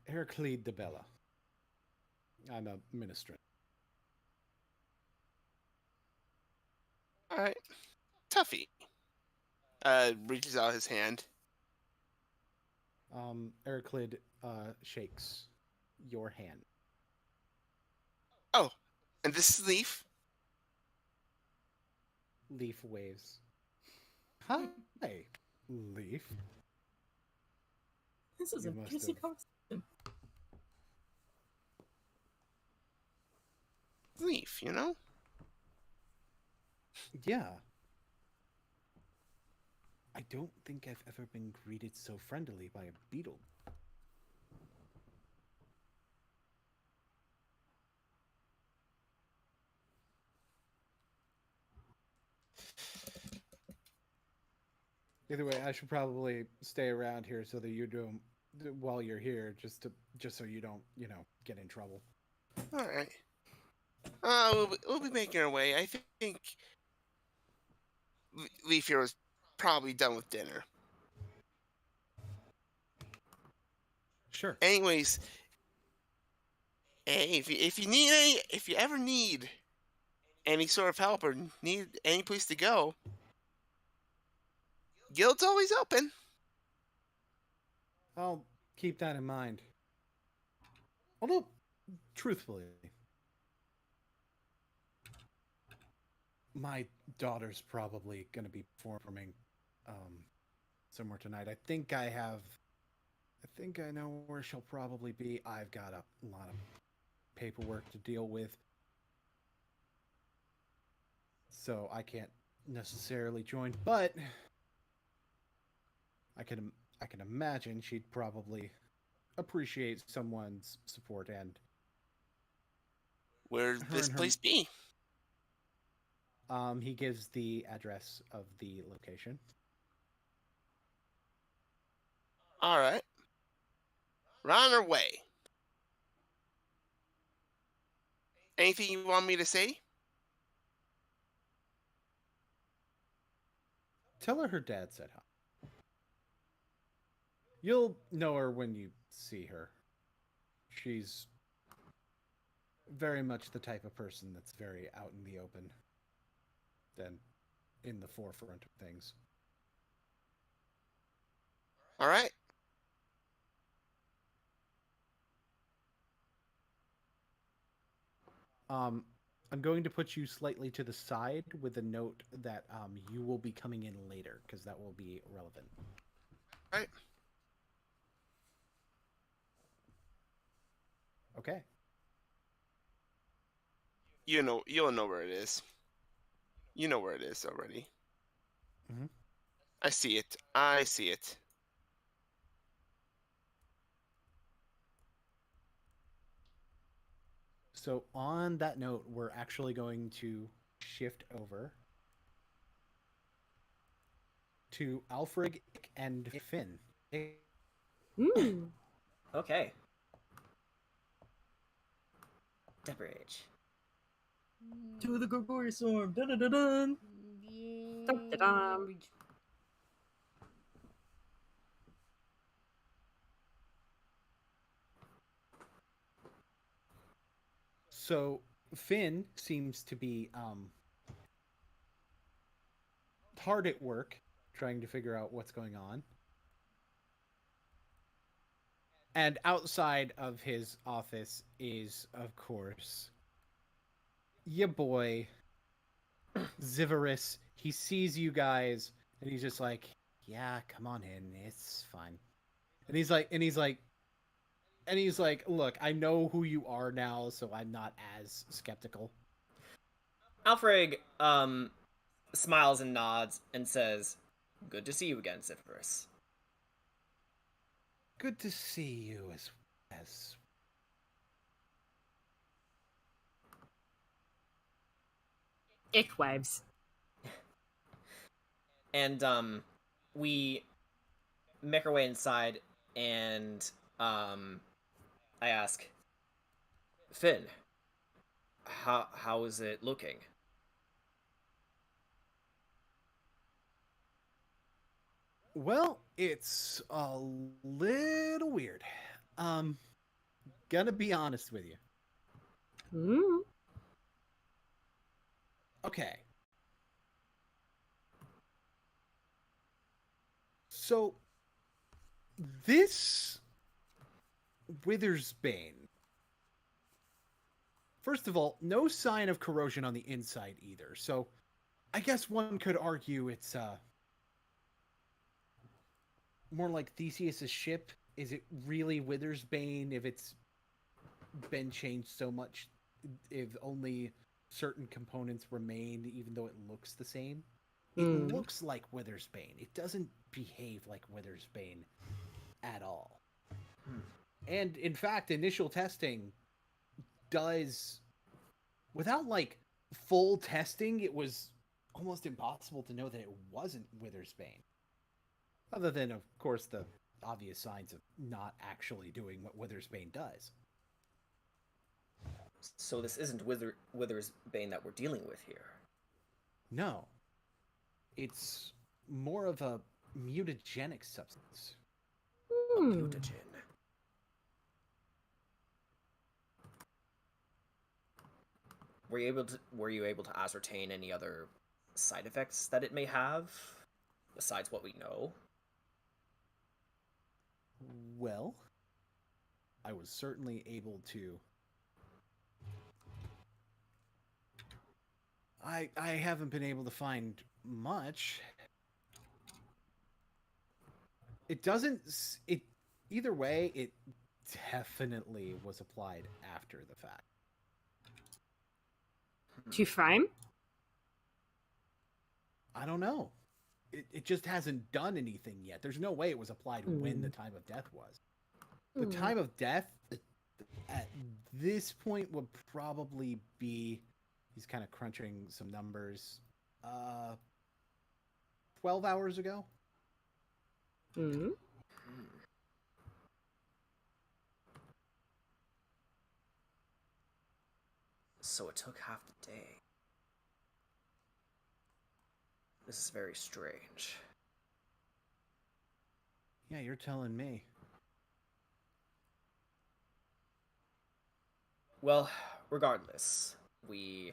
Heraclide de Bella. I'm a ministrant. All right. Tuffy. Reaches out his hand. Heraclide shakes your hand. Oh, and this is Leaf. Leaf waves. Hi, Leaf. This is You a must busy have- conversation. Leaf, you know? Yeah. I don't think I've ever been greeted so friendly by a beetle. Either way, I should probably stay around here so that you don't, while you're here, just so you don't, get in trouble. All right. We'll be making our way. I think Leaf here was probably done with dinner. Sure. Anyways, hey, if you ever need any sort of help or need any place to go, Guild's always open. I'll keep that in mind. Although, truthfully, my daughter's probably going to be performing somewhere tonight. I think I know where she'll probably be. I've got a lot of paperwork to deal with, so I can't necessarily join, but I can imagine she'd probably appreciate someone's support. And Where's this place be? He gives the address of the location. All right. We're on our way. Anything you want me to say? Tell her dad said hi. You'll know her when you see her. She's very much the type of person that's very out in the open than in the forefront of things. All right. I'm going to put you slightly to the side with a note that you will be coming in later, because that will be relevant. All right. Okay. You'll know where it is. You know where it is already. Mm-hmm. I see it. I see it. So on that note, we're actually going to shift over to Alfred and Finn. Okay. Debridge. To the Gregorian Storm. Dun dun dun dun. Dum-da-dum. So Finn seems to be hard at work trying to figure out what's going on. And outside of his office is, of course, your boy, Zivarus. He sees you guys, and he's just like, yeah, come on in. It's fine. And he's like, look, I know who you are now, so I'm not as skeptical. Alfred smiles and nods and says, "Good to see you again, Zivarus." Good to see you as Ick waves. And we make our way inside, and I ask, Finn, how is it looking? Well, it's a little weird. Gonna be honest with you. Okay. So, this Withersbane. First of all, no sign of corrosion on the inside either. So, I guess one could argue it's more like Theseus's ship. Is it really Withersbane if it's been changed so much? If only certain components remain, even though it looks the same? It looks like Withersbane. It doesn't behave like Withersbane at all. And in fact, initial testing does, without like full testing, it was almost impossible to know that it wasn't Withersbane. Other than, of course, the obvious signs of not actually doing what Withersbane does. So this isn't Withersbane that we're dealing with here. No. It's more of a mutagenic substance. A mutagen. Were you able to ascertain any other side effects that it may have besides what we know? Well, I was certainly able to. I haven't been able to find much. It doesn't. Either way, it definitely was applied after the fact. To frame? I don't know. It just hasn't done anything yet. There's no way it was applied when the time of death was. The time of death at this point would probably be, he's kind of crunching some numbers, 12 hours ago. So it took half the day. This is very strange. Yeah, you're telling me. Well, regardless, we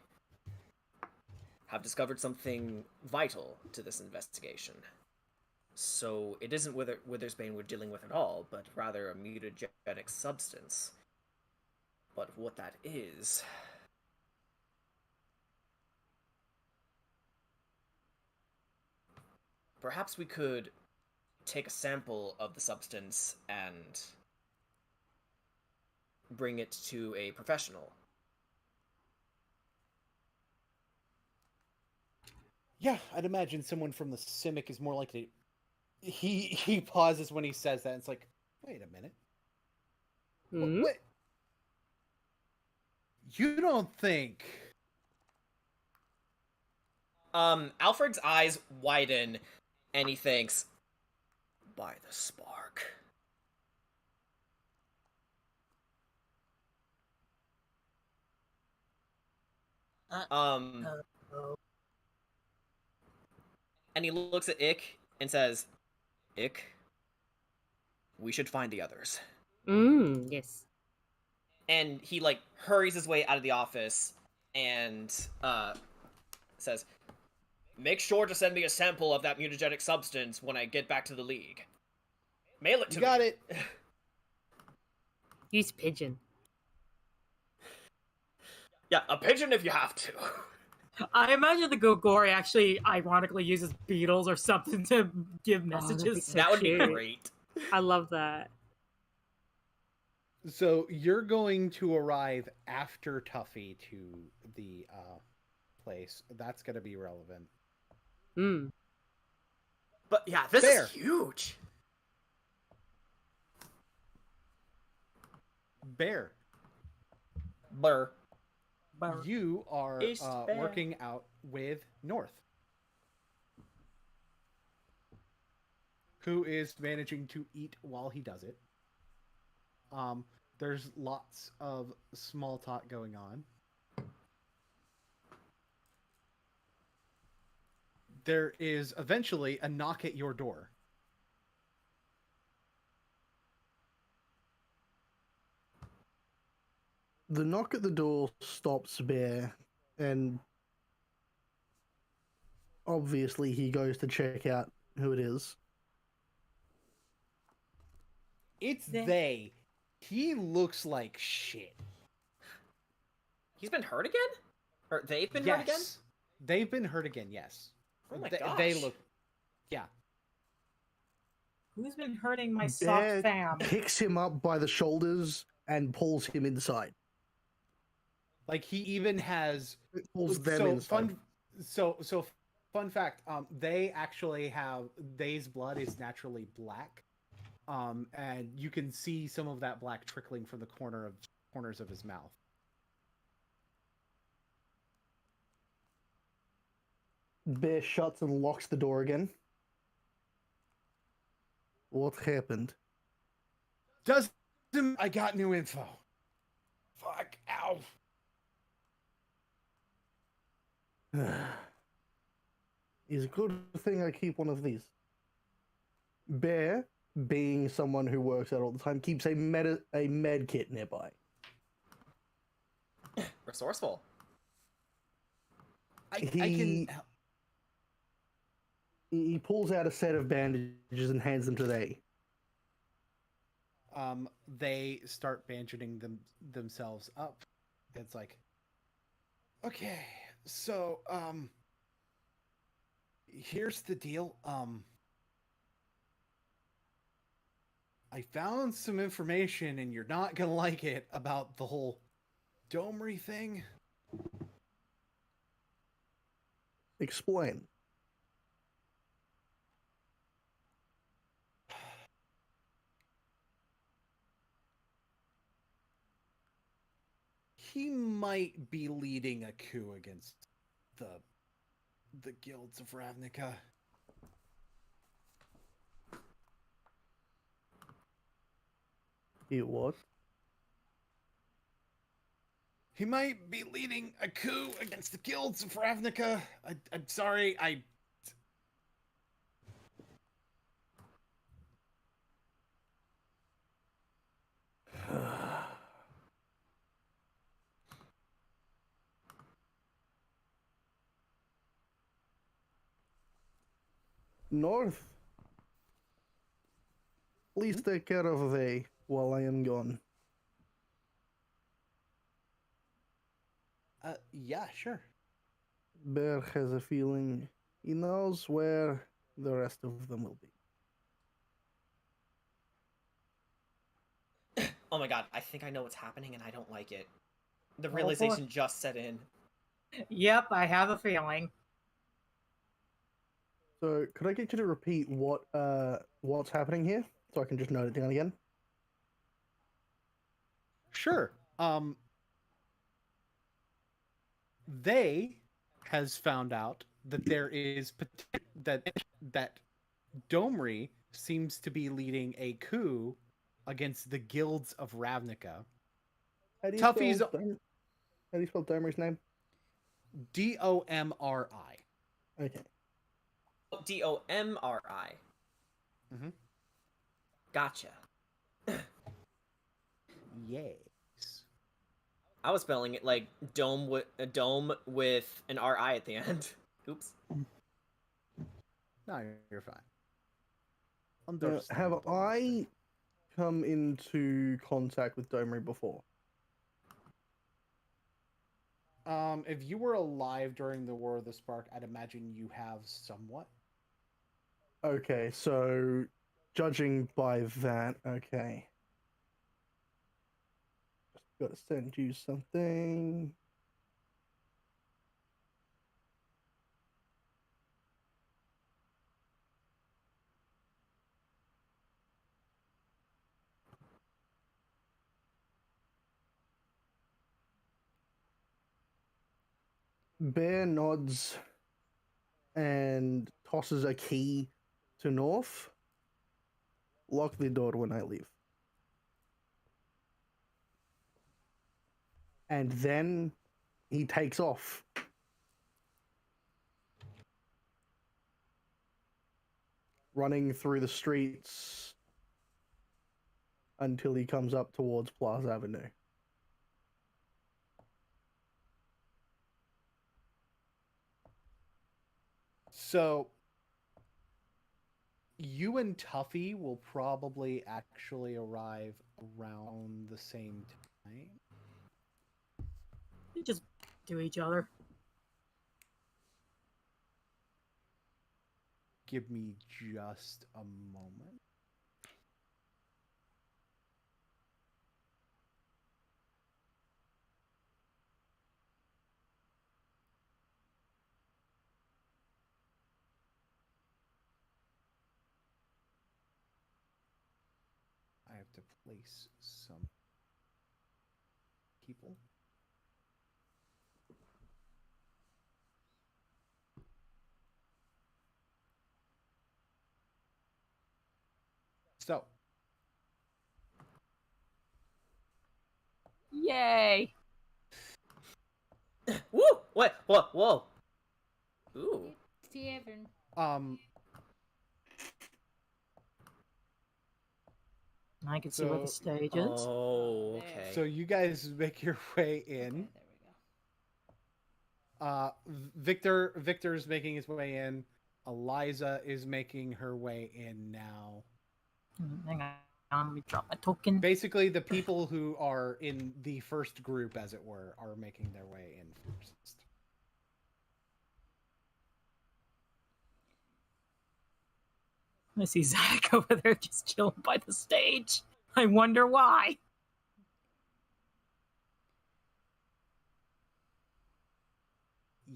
have discovered something vital to this investigation. So it isn't Withersbane we're dealing with at all, but rather a mutagenic substance. But what that is... Perhaps we could take a sample of the substance and bring it to a professional. Yeah, I'd imagine someone from the Simic is more likely. He pauses when he says that. And it's like, wait a minute. Hmm? What? You don't think? Alfred's eyes widen, and he thinks, by the spark. And he looks at Ick and says, Ick, we should find the others. Yes. And he, like, hurries his way out of the office and, says, make sure to send me a sample of that mutagenic substance when I get back to the League. Mail it to me. You got it. Use pigeon. Yeah, a pigeon if you have to. I imagine the Gogori actually ironically uses beetles or something to give messages. so That would be cute. great. I love that. So you're going to arrive after Tuffy to the place. That's going to be relevant. But yeah, this Fair. is huge. Bear, Blur. you are East Bear. working out with North, who is managing to eat while he does it. There's lots of small talk going on. There is eventually a knock at your door. The knock at the door stops Bear, and obviously he goes to check out who it is. It's they. He looks like shit. He's been hurt again? Or they've been hurt again? They've been hurt again, yes. Oh my They gosh. look... Yeah. Who's been hurting my Bear soft fam? picks him up by the shoulders and pulls him inside. Like, he even has... Pulls them inside. Fun fact, they actually have... They's blood is naturally black. And you can see some of that black trickling from the corners of his mouth. Bear shuts and locks the door again. What happened? I got new info. Fuck, ow. It's a good thing I keep one of these. Bear, being someone who works out all the time, keeps a med kit nearby. Resourceful. He pulls out a set of bandages and hands them to they. They start bandaging themselves up. It's like, okay, so, here's the deal. I found some information, and you're not gonna like it, about the whole Domery thing. Explain. He might be leading a coup against the guilds of Ravnica. He what? He might be leading a coup against the guilds of Ravnica. I'm sorry, North. Please take care of they while I am gone. Yeah, sure. Bear has a feeling he knows where the rest of them will be. Oh my god, I think I know what's happening and I don't like it. The boy. realization just set in. Yep, I have a feeling. So, could I get you to repeat what's happening here, so I can just note it down again? Sure. They has found out that there is that Domri seems to be leading a coup against the guilds of Ravnica. How do you Tuffy's spell Domri's name? Domri. Okay. Domri. Mm-hmm. Gotcha. Yes. I was spelling it like dome with a dome with an RI at the end. Oops. No, you're fine. Have I come into contact with Domri before? If you were alive during the War of the Spark, I'd imagine you have somewhat. Okay, so judging by that, okay. Just gotta send you something. Bear nods and tosses a key to North. Lock the door when I leave. And then he takes off. Running through the streets until he comes up towards Plaza Avenue. So, you and Tuffy will probably actually arrive around the same time. We just do each other. Give me just a moment. I have to place some people. So, Yay! Woo! What? What? Whoa! Ooh. Tavern. I can see where the stage is. Oh, okay. So you guys make your way in. Okay, there we go. Victor's making his way in. Eliza is making her way in now. Hang on, let me drop my token. Basically, the people who are in the first group, as it were, are making their way in first. I see Zach over there just chilling by the stage. I wonder why.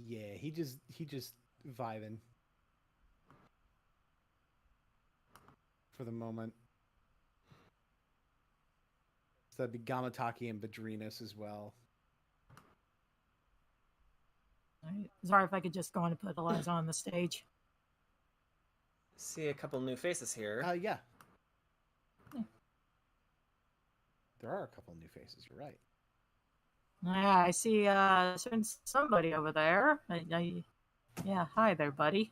Yeah, he just vibing for the moment. So that'd be Gamataki and Badrinas as well. Sorry if I could just go on and put Eliza on the stage. See a couple new faces here. Yeah. There are a couple new faces, you're right. Yeah, I see somebody over there. Yeah, hi there, buddy.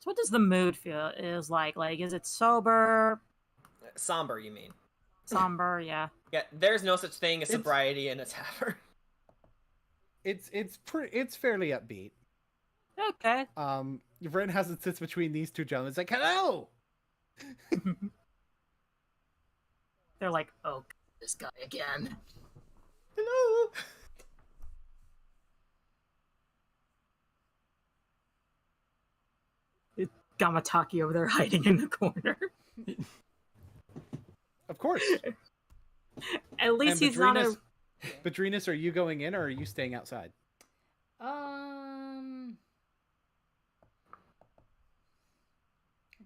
So what does the mood is like? Like, is it sober? Somber, you mean? Somber, yeah. Yeah, there's no such thing as sobriety in a tavern. It's fairly upbeat. Okay. Vern has it sits between these two gentlemen. It's like, hello. They're like, oh, this guy again. Hello. Gamataki over there hiding in the corner. Of course. At least he's not a... Badrinus, are you going in or are you staying outside? I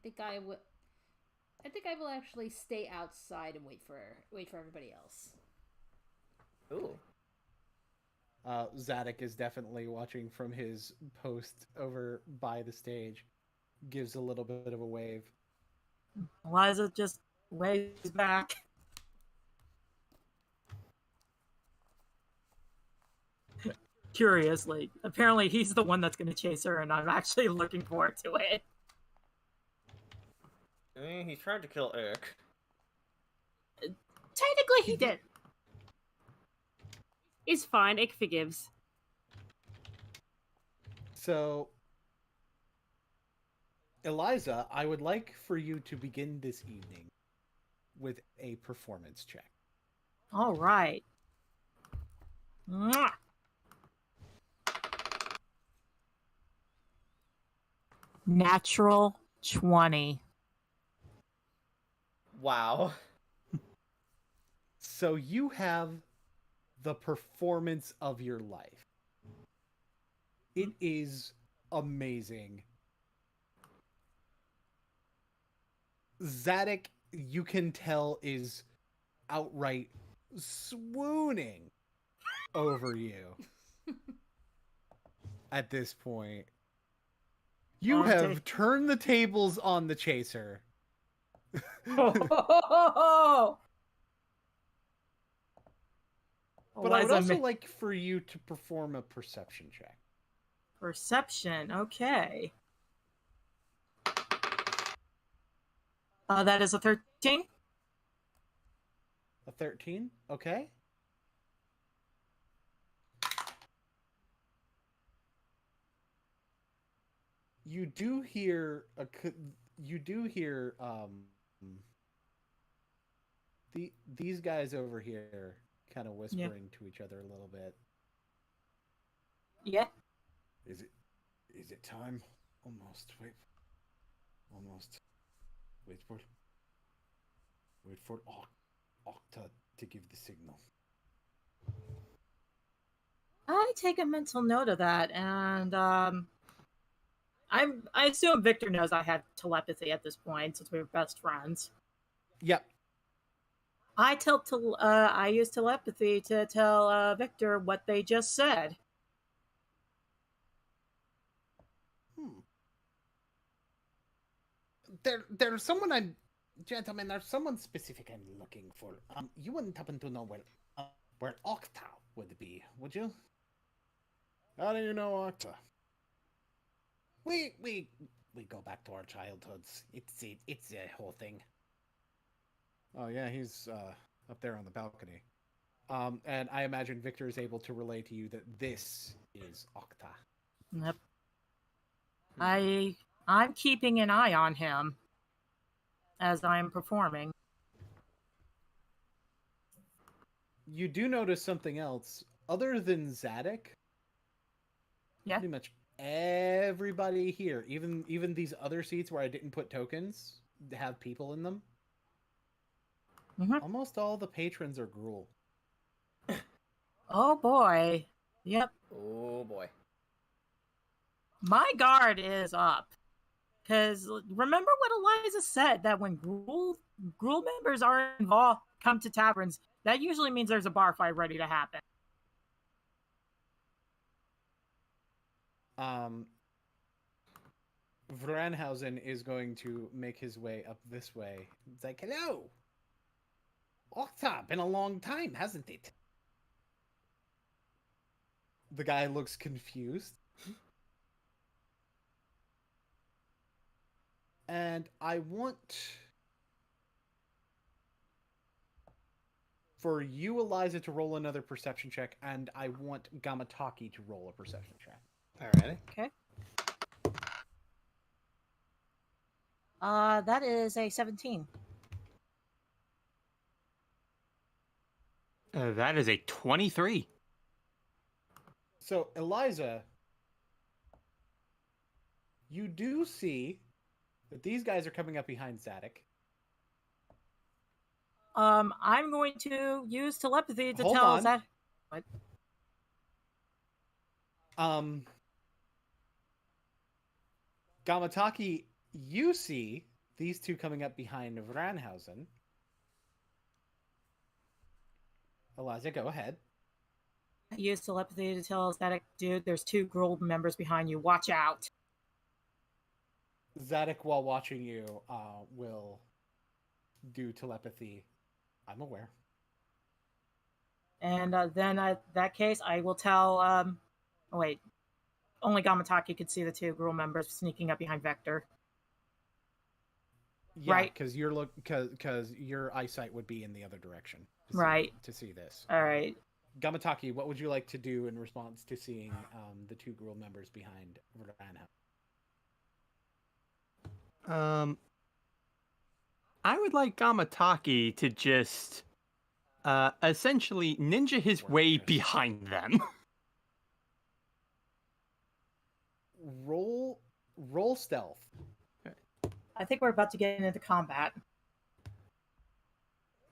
think I will. I think I will actually stay outside and wait for everybody else. Ooh. Zadok is definitely watching from his post over by the stage. Gives a little bit of a wave. Eliza just waves back. Curiously. Apparently he's the one that's going to chase her, and I'm actually looking forward to it. I mean, he tried to kill Eric. Technically he did. It's fine, Ick forgives. So, Eliza, I would like for you to begin this evening with a performance check. All right. Mwah. Natural 20. Wow. So you have the performance of your life. It is amazing. Zadok, you can tell, is outright swooning over you at this point. You have turned the tables on the chaser. Oh! But I would also like for you to perform a perception check. Perception, okay. That is a 13. A 13? Okay. You do hear these guys over here kind of whispering to each other a little bit. Yeah. Is it time? Almost. Almost. Wait for Octa to give the signal. I take a mental note of that, and I assume Victor knows I have telepathy at this point since we're best friends. Yep. I use telepathy to tell Victor what they just said. There's someone gentlemen, there's someone specific I'm looking for. You wouldn't happen to know where Octa would be, would you? How do you know Octa? We go back to our childhoods. It's a whole thing. Oh yeah, he's up there on the balcony. And I imagine Victor is able to relay to you that this is Octa. Yep. I'm keeping an eye on him as I'm performing. You do notice something else. Other than Zadok, pretty much everybody here, even these other seats where I didn't put tokens, have people in them. Mm-hmm. Almost all the patrons are Gruul. Oh boy. Yep. Oh boy. My guard is up. Because remember what Eliza said, that when Gruul members are involved, come to taverns, that usually means there's a bar fight ready to happen. Vranhausen is going to make his way up this way. It's like, hello! Octa, been a long time, hasn't it? The guy looks confused. And I want for you, Eliza, to roll another perception check, and I want Gamataki to roll a perception check. Alrighty. Okay. That is a 17. That is a 23. So, Eliza, you do see that these guys are coming up behind Zadok. I'm going to use telepathy to Hold tell on. Zadok. What? Gamataki, you see these two coming up behind Vranhausen. Eliza, go ahead. I use telepathy to tell Zadok, dude, there's 2 Grove members behind you. Watch out. Zadok, while watching you, will do telepathy. I'm aware. And then in that case, I will tell. Oh, wait. Only Gamataki could see the 2 Grove members sneaking up behind Vector. Yeah, Right. because your eyesight would be in the other direction. Right. To see this. All right. Gamataki, what would you like to do in response to seeing the 2 Grove members behind Vranhausen? I would like Gamataki to just essentially ninja his way behind them. Roll stealth. I think we're about to get into combat.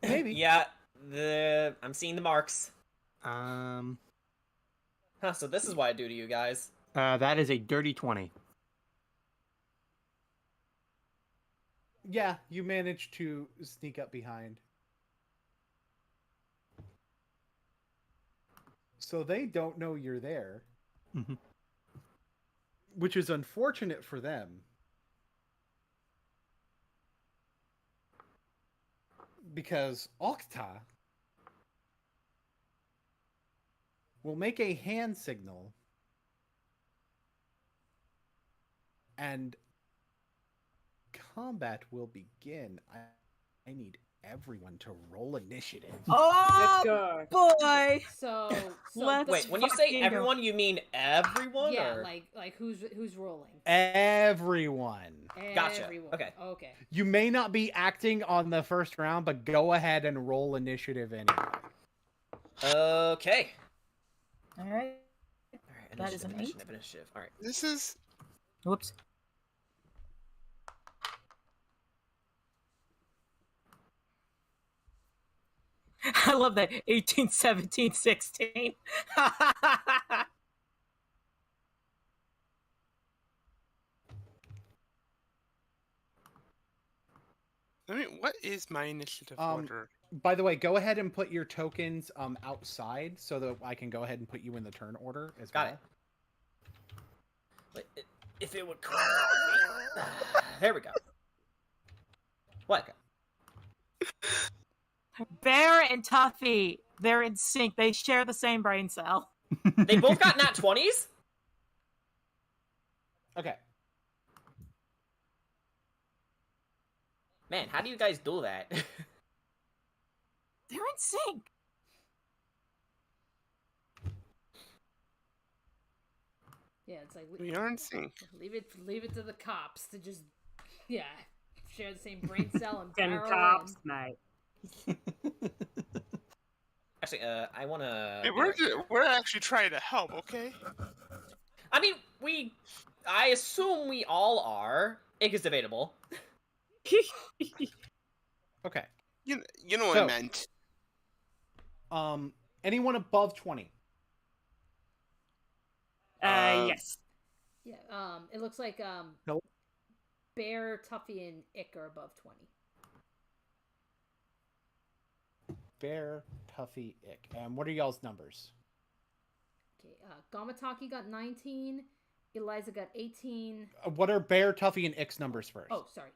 Maybe. Yeah, I'm seeing the marks. Huh, so this is what I do to you guys. that is a dirty 20. Yeah, you managed to sneak up behind. So they don't know you're there. Mm-hmm. Which is unfortunate for them. Because Octa will make a hand signal and combat will begin. I need everyone to roll initiative. Oh, Let's go. boy! So Let's Wait, when you say fucking go. everyone, you mean everyone? yeah, or... like who's rolling? Everyone. Gotcha. Everyone. Okay. Okay. You may not be acting on the first round, but go ahead and roll initiative anyway. Okay. All right. Alright, That is an 8. initiative. Alright. This is Whoops. I love that. 18, 17, 16. I mean, what is my initiative order? By the way, go ahead and put your tokens outside so that I can go ahead and put you in the turn order as well. Got it. Wait, if it would... There we go. What? Bear and Tuffy, they're in sync. They share the same brain cell. They both got nat 20s? Okay. Man, how do you guys do that? They're in sync. Yeah, it's like We are in sync. leave it to the cops to just share the same brain cell and Ten barrel cops, in. mate. Actually, I wanna... Hey, we're actually trying to help, okay? I mean, I assume we all are. Ig is debatable. Okay. You know what I meant. Anyone above 20? Yes. Yeah. It looks like Nope. Bear, Tuffy, and Ick are above 20. Bear, Tuffy, Ick. What are y'all's numbers? Okay. Gamataki got 19, Eliza got 18. What are Bear, Tuffy, and Ix numbers first? Oh, sorry.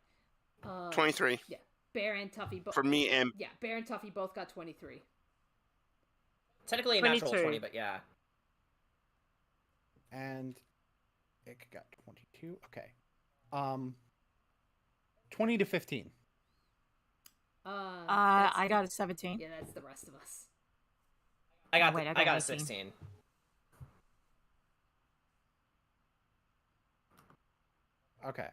23. Yeah, Bear and Tuffy both. For me and Yeah, Bear and Tuffy both got 23. Technically a natural 22. 20, but yeah. And Ick got 22. Okay. 20 to 15. I got a 17. Yeah, that's the rest of us. I got, wait, I I got got a 18. 16. Okay.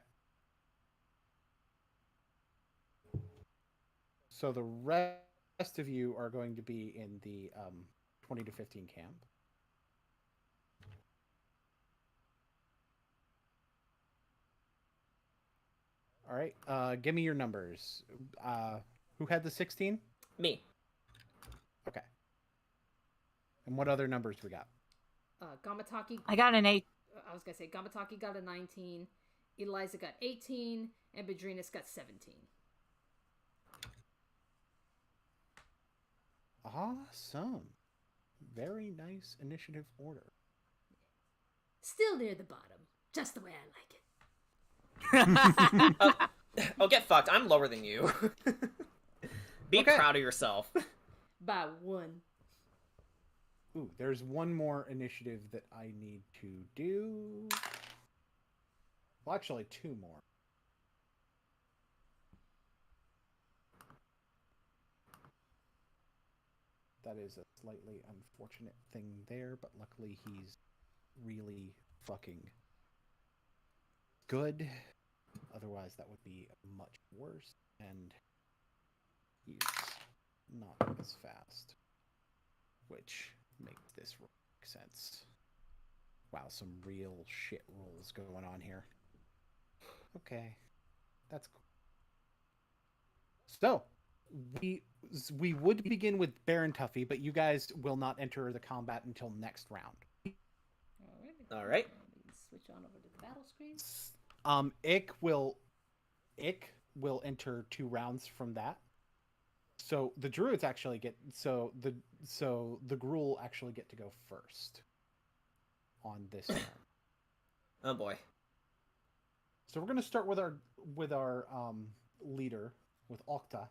So the rest of you are going to be in the 20 to 15 camp. All right. Give me your numbers. Who had the 16? Me. Okay. And what other numbers we got? Gamataki. I got an 8. I was gonna say Gamataki got a 19. Eliza got 18, and Bedrinas got 17. Awesome. Very nice initiative order. Still near the bottom, just the way I like it. Oh, get fucked. I'm lower than you. Be Okay. proud of yourself. By 1. Ooh, there's one more initiative that I need to do. Well, actually, 2 more. That is a slightly unfortunate thing there, but luckily he's really fucking good. Otherwise, that would be much worse, and he's not as fast, which makes this make sense. Wow, some real shit rolls going on here. Okay, that's cool. So, we would begin with Baron Tuffy, but you guys will not enter the combat until next round. All right. Switch on over to the battle screen. Ick will enter 2 rounds from that. So the Druids actually get the Gruul actually get to go first on this turn. Oh boy. So we're gonna start with our leader, with Okta.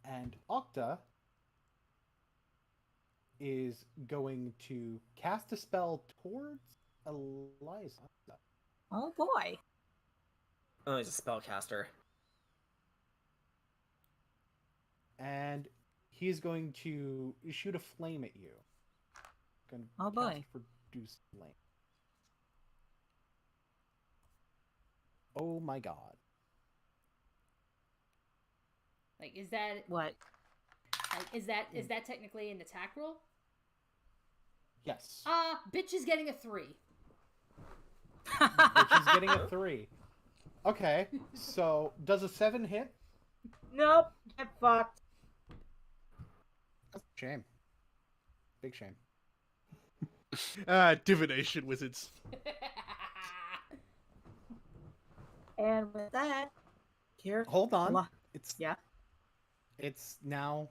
And Okta is going to cast a spell towards Eliza. Oh boy. Oh, he's a spellcaster. And he's going to shoot a flame at you. Going to Oh boy. Produce flame. Oh my god. Like, is that What? like is that technically an attack roll? Yes. Bitch is getting a 3. Which is getting a 3. Okay, so does a 7 hit? Nope. Get fucked. That's a shame. Big shame. Divination wizards. And with that, here. Hold on. It's Yeah. It's now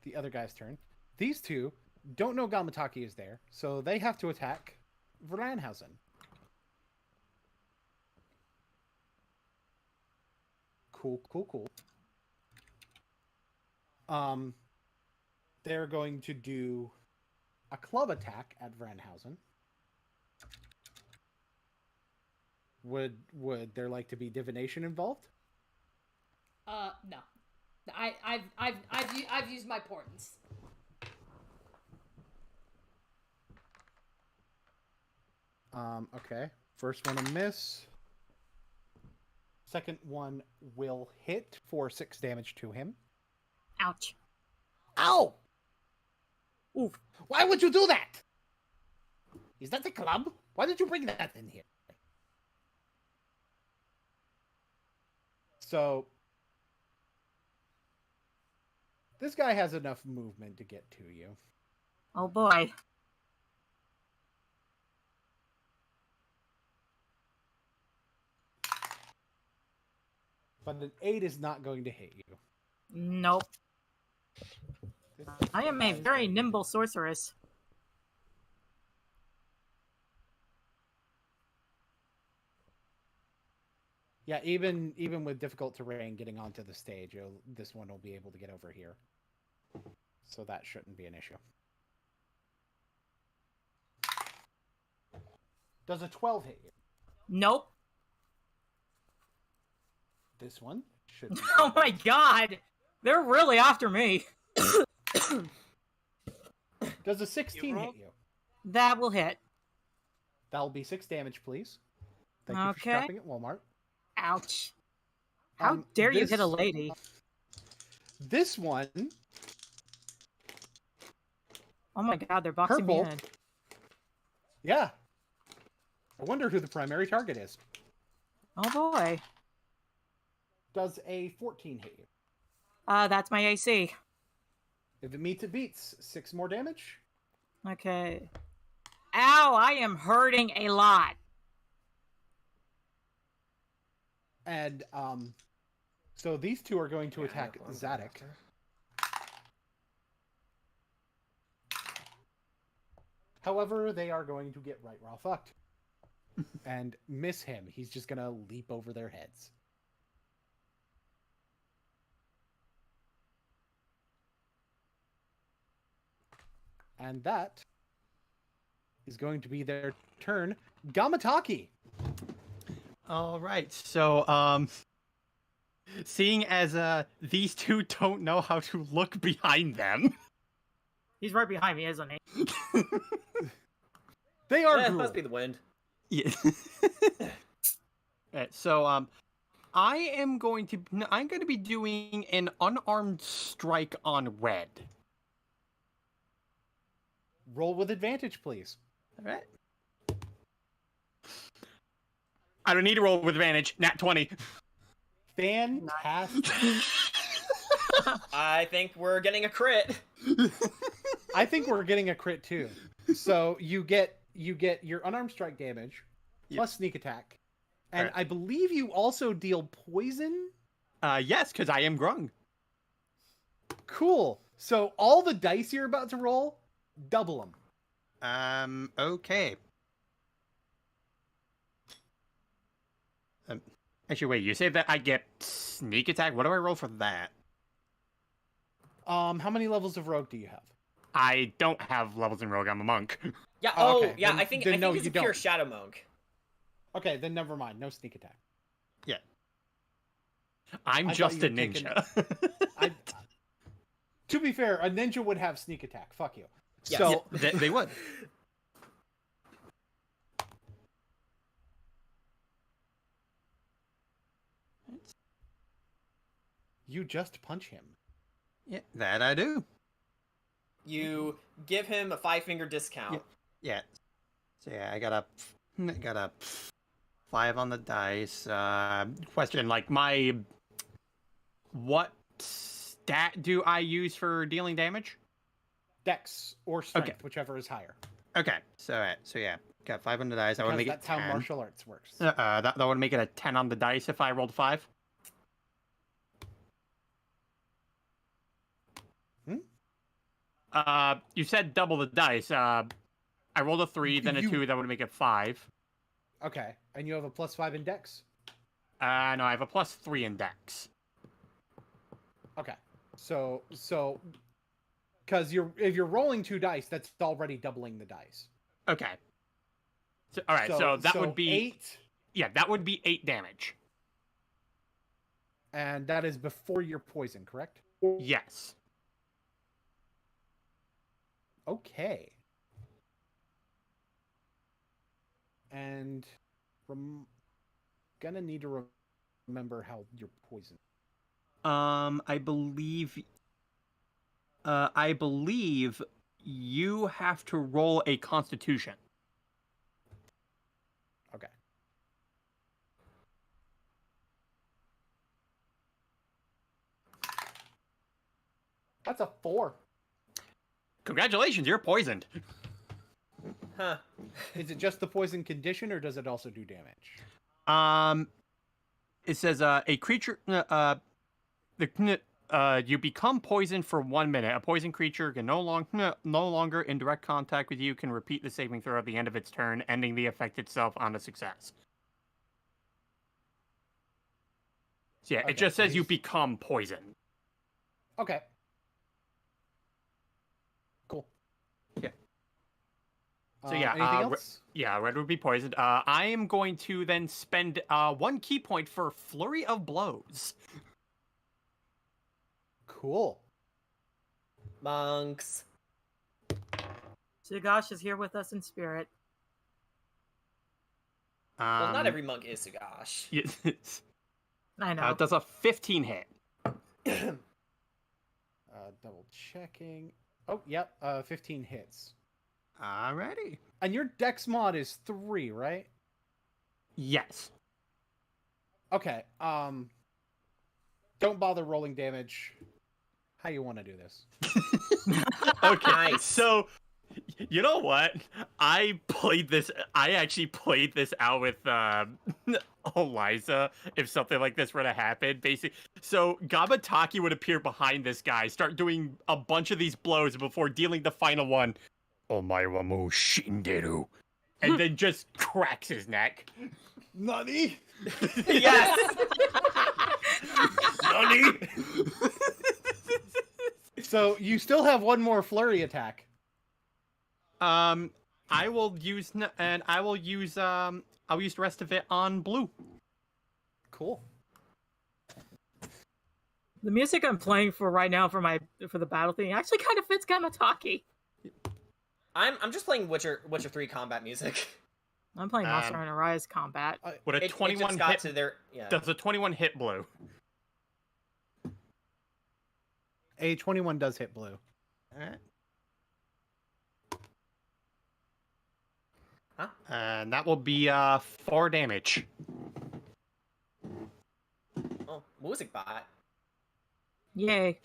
the other guy's turn. These two don't know Gamataki is there, so they have to attack Verlanhausen. Cool. They're going to do a club attack at Verlanhausen. Would there like to be divination involved? No. I've used my portents. Okay. First one a miss. Second one will hit for 6 damage to him. Ouch. Ow! Oof. Why would you do that? Is that a club? Why did you bring that in here? So, this guy has enough movement to get to you. Oh boy. But an 8 is not going to hit you. Nope. This I am a very nimble sorceress. Yeah, even with difficult terrain getting onto the stage, this one will be able to get over here. So that shouldn't be an issue. Does a 12 hit you? Nope. This one should be. Oh my god! They're really after me. Does a 16 hit you? That will hit. That'll be 6 damage, please. Thank you for Okay. shopping at Walmart. Ouch. How dare you hit a this- lady? This one, Oh my god, they're boxing me Purple. in. yeah. I wonder who the primary target is. Oh boy. Does a 14 hit you? That's my AC. If it meets, it beats. 6 more damage. Okay. Ow, I am hurting a lot. And, so these two are going to attack Zadok. However, they are going to get right raw fucked. And miss him. He's just gonna leap over their heads. And that is going to be their turn. Gamataki! All right. So, seeing as these two don't know how to look behind them, He's right behind me, isn't he? They are Yeah, it cool. must be the wind. yeah. Alright, so I'm going to be doing an unarmed strike on red. Roll with advantage, please. All right. I don't need to roll with advantage. Nat 20. Fantastic. I think we're getting a crit. I think we're getting a crit too. So you get your unarmed strike damage plus sneak attack. And Right. I believe you also deal poison. Yes, because I am grung. Cool. So all the dice you're about to roll, double them. Okay. Actually, wait, you say that I get sneak attack? What do I roll for that? How many levels of rogue do you have? I don't have levels in rogue, I'm a monk. Yeah. Oh, Oh, okay. yeah. Then- I think then no, he's you a pure don't. shadow monk. Okay, then never mind. No sneak attack. Yeah. I'm I just thought a you were taking- ninja. To be fair, a ninja would have sneak attack. Fuck you. Yes. So They would. you just punch him. Yeah, that I do. You give him a 5-finger discount. Yeah. So yeah, I got a 5 on the dice. Question, like what stat do I use for dealing damage? Dex or strength, Okay. whichever is higher. Okay, so yeah, got 5 on the dice. I would Because make that's it how 10. martial arts works. That would make it a 10 on the dice if I rolled 5. You said double the dice. I rolled a 3, then a 2. That would make it 5. Okay, and you have a +5 in Dex. No, I have a +3 in Dex. Okay, so because if you're rolling 2 dice, that's already doubling the dice. Okay. So, all right, so that would be 8, Yeah, that would be 8 damage. and that is before your poison, correct? Yes. Okay. And gonna need to remember how you're poisoned. I believe you have to roll a Constitution. Okay. That's a 4. Congratulations, you're poisoned. Huh. Is it just the poison condition, or does it also do damage? It says a creature you become poisoned for 1 minute. A poison creature can no longer in direct contact with you can repeat the saving throw at the end of its turn, ending the effect itself on a success. So yeah, Okay, it just says you he's- become poisoned. Okay. Cool. Yeah. So anything yeah, else? red would be poisoned. I am going to then spend 1 key point for Flurry of Blows. Cool. Monks. Sugash is here with us in spirit. Well, not every monk is Sugash. Yes. I know. It does a 15 hit. Double checking. Oh, yep. 15 hits. Alrighty. And your dex mod is 3, right? Yes. Okay. Don't bother rolling damage. How you want to do this? Okay. Nice. So, you know what? I actually played this out with Eliza. If something like this were to happen, basically. So Gamataki would appear behind this guy, start doing a bunch of these blows before dealing the final one. Omae wa mou shinderu. And then just cracks his neck. Nani? Yes. Nani? So you still have one more flurry attack. I will use I'll use the rest of it on blue. Cool. The music I'm playing for right now for the battle thing actually kind of fits Gamataki. I'm just playing Witcher 3 combat music. I'm playing Monster Hunter Rise combat. With a 21 got hit, to their, yeah. does a 21 hit blue? A 21 does hit blue. Alright. Huh? And that will be 4 damage. Oh, music bot. Yay.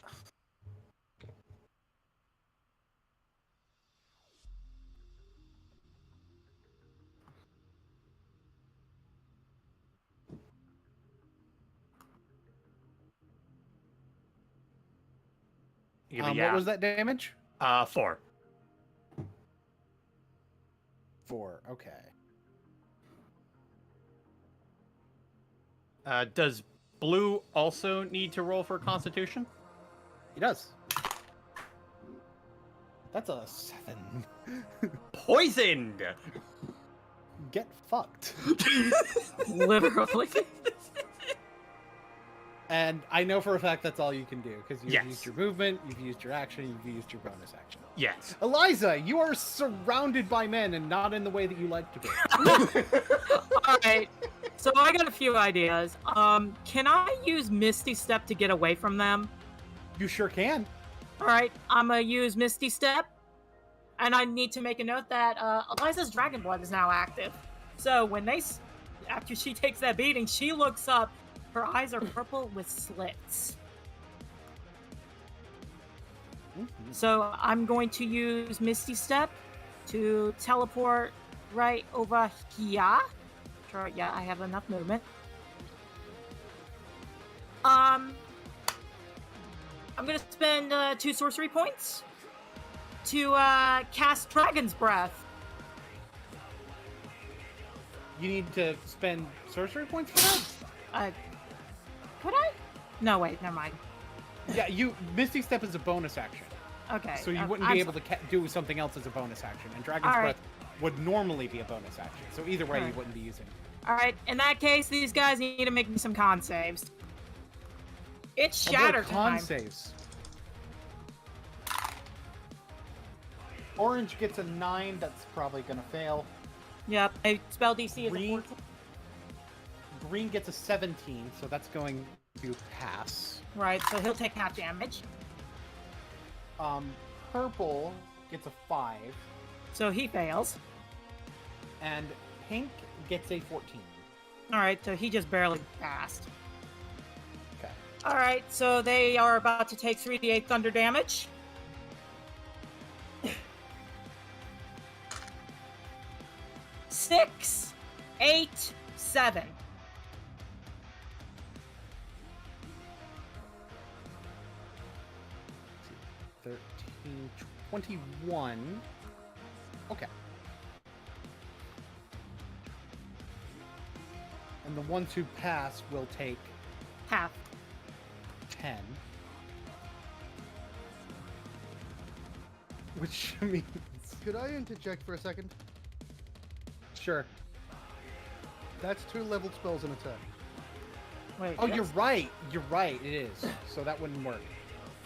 What was that damage? 4. 4. Okay. Does blue also need to roll for Constitution? He does. That's a 7. Poisoned! Get fucked. Literally. And I know for a fact that's all you can do, because you've Yes. used your movement, you've used your action, you've used your bonus action. Yes. Eliza, you are surrounded by men and not in the way that you like to be. Alright. So I got a few ideas. Can I use Misty Step to get away from them? You sure can. Alright, I'm gonna use Misty Step. And I need to make a note that Eliza's Dragon Blood is now active. So when after she takes that beating, she looks up. Her eyes are purple with slits. Mm-hmm. So I'm going to use Misty Step to teleport right over here. Sure, yeah, I have enough movement. I'm gonna spend 2 sorcery points to cast Dragon's Breath. You need to spend sorcery points for that? Could I? No, wait, never mind. Yeah, Misty Step is a bonus action. Okay. So you wouldn't be able to do something else as a bonus action. And Dragon's All right. Breath would normally be a bonus action. So either way, All you right. wouldn't be using it. Alright, in that case, these guys need to make me some con saves. It's Although shatter con time. saves. Orange gets a 9. That's probably going to fail. Yep, my spell DC is a Green. 14. Green gets a 17, so that's going to pass. Right, so he'll take half damage. Purple gets a 5, So he fails. and pink gets a 14. Alright, so he just barely passed. Okay. Alright, so they are about to take 3d8 thunder damage. Six, 8, 7. 13, 21. Okay. And the ones who pass will take Half. 10. Which means... Could I interject for a second? Sure. That's 2 leveled spells in a turn. Wait. Oh, you're right. You're right. It is. So that wouldn't work.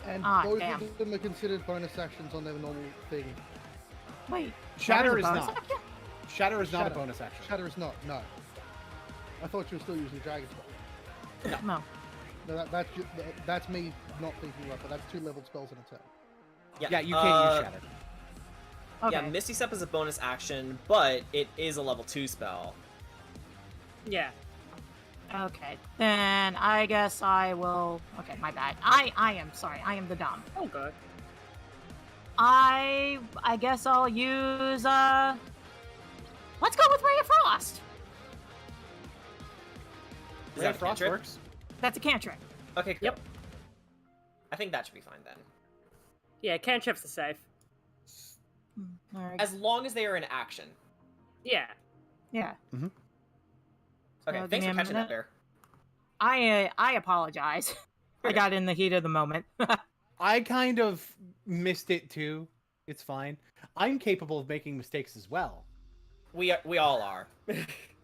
And Ah, both damn. of them are considered bonus actions on their normal thing. Wait. Shatter is Shatter's a bonus not. action? Shatter is not a Shatter. bonus action. Shatter is not, no. I thought you were still using Dragon Spell. No. No, that's me not thinking right, but that's 2 leveled spells in a turn. Yeah, you can't use Shatter. Okay. Yeah, Misty Step is a bonus action, but it is a level 2 spell. Yeah. Okay. Then I guess I will. Okay, my bad. I am sorry. I am the dumb. Oh, good. I guess I'll use let's go with Ray of Frost. Is Ray that of a Frost cantrip? works. That's a cantrip. Okay, cool. Yep. I think that should be fine then. Yeah, cantrips are safe. Alright. As long as they are in action. Yeah. Yeah. Okay, give thanks me for a catching that, minute. Bear. I apologize. I got in the heat of the moment. I kind of missed it too. It's fine. I'm capable of making mistakes as well. We all are.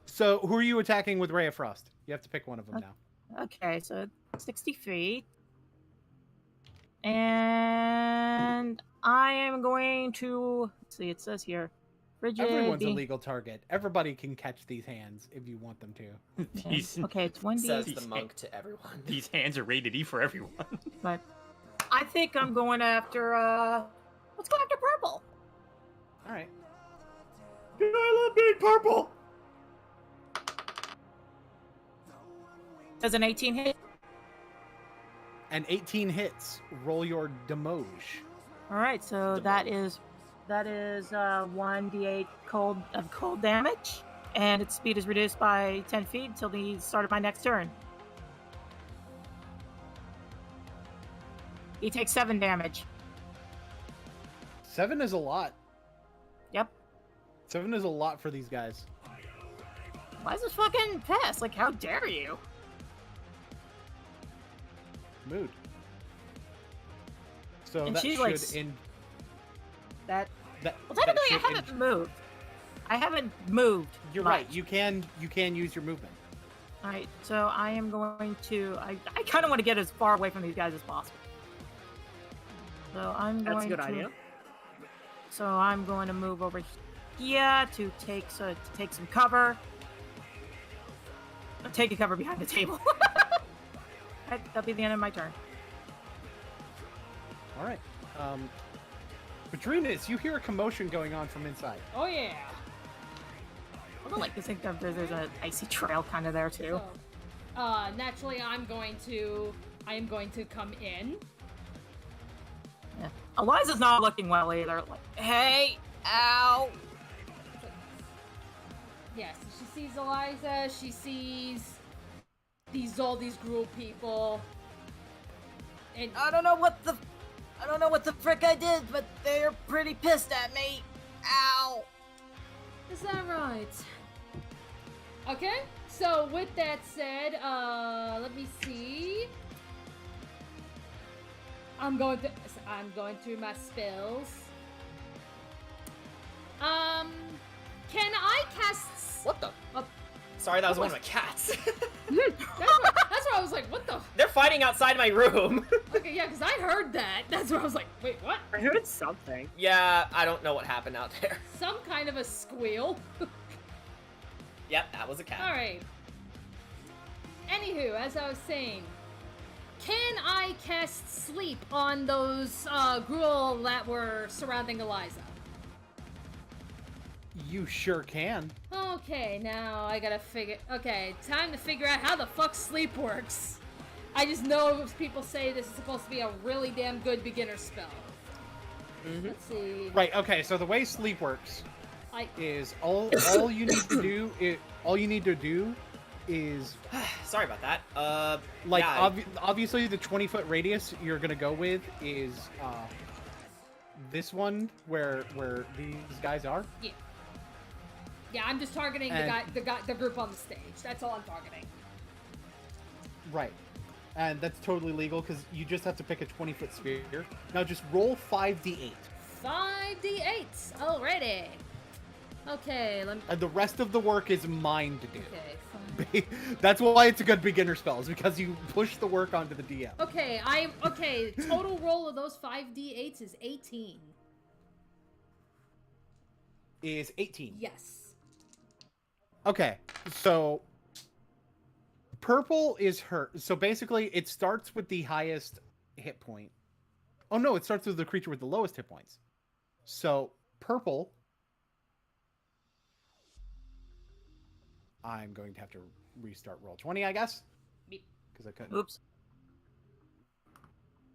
So, who are you attacking with Ray of Frost? You have to pick one of them now. Okay, so 60 feet. And I am going to let's see, it says here. Frigid Everyone's a legal target. Everybody can catch these hands if you want them to. These, Okay, it's 1d8. Says the monk to everyone. these hands are rated E for everyone. But I think I'm going after let's go after purple. All right. I love being purple. Does an 18 hit? And 18 hits. Roll your Demoge. All right, so that is 1d8 cold damage, and its speed is reduced by 10 feet until the start of my next turn. He takes 7 damage. 7 is a lot. Yep. 7 is a lot for these guys. Why is this fucking pass? Like, how dare you? Mood. So And that she's should like that. that, Well, that technically, I should haven't moved. I haven't moved. You're much. right. You can use your movement. All right, so I am going to. I kind of want to get as far away from these guys as possible. So I'm going That's a good to. idea. So I'm going to move over here to take some cover. I'm taking cover behind the table. That'll be the end of my turn. All right. Padrinas, you hear a commotion going on from inside. Oh yeah. I don't like to think that there's an icy trail kind of there too. So, naturally, I am going to come in. Yeah. Eliza's not looking well either. Like, hey, ow. Yes, she sees Eliza. She sees all these group people. And I don't know what the frick I did, but they're pretty pissed at me. Ow. is that right? Okay. So with that said, let me see. I'm going through my spells. Can I cast? What the? Oh. Sorry, that was one of my cats. That's where I was like, what the? They're fighting outside my room. Okay, yeah, because I heard that. That's where I was like, wait, what? I heard something. Yeah, I don't know what happened out there. Some kind of a squeal. Yep, that was a cat. Alright. Anywho, as I was saying, can I cast sleep on those gruel that were surrounding Eliza? You sure can. Okay, now I gotta figure. Okay, time to figure out how the fuck sleep works. I just know people say this is supposed to be a really damn good beginner spell. Mm-hmm. Let's see. Right. Okay. So the way sleep works is all you need to do is Sorry about that. like yeah, obviously the 20-foot radius you're gonna go with is this one where these guys are. Yeah. Yeah, I'm just targeting the group on the stage. That's all I'm targeting. Right. And that's totally legal because you just have to pick a 20-foot sphere. Now just roll 5d8. 5d8. Alrighty. Okay, let me... And the rest of the work is mine to do. Okay, fine. That's why it's a good beginner spell, is because you push the work onto the DM. Okay, total roll of those 5d8s is 18. Is 18. Yes. Okay, so purple is hurt. So basically, it starts with the highest hit point. Oh no, it starts with the creature with the lowest hit points. So purple... I'm going to have to restart roll 20, I guess. Because I couldn't. Oops.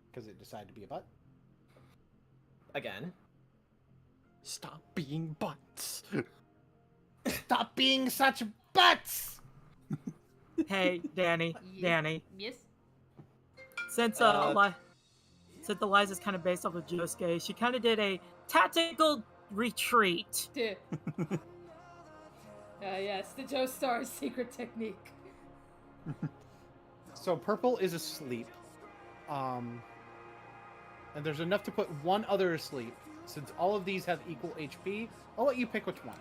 Because it decided to be a butt. Again. Stop being butts. Stop being such butts! Hey, Danny. Danny. Yes? Since Eliza's kind of based off of Josuke, she kind of did a tactical retreat. Yes, the Joestar's secret technique. So purple is asleep. And there's enough to put one other asleep. Since all of these have equal HP, I'll let you pick which one.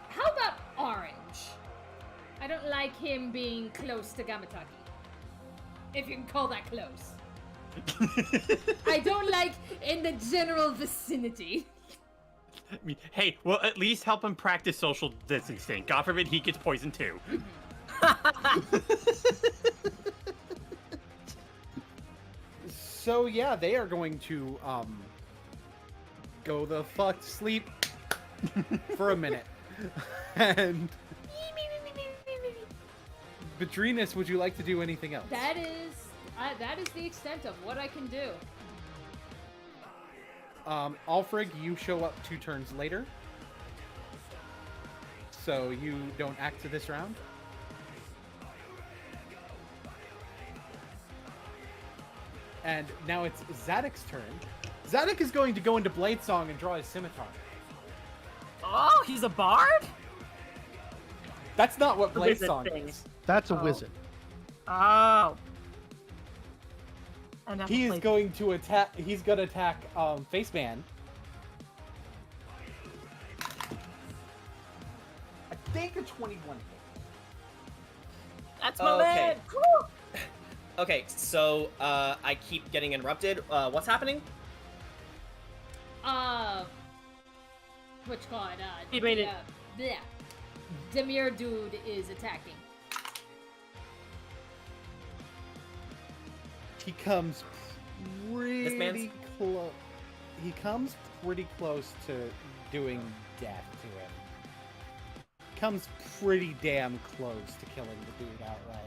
How about orange? I don't like him being close to Gamataki. If you can call that close. I don't like in the general vicinity. I mean, hey, well, at least help him practice social distancing. God forbid he gets poisoned too. So yeah, they are going to go the fuck to sleep for a minute. And Bedrinus, would you like to do anything else? That is the extent of what I can do. Alfred, you show up 2 turns later. So you don't act to this round. And now it's Zadok's turn. Zadok is going to go into Blade Song and draw his scimitar. Oh, he's a bard? That's not what Blade Wizard Song thing. is. That's a wizard. Oh. He is going to attack. He's going to attack Face Man. I think a 21 hit. That's my man. Okay, so I keep getting interrupted. What's happening? Which called? You made it. Yeah. Demir dude is attacking. He comes pretty close. He comes pretty close to doing death to him. Comes pretty damn close to killing the dude outright.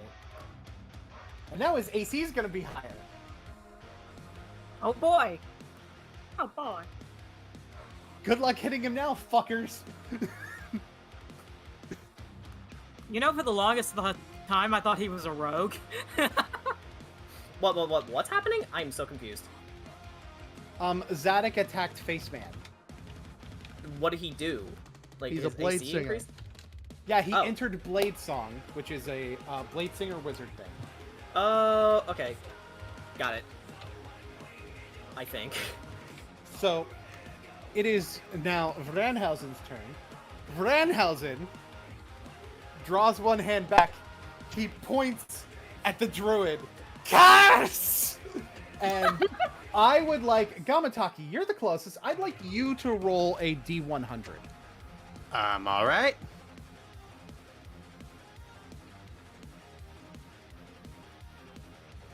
And now his AC is gonna be higher. Oh boy. Oh boy. Good luck hitting him now, fuckers. You know, for the longest time, I thought he was a rogue. What's happening? I'm so confused. Zadok attacked Face Man. What did he do? Like, He's his a blade AC singer. increased? Yeah, he entered Blade Song, which is a Blade Singer wizard thing. Oh, okay. Got it. I think. So, it is now Vranhausen's turn. Vranhausen draws one hand back. He points at the druid. Curse! And I would like... Gamataki, you're the closest. I'd like you to roll a D100. Alright.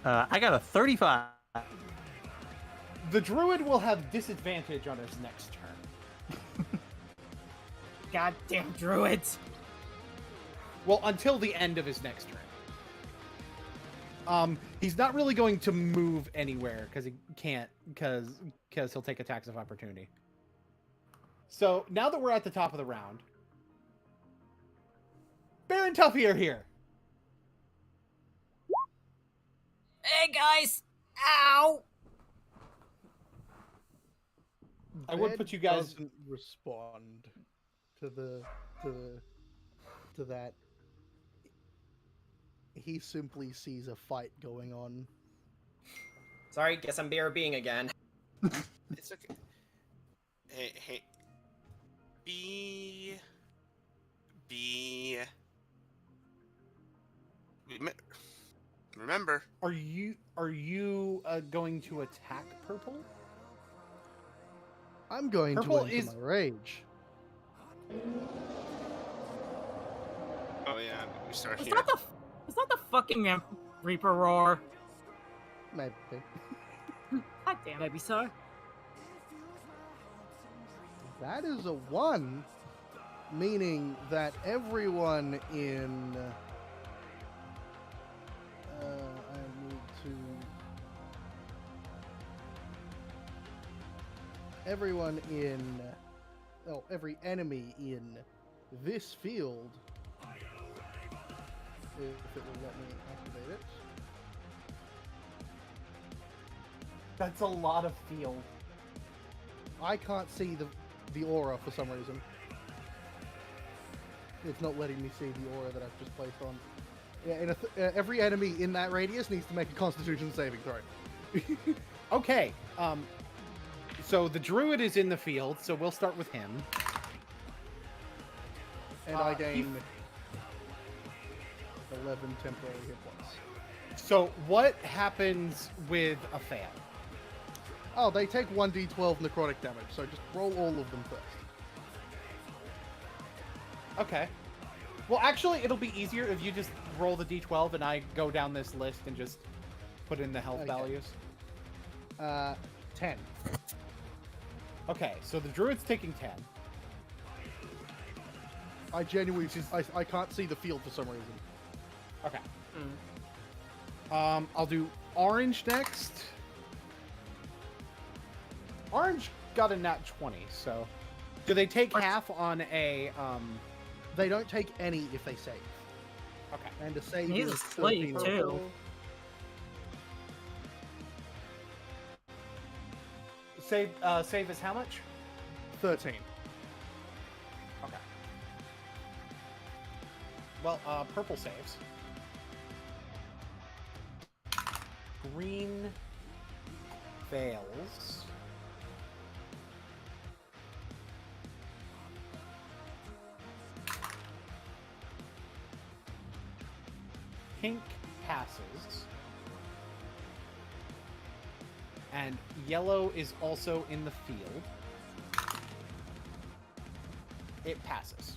I got a 35. The druid will have disadvantage on his next turn. Goddamn druids. Well, until the end of his next turn. He's not really going to move anywhere because he can't, because he'll take attacks of opportunity. So now that we're at the top of the round, Bear and Tuffy are here. Hey guys. Ow. I would Red put you guys. doesn't respond to that. He simply sees a fight going on. Sorry, guess I'm BRBing again. It's okay. Hey. B. Remember. Are you going to attack purple? I'm going Purple to enter my rage. Oh yeah, we start Is here. that the fucking Reaper roar? Maybe. God damn it. Maybe so. That is a 1, meaning that everyone in... I need to... Everyone in... Oh, every enemy in this field... If it will let me activate it. That's a lot of field. I can't see the aura for some reason. It's not letting me see the aura that I've just placed on. Yeah, every enemy in that radius needs to make a Constitution saving throw. Okay. So the Druid is in the field, so we'll start with him. And I gain 11 temporary hit points. So what happens with a fail? Oh, they take 1d12 necrotic damage, so just roll all of them first. Okay. Well, actually, it'll be easier if you just roll the d12 and I go down this list and just put in the health values. 10. Okay, so the Druid's taking 10. I genuinely I can't see the field for some reason. Okay. I'll do orange next. Orange got a nat 20, so... Do they take half on a, They don't take any if they save. Okay. And to save He's a is slave, 13 too. total. Save is how much? 13. Okay. Well, purple saves. Green fails. Pink passes. And yellow is also in the field. It passes.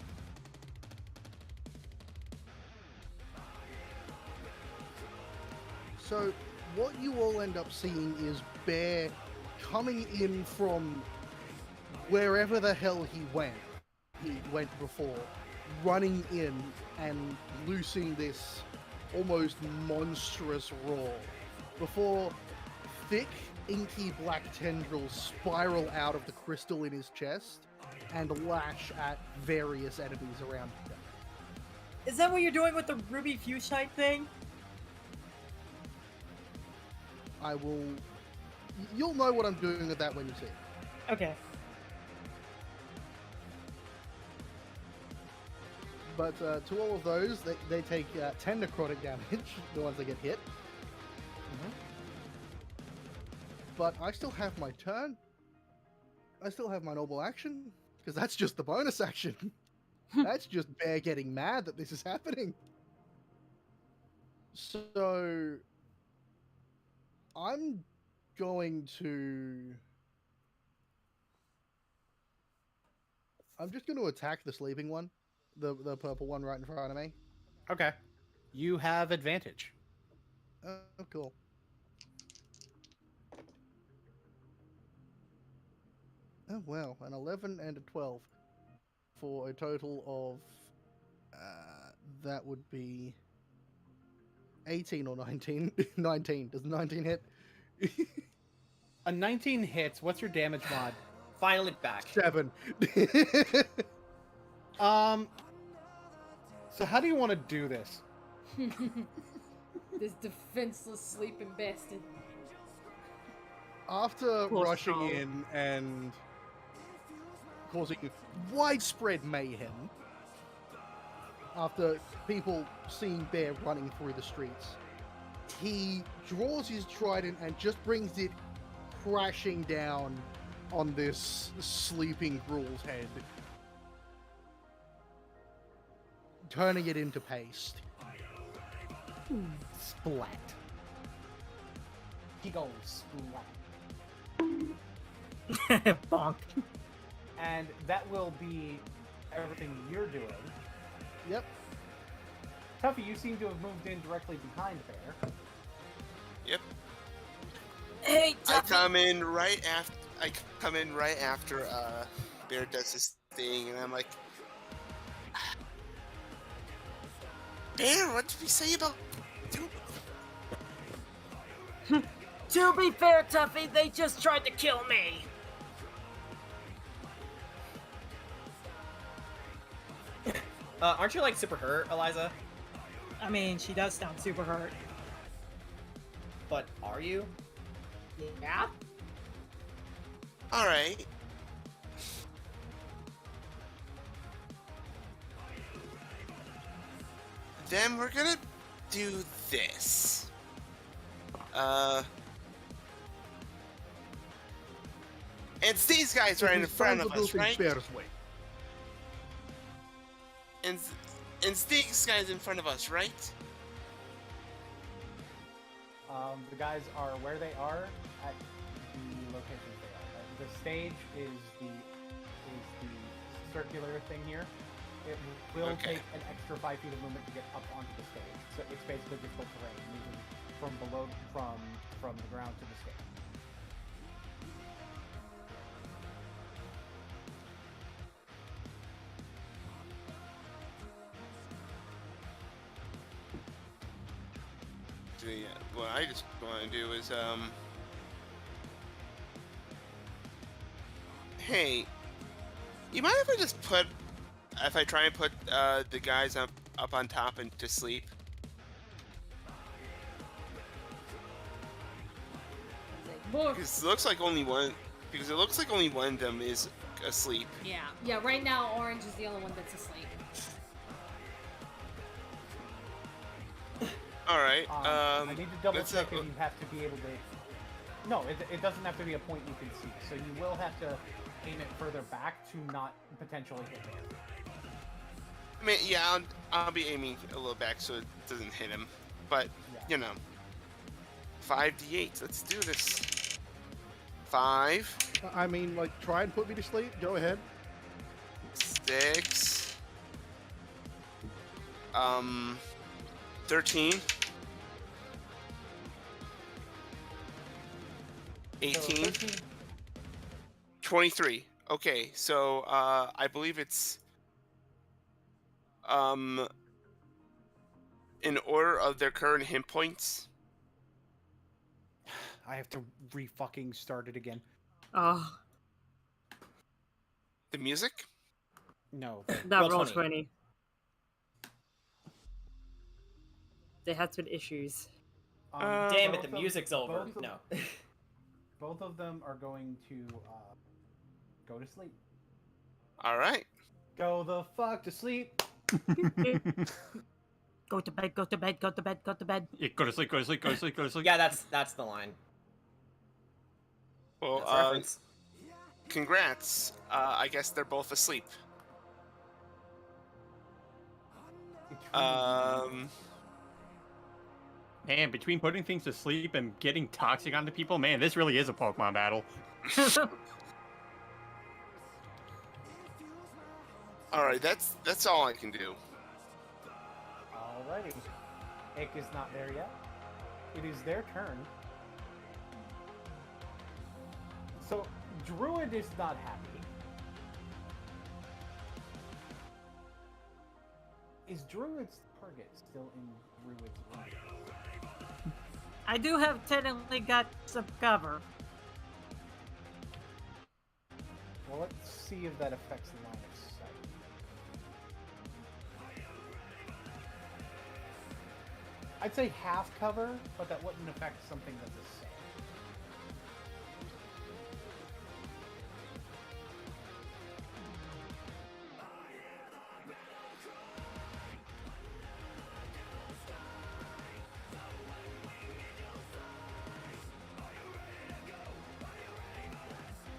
So, what you all end up seeing is Bear coming in from wherever the hell he went before, running in and loosing this almost monstrous roar before thick, inky black tendrils spiral out of the crystal in his chest and lash at various enemies around him. Is that what you're doing with the ruby fuchsite thing? You'll know what I'm doing with that when you see it. Okay. But to all of those, they take 10 necrotic damage, the ones that get hit. But I still have my turn. I still have my normal action, because that's just the bonus action. That's just Bear getting mad that this is happening. So, I'm going to... I'm just going to attack the sleeping one. The purple one right in front of me. Okay. You have advantage. Oh, cool. Oh, wow. An 11 and a 12. For a total of... that would be... 18 or 19. 19. Does 19 hit? A 19 hits. What's your damage mod? Finally back. 7. So how do you want to do this? This defenseless sleeping bastard. After Poor rushing soul. in and causing widespread mayhem after people seeing Bear running through the streets. He draws his trident and just brings it crashing down on this sleeping Gruul's head, turning it into paste. Splat. He goes splat. Bonk. And that will be everything you're doing. Yep. Tuffy, you seem to have moved in directly behind Bear. Yep. Hey, I Tuffy. come in right after Bear does his thing, and I'm like, Bear, what did we say about? To be fair, Tuffy, they just tried to kill me. Aren't you like super hurt, Eliza? I mean, she does sound super hurt. But are you? Yeah? All right. Then we're gonna do this. It's these guys right in front of us, right? Bear's way. And it's these guys in front of us, right? The guys are where they are at the locations they are. The stage is the circular thing here. It will take an extra 5 feet of movement to get up onto the stage. So it's basically difficult terrain, moving from below, from the ground to the stage. What I just want to do is, hey, you mind if I just try and put the guys up on top and to sleep? Because it looks like only one of them is asleep. Yeah, right now Orange is the only one that's asleep. Alright, I need to double check if you have to be able to... No, it doesn't have to be a point you can see, so you will have to aim it further back to not potentially hit him. I mean, yeah, I'll be aiming a little back so it doesn't hit him, but, you know. 5d8, let's do this. 5. I mean, like, try and put me to sleep. Go ahead. 6. 13. 18. 23. Okay, so I believe it's in order of their current hit points. I have to re-fucking start it again. Oh, The music? No. that Roll roll 20. 20. There has been issues. Damn it, the both of- music's over. both of- No. Both of them are going to go to sleep. Alright. Go the fuck to sleep. Go to bed, go to bed, go to bed, go to bed. Yeah, go to sleep, go to sleep, go to sleep, go to sleep. Yeah, that's the line. Well, That's a reference. congrats. I guess they're both asleep. Man, between putting things to sleep and getting toxic onto people, man, this really is a Pokemon battle. Alright, that's all I can do. Alrighty. Ick is not there yet. It is their turn. So, Druid is not happy. Is Druid's target still in Druid's line? I do have technically got some cover. Well, let's see if that affects the line of sight. I'd say half cover, but that wouldn't affect something that's the same.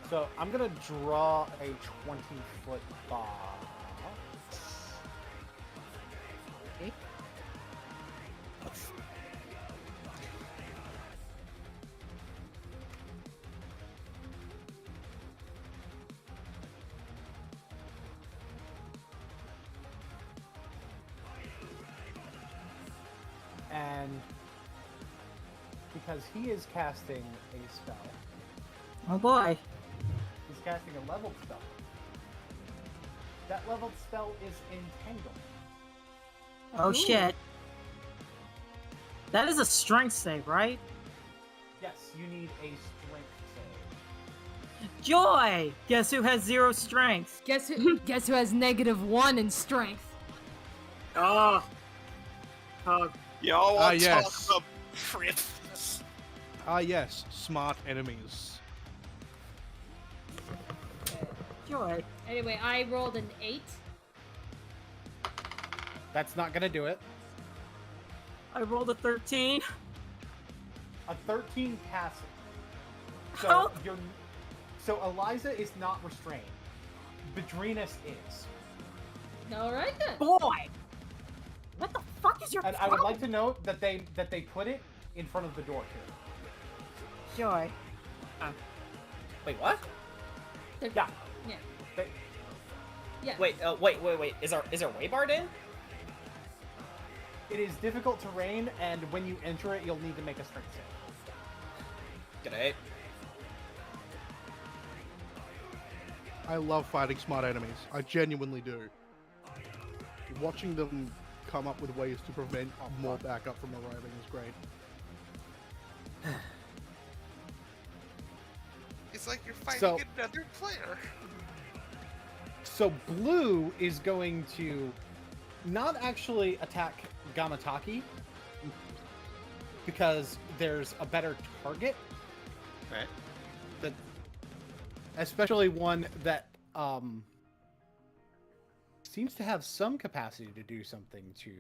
So I'm gonna draw a 20-foot box. Okay. And because he is casting a spell, Oh boy. he's casting a leveled spell. That leveled spell is Entangle. Oh shit. That is a strength save, right? Yes, you need a strength save. Joy! Guess who has 0 strength? Guess who has -1 in strength? Oh. Oh, Y'all Ah, want to yes. talk about crits? Ah, yes, smart enemies. Joy. Anyway, I rolled an 8. That's not gonna do it. I rolled a 13. A 13 passes. So How? so Eliza is not restrained. Bedrinus is. All right then. Boy! What the fuck is your And I would like to note that they put it in front of the door too. Joy. Wait, what? They're- Yeah. Yeah. They, Yeah. Wait, wait. Is our Waybard in? it is difficult terrain, and when you enter it, you'll need to make a strength save. G'day. I love fighting smart enemies. I genuinely do. Watching them come up with ways to prevent more backup from arriving is great. It's like you're fighting So- another player. So blue is going to not actually attack Gamataki because there's a better target. Right. That, especially one that seems to have some capacity to do something to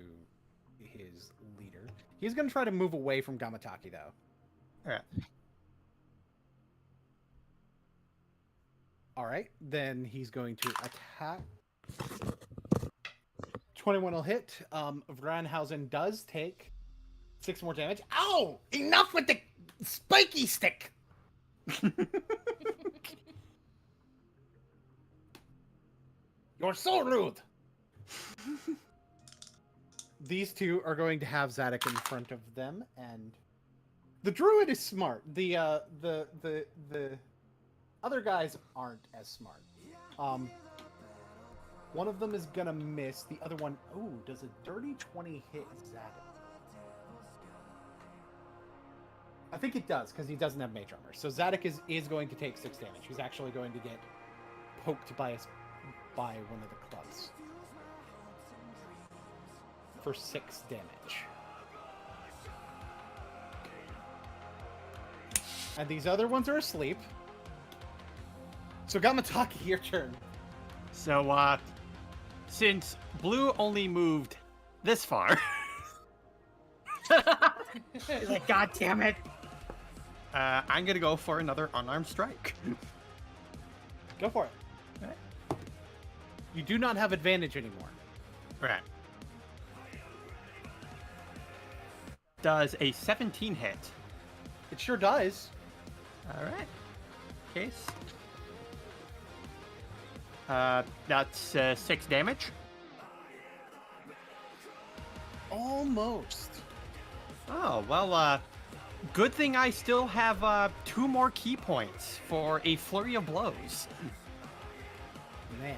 his leader. He's going to try to move away from Gamataki though. Alright. All right, then he's going to attack. 21 will hit. Vranhausen does take 6 more damage. Ow! Enough with the spiky stick! You're so rude! These two are going to have Zadok in front of them, and the druid is smart. The other guys aren't as smart. One of them is gonna miss. The other one, ooh, does a dirty 20 hit Zadok? I think it does, because he doesn't have mage armor. So Zadok is going to take 6 damage. He's actually going to get poked by one of the clubs. For 6 damage. And these other ones are asleep. So Gamataki, your turn. So, since blue only moved this far, He's like, God damn it. I'm gonna go for another unarmed strike. Go for it. Alright. You do not have advantage anymore. Right. Does a 17 hit? It sure does. Alright. Case. That's 6 damage. Almost. Oh, well, good thing I still have 2 more key points for a flurry of blows. Man.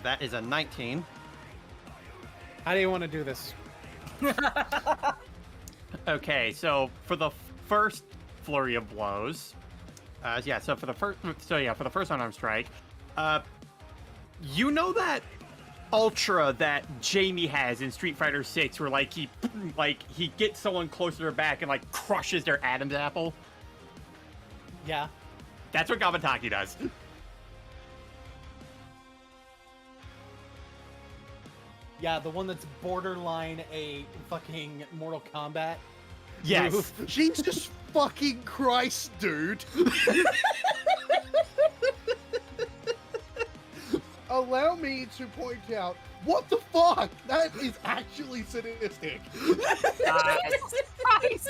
That is a 19. How do you want to do this? Okay, so for the first flurry of blows, for the first unarmed strike, you know that ultra that Jamie has in Street Fighter 6 where he gets someone close to their back and crushes their Adam's apple? Yeah. That's what Gamataki does. Yeah, the one that's borderline a fucking Mortal Kombat. Yes. move. Jesus fucking Christ, dude. Allow me to point out, what the fuck? That is actually sadistic. Nice.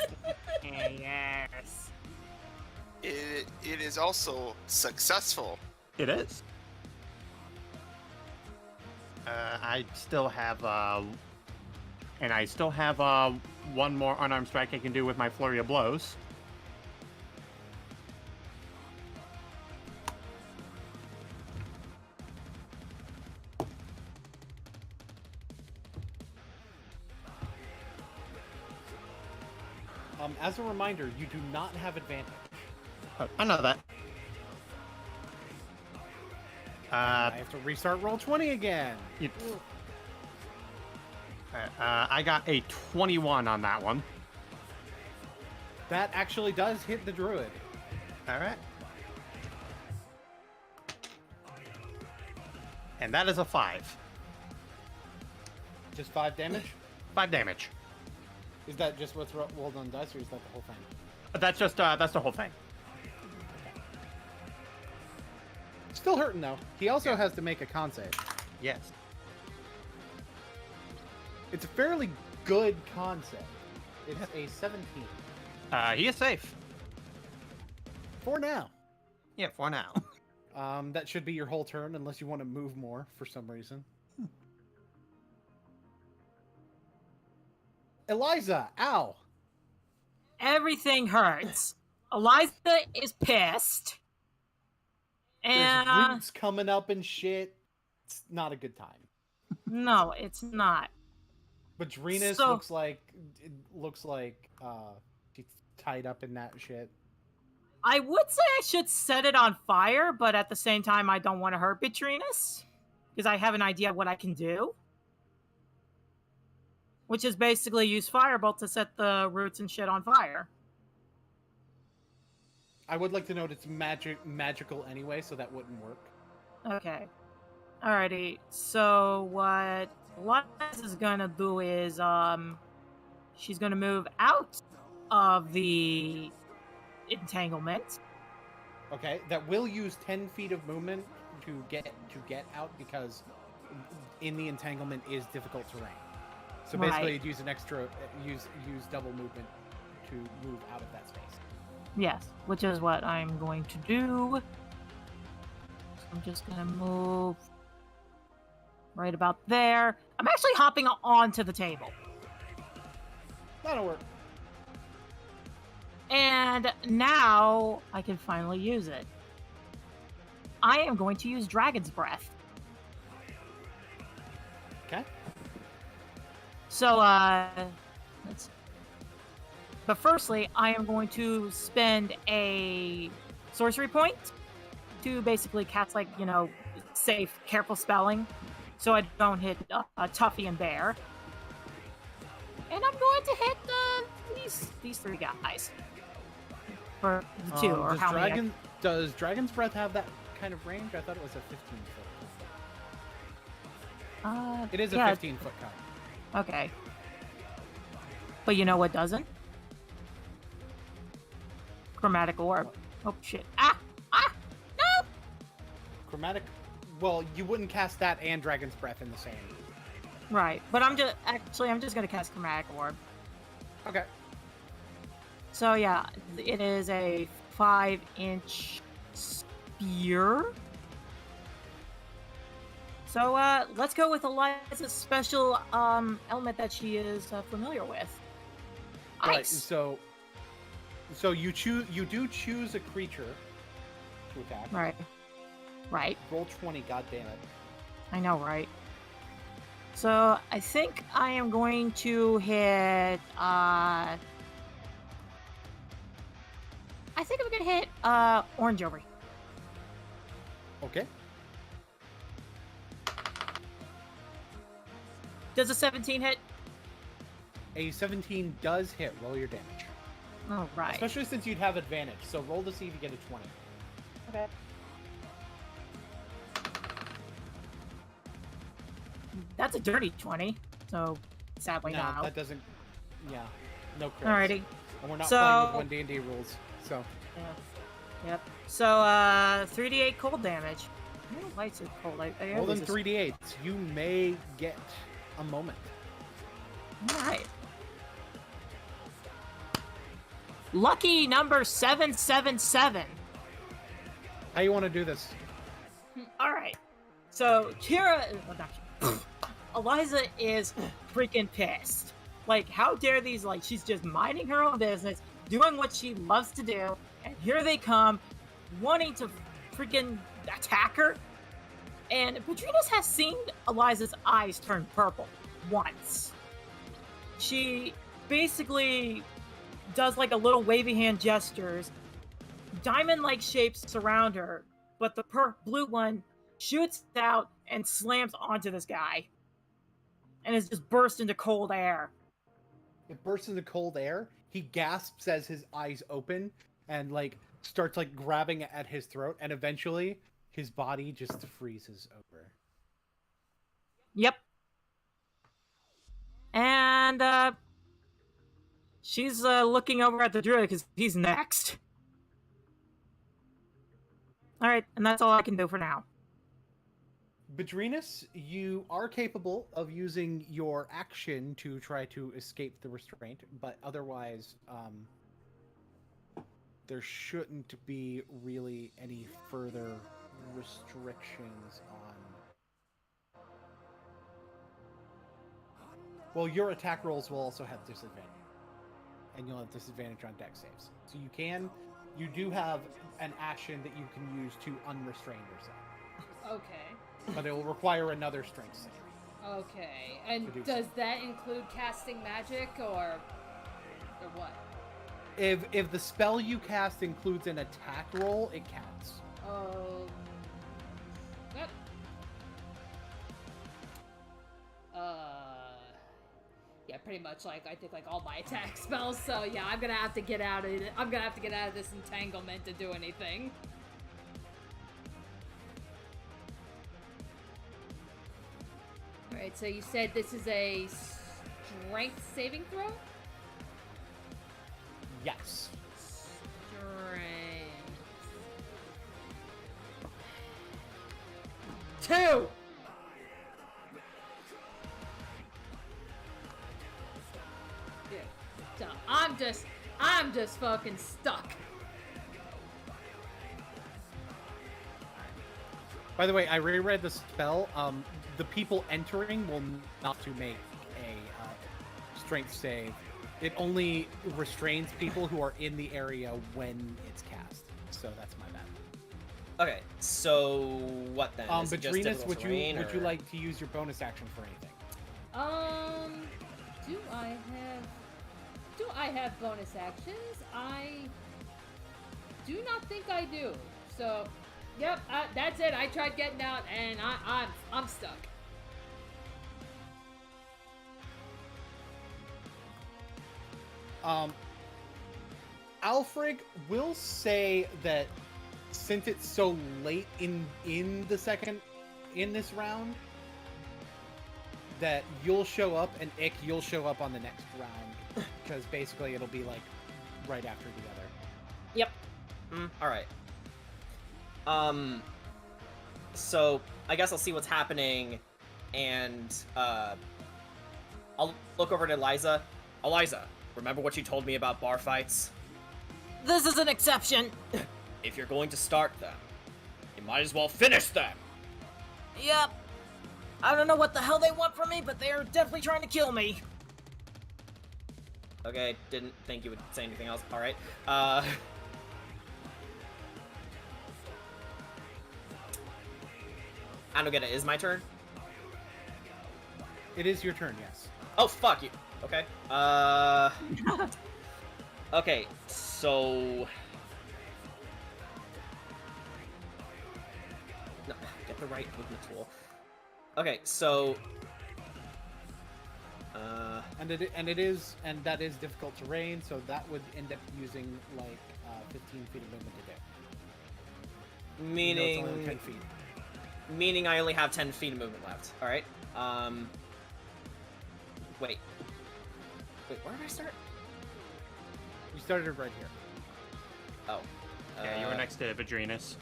Yes. It is also successful. It is. I still have one more unarmed strike I can do with my flurry of blows. As a reminder, you do not have advantage. I know that. I have to restart roll 20 again. I got a 21 on that one. That actually does hit the druid. All right. And that is a 5. Just 5 damage? 5 damage. Is that just what's rolled on dice, or is that the whole thing? That's just that's the whole thing. Still hurting though. He also has to make a con save. Yes. It's a fairly good con save. It's a 17. He is safe. For now. Yeah, for now. That should be your whole turn, unless you want to move more for some reason. Eliza, ow! Everything hurts. Eliza is pissed. There's And roots coming up and shit. It's not a good time. no, it's not. But Drenus So- looks like she's tied up in that shit. I would say I should set it on fire, but at the same time, I don't want to hurt Petrinus because I have an idea of what I can do, which is basically use Firebolt to set the roots and shit on fire. I would like to note it's magical anyway, so that wouldn't work. Okay. Alrighty. So what Liz is gonna do is she's gonna move out of the entanglement. Okay, that will use 10 feet of movement to get out, because in the entanglement is difficult terrain. So basically, Right. you'd use an extra use double movement to move out of that space. Yes, which is what I'm going to do. So I'm just gonna move right about there. I'm actually hopping onto the table. That'll work. And now I can finally use it. I am going to use Dragon's Breath. Okay. So, let's... But firstly, I am going to spend a sorcery point to basically cast, like, safe, careful spelling, so I don't hit Tuffy and Bear. And I'm going to hit these three guys. Or the two, or how many? Does Dragon's Breath have that kind of range? I thought it was a 15 foot. It is a 15-foot cut. Okay. But you know what doesn't? Chromatic Orb. Oh, shit. No! Chromatic... Well, you wouldn't cast that and Dragon's Breath in the same. Right. But I'm just going to cast Chromatic Orb. Okay. So, yeah. It is a 5-inch spear. So, let's go with Eliza's special element that she is familiar with. Right, Ice. so you do choose a creature to attack. Right. Roll 20, goddammit. I know, right? So, I think I am going to hit, I think I'm going to hit, Orange Overy. Okay. Does a 17 hit? A 17 does hit. Roll your damage. Oh, right. Especially since you'd have advantage. So roll to see if you get a 20. Okay. That's a dirty 20, so sadly No, no. that doesn't... Yeah. No crits. Alrighty. And we're not So- playing with 1D&D rules, so... Yeah. Yep. So 3d8 cold damage. No lights are cold. I More than always 3d8s, you may get a moment. Alright. Lucky number 777. How you want to do this? Alright. So Kira Eliza is freaking pissed. Like, how dare these, like, she's just minding her own business, doing what she loves to do, and here they come, wanting to freaking attack her. And Padrinas has seen Eliza's eyes turn purple once. She basically does like a little wavy hand gestures. Diamond-like shapes surround her, but the blue one shoots out and slams onto this guy. And is just burst into cold air. It bursts into cold air. He gasps as his eyes open and like starts like grabbing at his throat, and eventually his body just freezes over. Yep. And she's looking over at the druid because he's next. Alright, and that's all I can do for now. Bedrinus, you are capable of using your action to try to escape the restraint, but otherwise, there shouldn't be really any further restrictions on... Well, your attack rolls will also have disadvantage. And you'll have disadvantage on dex saves. So you do have an action that you can use to unrestrain yourself. Okay. But it will require another strength save. Okay. And do does so. that include casting magic or what? If the spell you cast includes an attack roll, it counts. Yep. Yeah, pretty much. Like I think like all my attack spells. So yeah, I'm gonna have to get out of it. I'm gonna have to get out of this entanglement to do anything. All right. So you said this is a strength saving throw. Yes. Strength. 2. Yeah. So I'm just fucking stuck. By the way, I reread the spell. The people entering will not to make a strength save. It only restrains people who are in the area when it's cast. So that's my bad. Okay, so what then? Is it just Bedrinus, difficult terrain, would you or- like to use your bonus action for anything? Do I have bonus actions? I do not think I do. So, yep, that's it. I tried getting out, and I'm stuck. Alfred will say that since it's so late in this round, that you'll show up, and Ick, you'll show up on the next round, because basically it'll be like right after the other. Yep. All right. So I guess I'll see what's happening, and I'll look over to Eliza. Eliza, remember what you told me about bar fights? This is an exception. If you're going to start them, you might as well finish them. Yep. I don't know what the hell they want from me, but they are definitely trying to kill me. Okay, didn't think you would say anything else. All right. I don't get it. Is my turn? It is your turn, yes. Oh, fuck you. Okay. Okay, so... No, get the right movement tool. Okay, so... And that is difficult terrain, so that would end up using like 15 feet of movement to do. Meaning... It's only 10 feet. Meaning I only have 10 feet of movement left. Alright. Wait, where did I start? You started right here. Oh. Yeah, you were next to Vidrinus.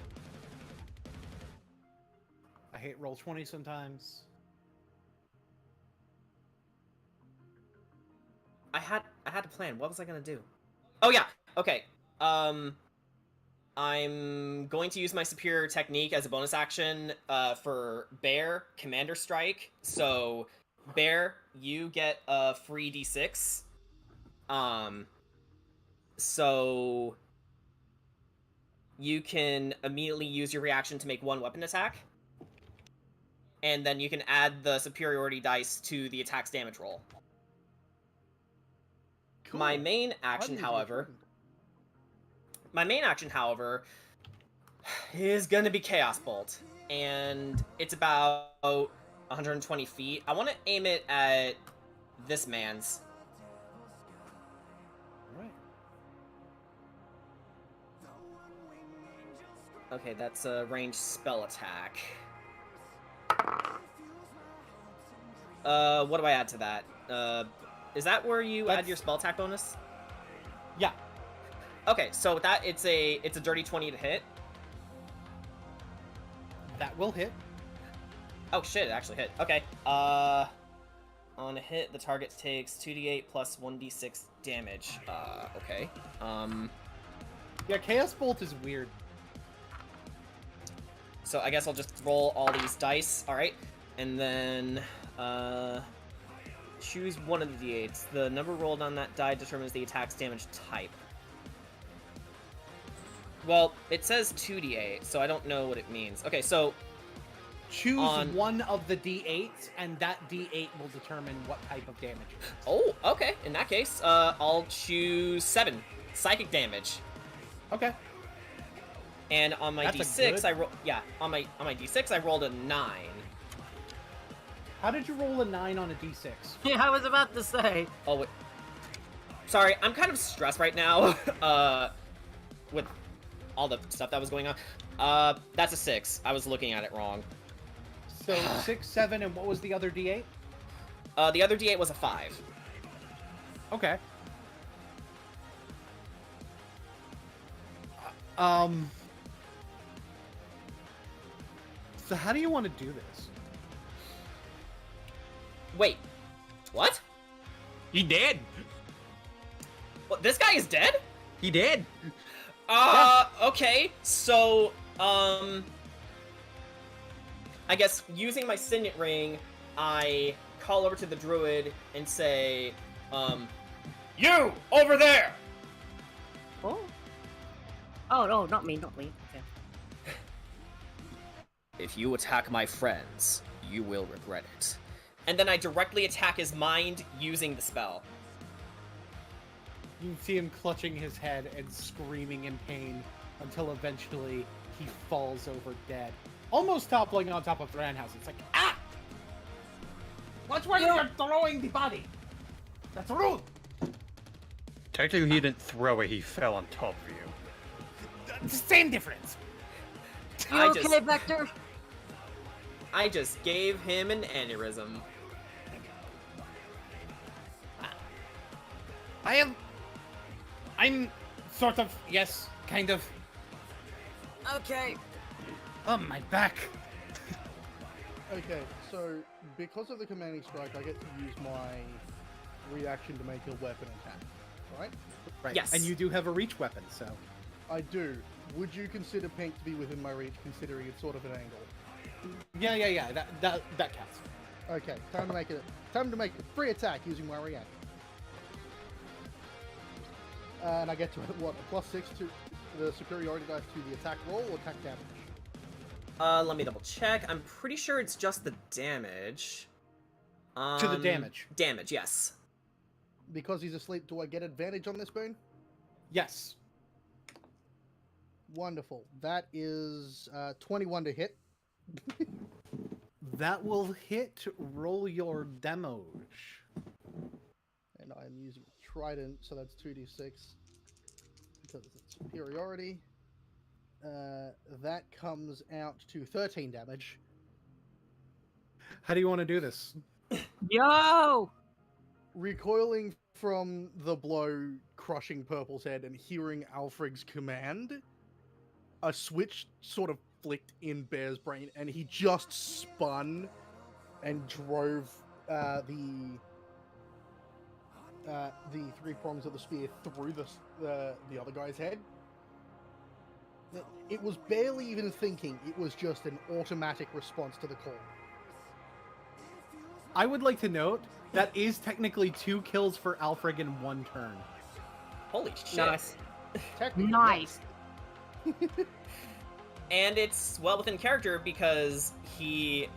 I hate roll 20 sometimes. I had to plan. What was I gonna do? Oh yeah. Okay. I'm going to use my superior technique as a bonus action for Bear Commander Strike. So, Bear, you get a free d6. So you can immediately use your reaction to make one weapon attack, and then you can add the superiority dice to the attack's damage roll. Cool. My main action, however, is gonna be Chaos Bolt, and it's about 120 feet. I want to aim it at this man's. Alright. Okay, that's a ranged spell attack. What do I add to that? Is that where you add your spell attack bonus? Yeah. Okay, so with that, it's a dirty 20 to hit. That will hit. Oh shit, it actually hit. Okay. On a hit, the target takes 2d8 plus 1d6 damage. Okay. Yeah, Chaos Bolt is weird. So I guess I'll just roll all these dice. Alright. And then, choose one of the d8s. The number rolled on that die determines the attack's damage type. Well, it says 2d8, so I don't know what it means. Okay, so... Choose one of the d8s, and that d8 will determine what type of damage it is. Oh, okay. In that case, I'll choose 7. Psychic damage. Okay. And on my d6, I roll... Yeah, on my d6, I rolled a 9. How did you roll a 9 on a d6? Yeah, I was about to say. Oh, wait. Sorry, I'm kind of stressed right now, with all the stuff that was going on. That's a 6. I was looking at it wrong. So 6, 7, and what was the other d8? The other d8 was a 5. Okay. So how do you want to do this? Wait. What? He did. What, this guy is dead? He did. Okay. So, I guess using my signet ring, I call over to the druid and say, you over there! Oh. Oh no, not me. Okay. If you attack my friends, you will regret it. And then I directly attack his mind using the spell. You can see him clutching his head and screaming in pain until eventually he falls over dead. Almost toppling on top of Thranhouse. It's like, ah! Watch where you're throwing the body! That's rude! Technically, he didn't throw it, he fell on top of you. Same difference! You okay, Vector? I just gave him an aneurysm. I'm sort of, yes, kind of. Okay. Oh, my back. Okay, so because of the commanding strike, I get to use my reaction to make a weapon attack, right? Right. Yes. And you do have a reach weapon, so. I do. Would you consider pink to be within my reach, considering it's sort of an angle? Yeah. That counts. Okay, time to make a free attack using my reaction. And I get to what, a +6 to the superiority dice to the attack roll or attack damage? Let me double check. I'm pretty sure it's just the damage. To the damage. Damage, yes. Because he's asleep, do I get advantage on this boon? Yes. Wonderful. That is 21 to hit. That will hit. Roll your damage. And I'm using Trident, so that's 2d6. Because it's superiority. That comes out to 13 damage. How do you want to do this? Yo! recoiling from the blow crushing Purple's head and hearing Alfred's command, a switch sort of flicked in Bear's brain, and he just spun and drove the three prongs of the spear through the other guy's head. It was barely even thinking; it was just an automatic response to the call. I would like to note that is technically 2 kills for Alfred in 1 turn. Holy shit. Nice. Nice. And it's well within character because he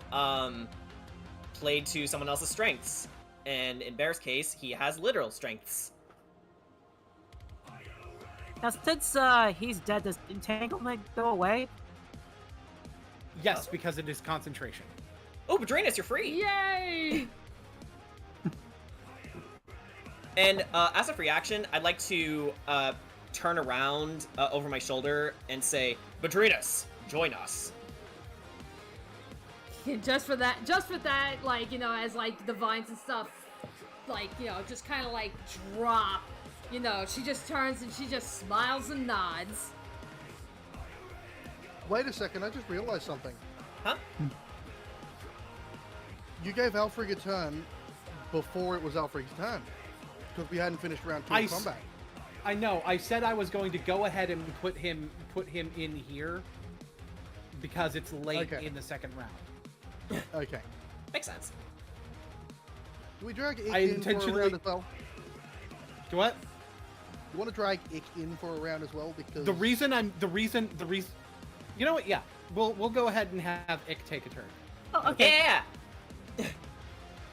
played to someone else's strengths. And in Bear's case, he has literal strengths. Now, since he's dead, does entanglement go away? Yes, because it is concentration. Oh, Badrinus, you're free! Yay! And as a free action, I'd like to turn around over my shoulder and say, Badrinus, join us. just for that, like, you know, as like the vines and stuff, like, you know, just kind of like drop, you know, she just turns and she just smiles and nods. Wait a second, I just realized something. Huh? You gave Alfred a turn before it was Alfred's turn, because we hadn't finished round 2 of combat. I know. I said I was going to go ahead and put him in here because it's late in the second round. Okay. Makes sense. Do we drag Ick I in for a intentionally- round as well? Do what? You want to drag Ick in for a round as well? Because The reason. You know what? Yeah, we'll go ahead and have Ick take a turn. Oh, okay. Yeah!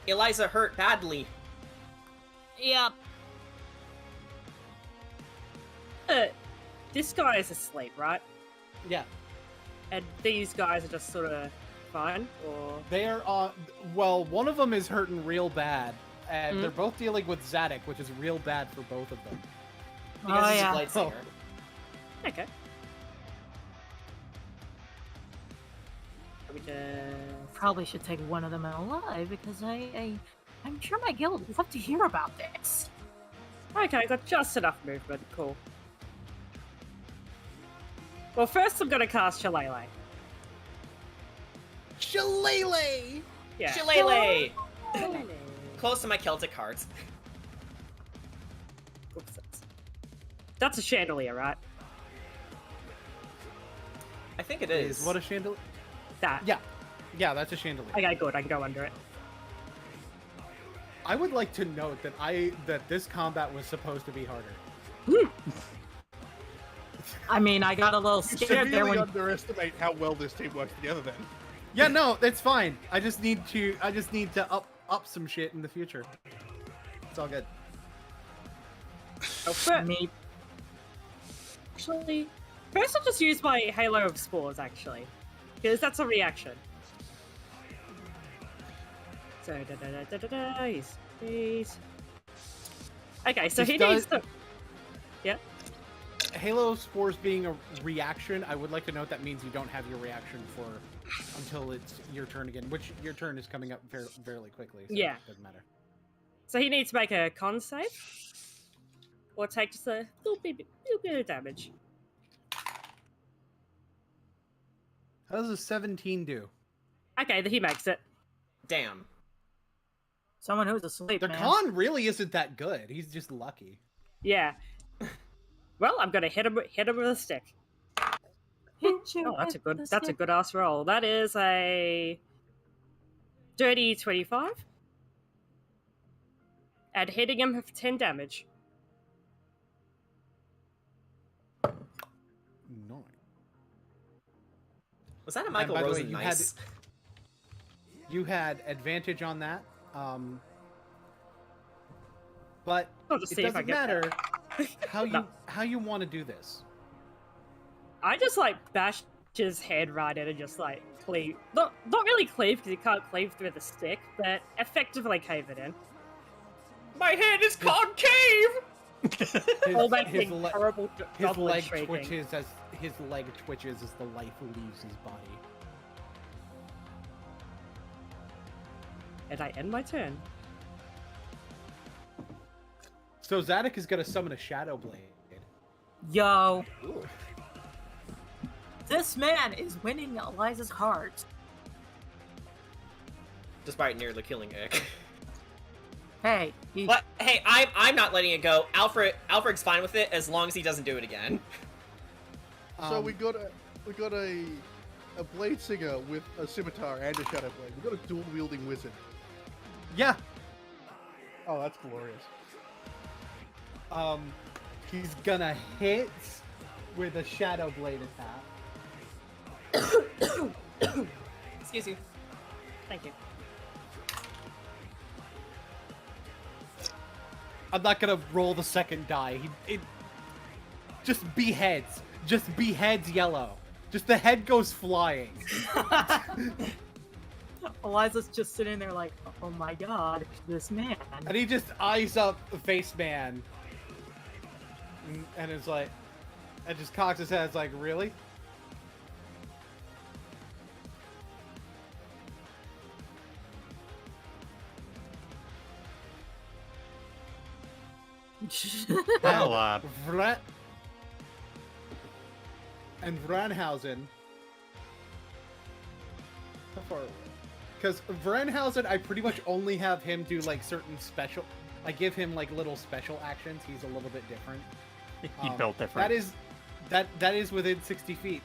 Eliza hurt badly. Yep. This guy is asleep, right? Yeah, And these guys are just sort of fine, or they are. Well, one of them is hurting real bad, and they're both dealing with Zadok, which is real bad for both of them. Because Oh, he's yeah. a Blightsinger. okay. We just... Probably should take one of them alive because I'm sure my guild would love to hear about this. Okay, got just enough movement. Cool. Well, first I'm gonna cast Shillelagh. Shillelagh! Yeah. Shillelagh! Close to my Celtic heart. Oops, that's a chandelier, right? I think it is. What a chandelier? That. Yeah, that's a chandelier. Okay, good. I can go under it. I would like to note that this combat was supposed to be harder. I mean, I got a little you scared there severely when underestimate how well this team works together. Then. Yeah, no, it's fine. I just need to up some shit in the future. It's all good. me. Actually, first I'll just use my Halo of Spores, actually. Because that's a reaction. So, he's... Okay, so This he does- needs to... Yeah? Halo Spores being a reaction, I would like to note that means you don't have your reaction until it's your turn again, which your turn is coming up fairly quickly. So Yeah. It doesn't matter. So he needs to make a con save. Or take just a little bit of damage. How does a 17 do? Okay, he makes it. Damn. Someone who's asleep, The man. con really isn't that good. He's just lucky. Yeah. Well, I'm gonna hit him with a stick. Hit you Oh, that's a with good. the That's a stick. good ass roll. That is a dirty 25, and hitting him for 10 damage. No. Was that a And Michael by the way, Rosen you nice? You had advantage on that. But I'll just it see if I doesn't get that. matter how No. you want to do this. I just like bash his head right in and just like cleave. Not really cleave because you can't cleave through the stick, but effectively cave it in. My head is concave! All making le- horrible his goblin leg shrieking. twitches as the life leaves his body. And I end my turn. So Zadok is gonna summon a Shadow Blade. Yo, Ooh. this man is winning Eliza's heart. Despite nearly killing Ick. Hey, But hey, I'm not letting it go. Alfred's fine with it as long as he doesn't do it again. So we got a blade singer with a scimitar and a shadow blade. We got a dual wielding wizard. Yeah. Oh, that's glorious. He's gonna hit with a Shadow Blade attack. Excuse you. Thank you. I'm not gonna roll the second die. It just beheads. Just beheads yellow. Just the head goes flying. Eliza's just sitting there like, oh my god, this man. And he just eyes up Face Man. And is like, and just cocks his head. It's like, really? Well, And Vranhausen. How far away? Because Vranhausen, I pretty much only have him do like certain special. I give him like little special actions. He's a little bit different. he built different. That is within 60 feet.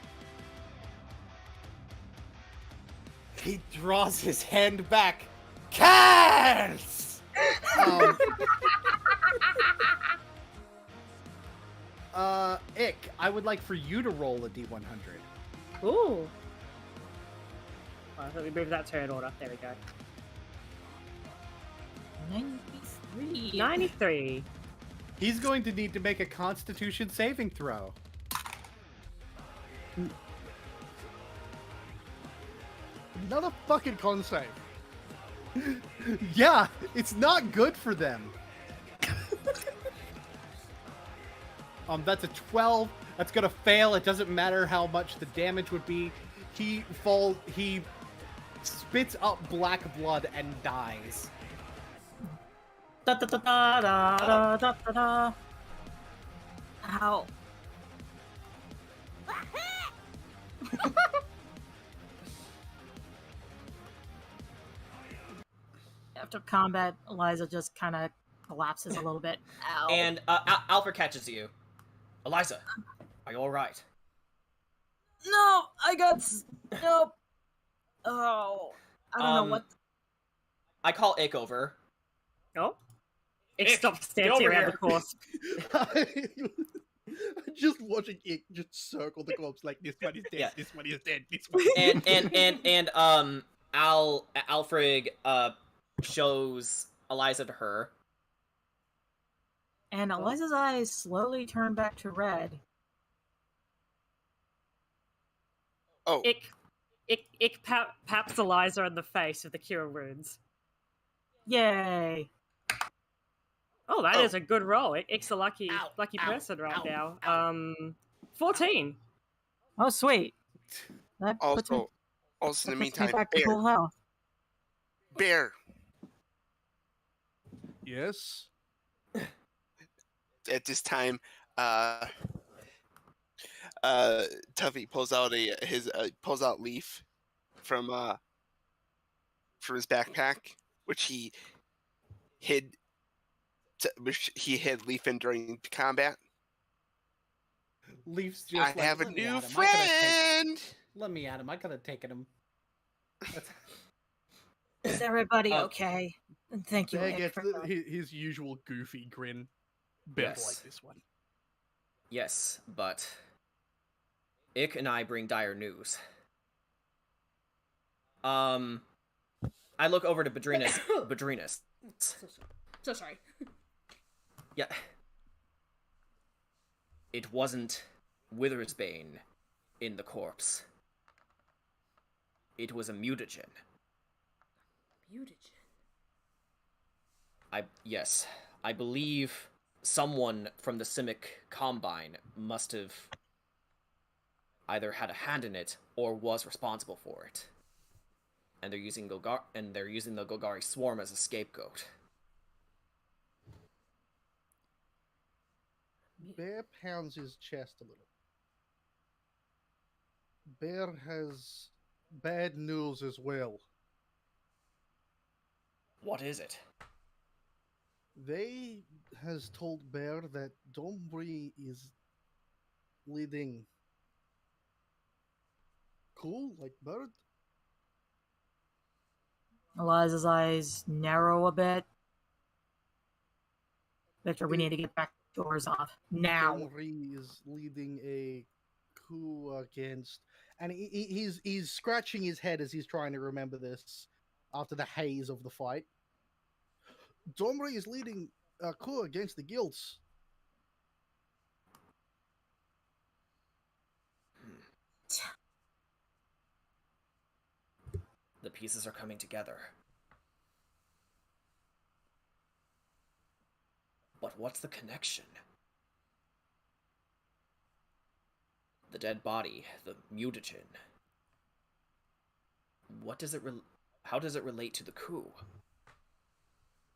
He draws his hand back. Cast! Ick, I would like for you to roll a D100. Ooh. Well, let me move that turn order. There we go. 93. 93. He's going to need to make a Constitution saving throw. Another fucking con save. Yeah, it's not good for them. That's a 12. That's gonna fail. It doesn't matter how much the damage would be. He spits up black blood and dies. Da da da da da da da da. Ow. After combat, Eliza just kind of collapses a little bit. Ow. And Alfred catches you. Eliza, are you all right? No, I got nope. Oh, I don't know what. I call Ick over. Oh. It Ick, stops get dancing over around here. the course. Just watching it just circle the corpse like this one is dead, Yeah. this one is dead, this one is dead. And Alfred shows Eliza to her. And Eliza's eyes slowly turn back to red. Oh, Ick paps Eliza in the face with the cure wounds. Yay! Oh, that is a good roll. Ick's a lucky Ow, ow, person right ow, now. 14. Oh, sweet. That puts me, also in the that puts me meantime, back to full health. Bear. Yes. At this time, Tuffy pulls out pulls out Leaf from his backpack, which he hid Leaf in during combat. Leaf's just I like, have a "Let me new at him. I gotta take- friend. Let me at him. I could have taken him. That's- Is everybody okay? And thank you. Bear Ick, gets for his usual goofy grin. Bear Yes. like this one. Yes, but Ick and I bring dire news. I look over to Badrinus. Badrinus. So sorry. Yeah. It wasn't Withersbane in the corpse. It was a mutagen. Mutagen. Yes. I believe someone from the Simic Combine must have either had a hand in it or was responsible for it. And they're using the Golgari swarm as a scapegoat. Bear pounds his chest a little. Bear has bad news as well. What is it? They has told Bear that Dombri is leading. Cool, like bird? Eliza's eyes narrow a bit. Victor, we need to get back doors off now. Dombri is leading a coup against, and he's scratching his head as he's trying to remember this after the haze of the fight. Dombri is leading a coup against the guilds. The pieces are coming together. But what's the connection? The dead body, the mutagen. What does it how does it relate to the coup?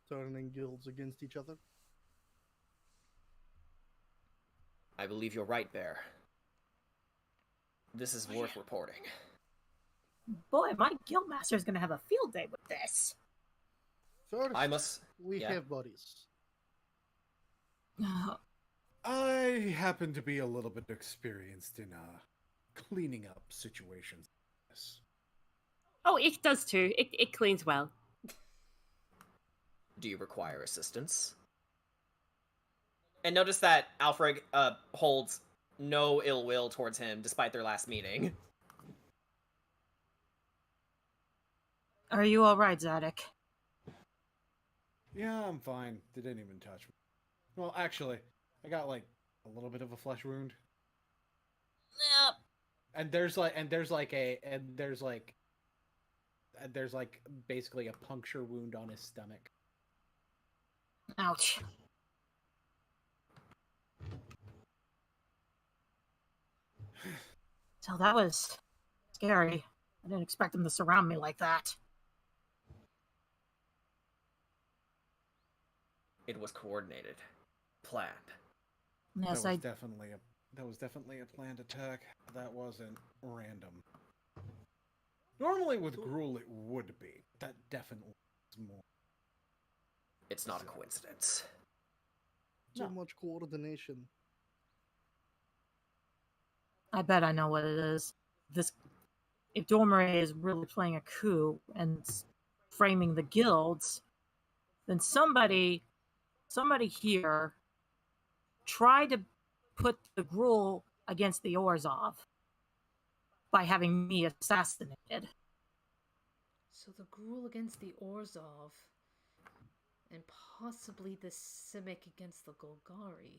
Turning guilds against each other. I believe you're right, Bear. This is worth reporting. Boy, my guildmaster's gonna have a field day with this. First, we have bodies. I happen to be a little bit experienced in cleaning up situations. Oh, it does too. It cleans well. Do you require assistance? And notice that Alfred holds no ill will towards him despite their last meeting. Are you alright, Zadok? Yeah, I'm fine. They didn't even touch me. Well, actually, I got like a little bit of a flesh wound. Yep. And there's basically a puncture wound on his stomach. Ouch. So that was scary. I didn't expect them to surround me like that. It was coordinated, planned. Yes, that was definitely a planned attack. That wasn't random. Normally with Gruul it would be. That definitely is more. It's not a coincidence. Too much coordination. I bet I know what it is. If Dormery is really playing a coup and framing the guilds, then somebody here tried to put the Gruul against the Orzhov by having me assassinated. So the Gruul against the Orzhov, and possibly the Simic against the Golgari.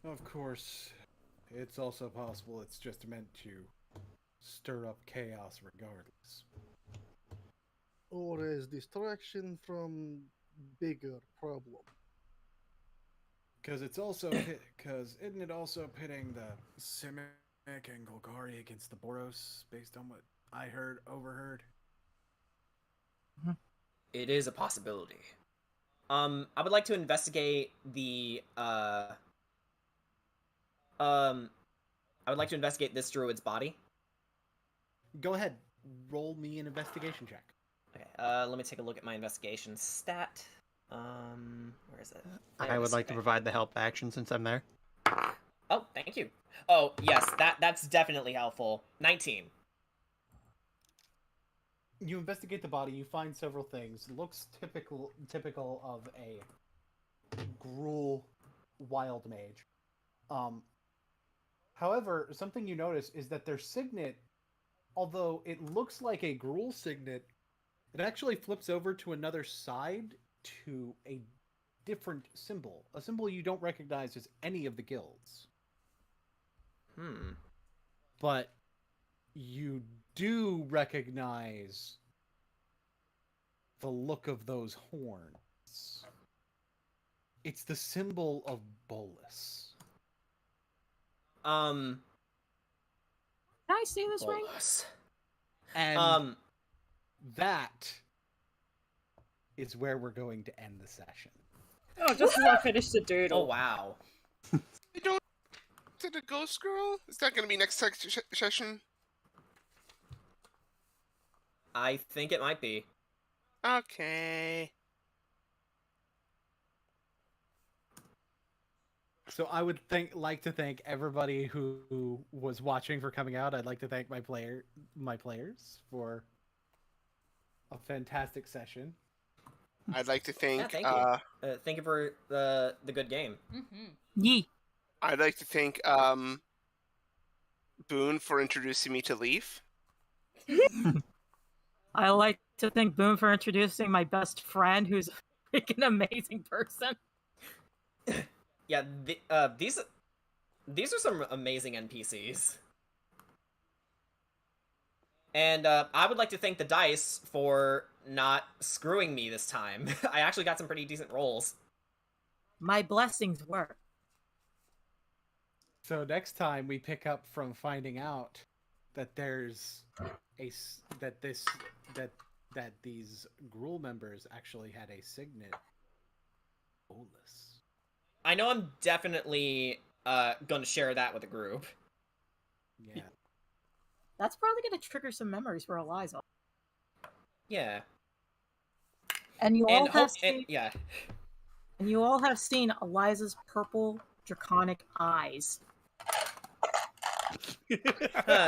Of course, it's also possible it's just meant to stir up chaos regardless. Or as distraction from bigger problem. Because it's also isn't it also pitting the Simic and Golgari against the Boros based on what I overheard? It is a possibility. I would like to investigate the I would like to investigate this druid's body. Go ahead, roll me an investigation check. Okay, let me take a look at my investigation stat. Where is it? I would like to provide the help action since I'm there. Oh, thank you. Oh, yes, that's definitely helpful. 19. You investigate the body, you find several things. Looks typical of a Gruul wild mage. However, something you notice is that their signet, although it looks like a Gruul signet, it actually flips over to another side to a different symbol. A symbol you don't recognize as any of the guilds. But you do recognize the look of those horns. It's the symbol of Bolas. Can I see this ring? And that is where we're going to end the session. Oh, just as I finished the doodle. Oh wow. You don't to the ghost girl? Is that going to be next session? I think it might be. Okay. So I would like to thank everybody who was watching for coming out. I'd like to thank my players for a fantastic session. I'd like to thank. Thank you. Thank you for the good game. Yee. I'd like to thank Boone for introducing me to Leaf. I like to thank Boone for introducing my best friend, who's a freaking amazing person. Yeah, these are some amazing NPCs. And I would like to thank the dice for not screwing me this time. I actually got some pretty decent rolls. My blessings work. So next time we pick up from finding out that there's that these Gruul members actually had a signet. Bolas. I know I'm definitely gonna share that with the group. Yeah. That's probably going to trigger some memories for Eliza. Yeah. And you all have seen, yeah. and you all have seen Eliza's purple draconic eyes.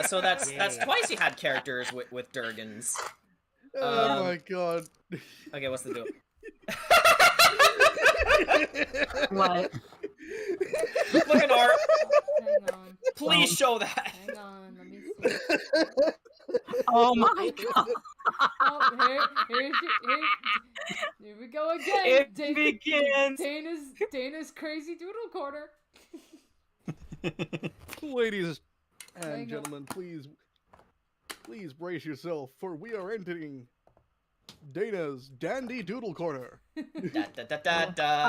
So that's twice you had characters with Durgans. Oh my god. Okay, what's the deal? What? Look at art. Hang on. Please show that. Hang on. Let me see. Oh my god. Oh, here we go again. It begins. Dana's crazy doodle corner. Ladies Hang on. and gentlemen, please brace yourself, for we are entering Dana's Dandy Doodle Corner. I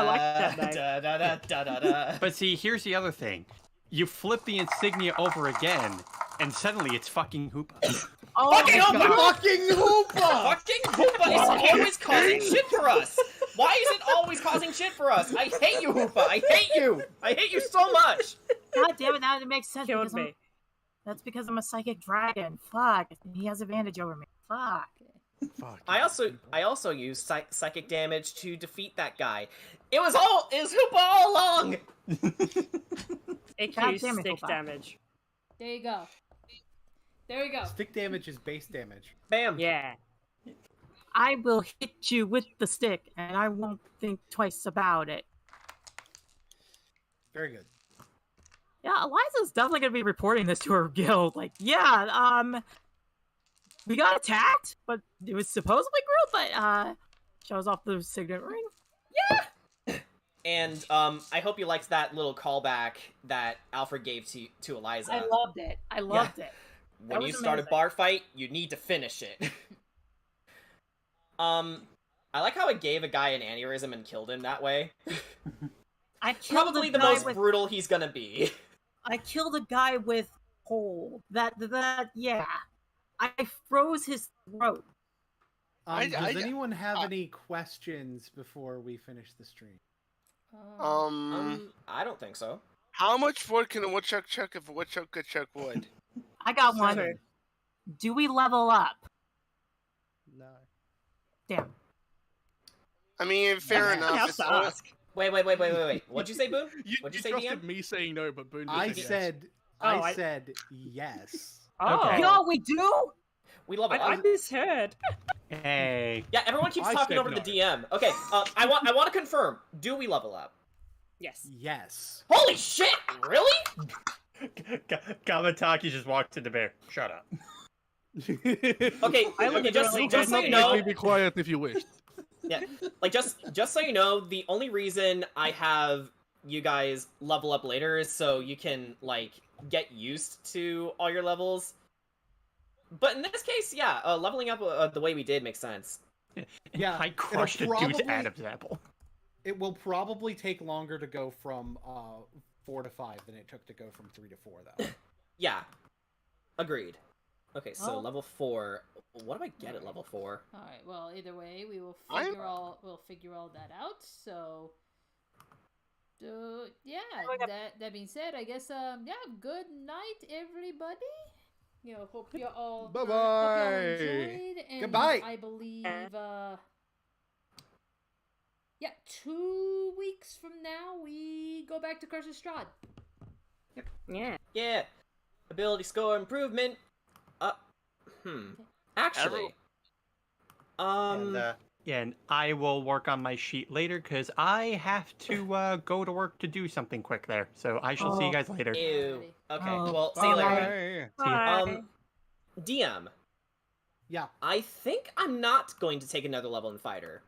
like that name. But see, here's the other thing. You flip the insignia over again, and suddenly it's fucking Hoopa. Oh Fucking my Hoopa! god. Fucking Hoopa! Fucking Hoopa is always causing shit for us! Why is it always causing shit for us? I hate you, Hoopa! I hate you! I hate you so much! God damn it, that makes sense. Killed because me. That's because I'm a psychic dragon. Fuck. He has advantage over me. Fuck. Fuck. I also used psychic damage to defeat that guy. It was Hoopa all along! AQ God damn it, stick Hoopa. damage. There you go. There we go. Stick damage is base damage. Bam! Yeah. I will hit you with the stick, and I won't think twice about it. Very good. Yeah, Eliza's definitely gonna be reporting this to her guild. Like, yeah, we got attacked, but it was supposedly Gruul, but shows off the signet ring. And I hope you liked that little callback that Alfred gave to Eliza. I loved it. I loved it. When That you was start a amazing. bar fight, you need to finish it. I like how it gave a guy an aneurysm and killed him that way. I killed Probably a the guy most with, brutal he's gonna be. I killed a guy with hole. Yeah. I froze his throat. Does anyone have any questions before we finish the stream? I don't think so. How much wood can a woodchuck chuck if a woodchuck could chuck wood? I got one. Seven. Do we level up? No. Damn. I mean, fair I enough. have It's to all- ask. Wait. What'd you say, Boone? You What'd you say, trusted DM? me saying no, but Boone I just yes. said Oh, I I- said yes. Oh, Okay. Yo, we do? We love it. I misheard. Hey. Yeah, everyone keeps I talking said over no. the DM. Okay, I want to confirm. Do we level up? Yes. Yes. Holy shit! Really? Kamataki just walked into bear. Shut up. Okay, I okay, just so you Let know, me be quiet if you wish. yeah, like just so you know, the only reason I have you guys level up later is so you can like get used to all your levels. But in this case, yeah, leveling up the way we did makes sense. Yeah, I crushed a it'll dude's probably- Adam's apple. It will probably take longer to go from 4 to 5 than it took to go from 3 to 4, though. Yeah, agreed. Okay, so Well- level 4. What do I get at level 4? All right. Well, either way, we will I'm- figure all that out. So, Yeah. That being said, I guess good night, everybody. Hope you all Bye hope you all bye. enjoyed. And Goodbye. I believe 2 weeks from now we go back to Curse of Strahd. Yeah. Yeah. Ability score improvement. Actually. And, Yeah, and I will work on my sheet later because I have to go to work to do something quick there. So I shall see you guys later. Ew. Okay. Oh, Well, see you later. Bye. See ya. Bye. DM. Yeah. I think I'm not going to take another level in fighter.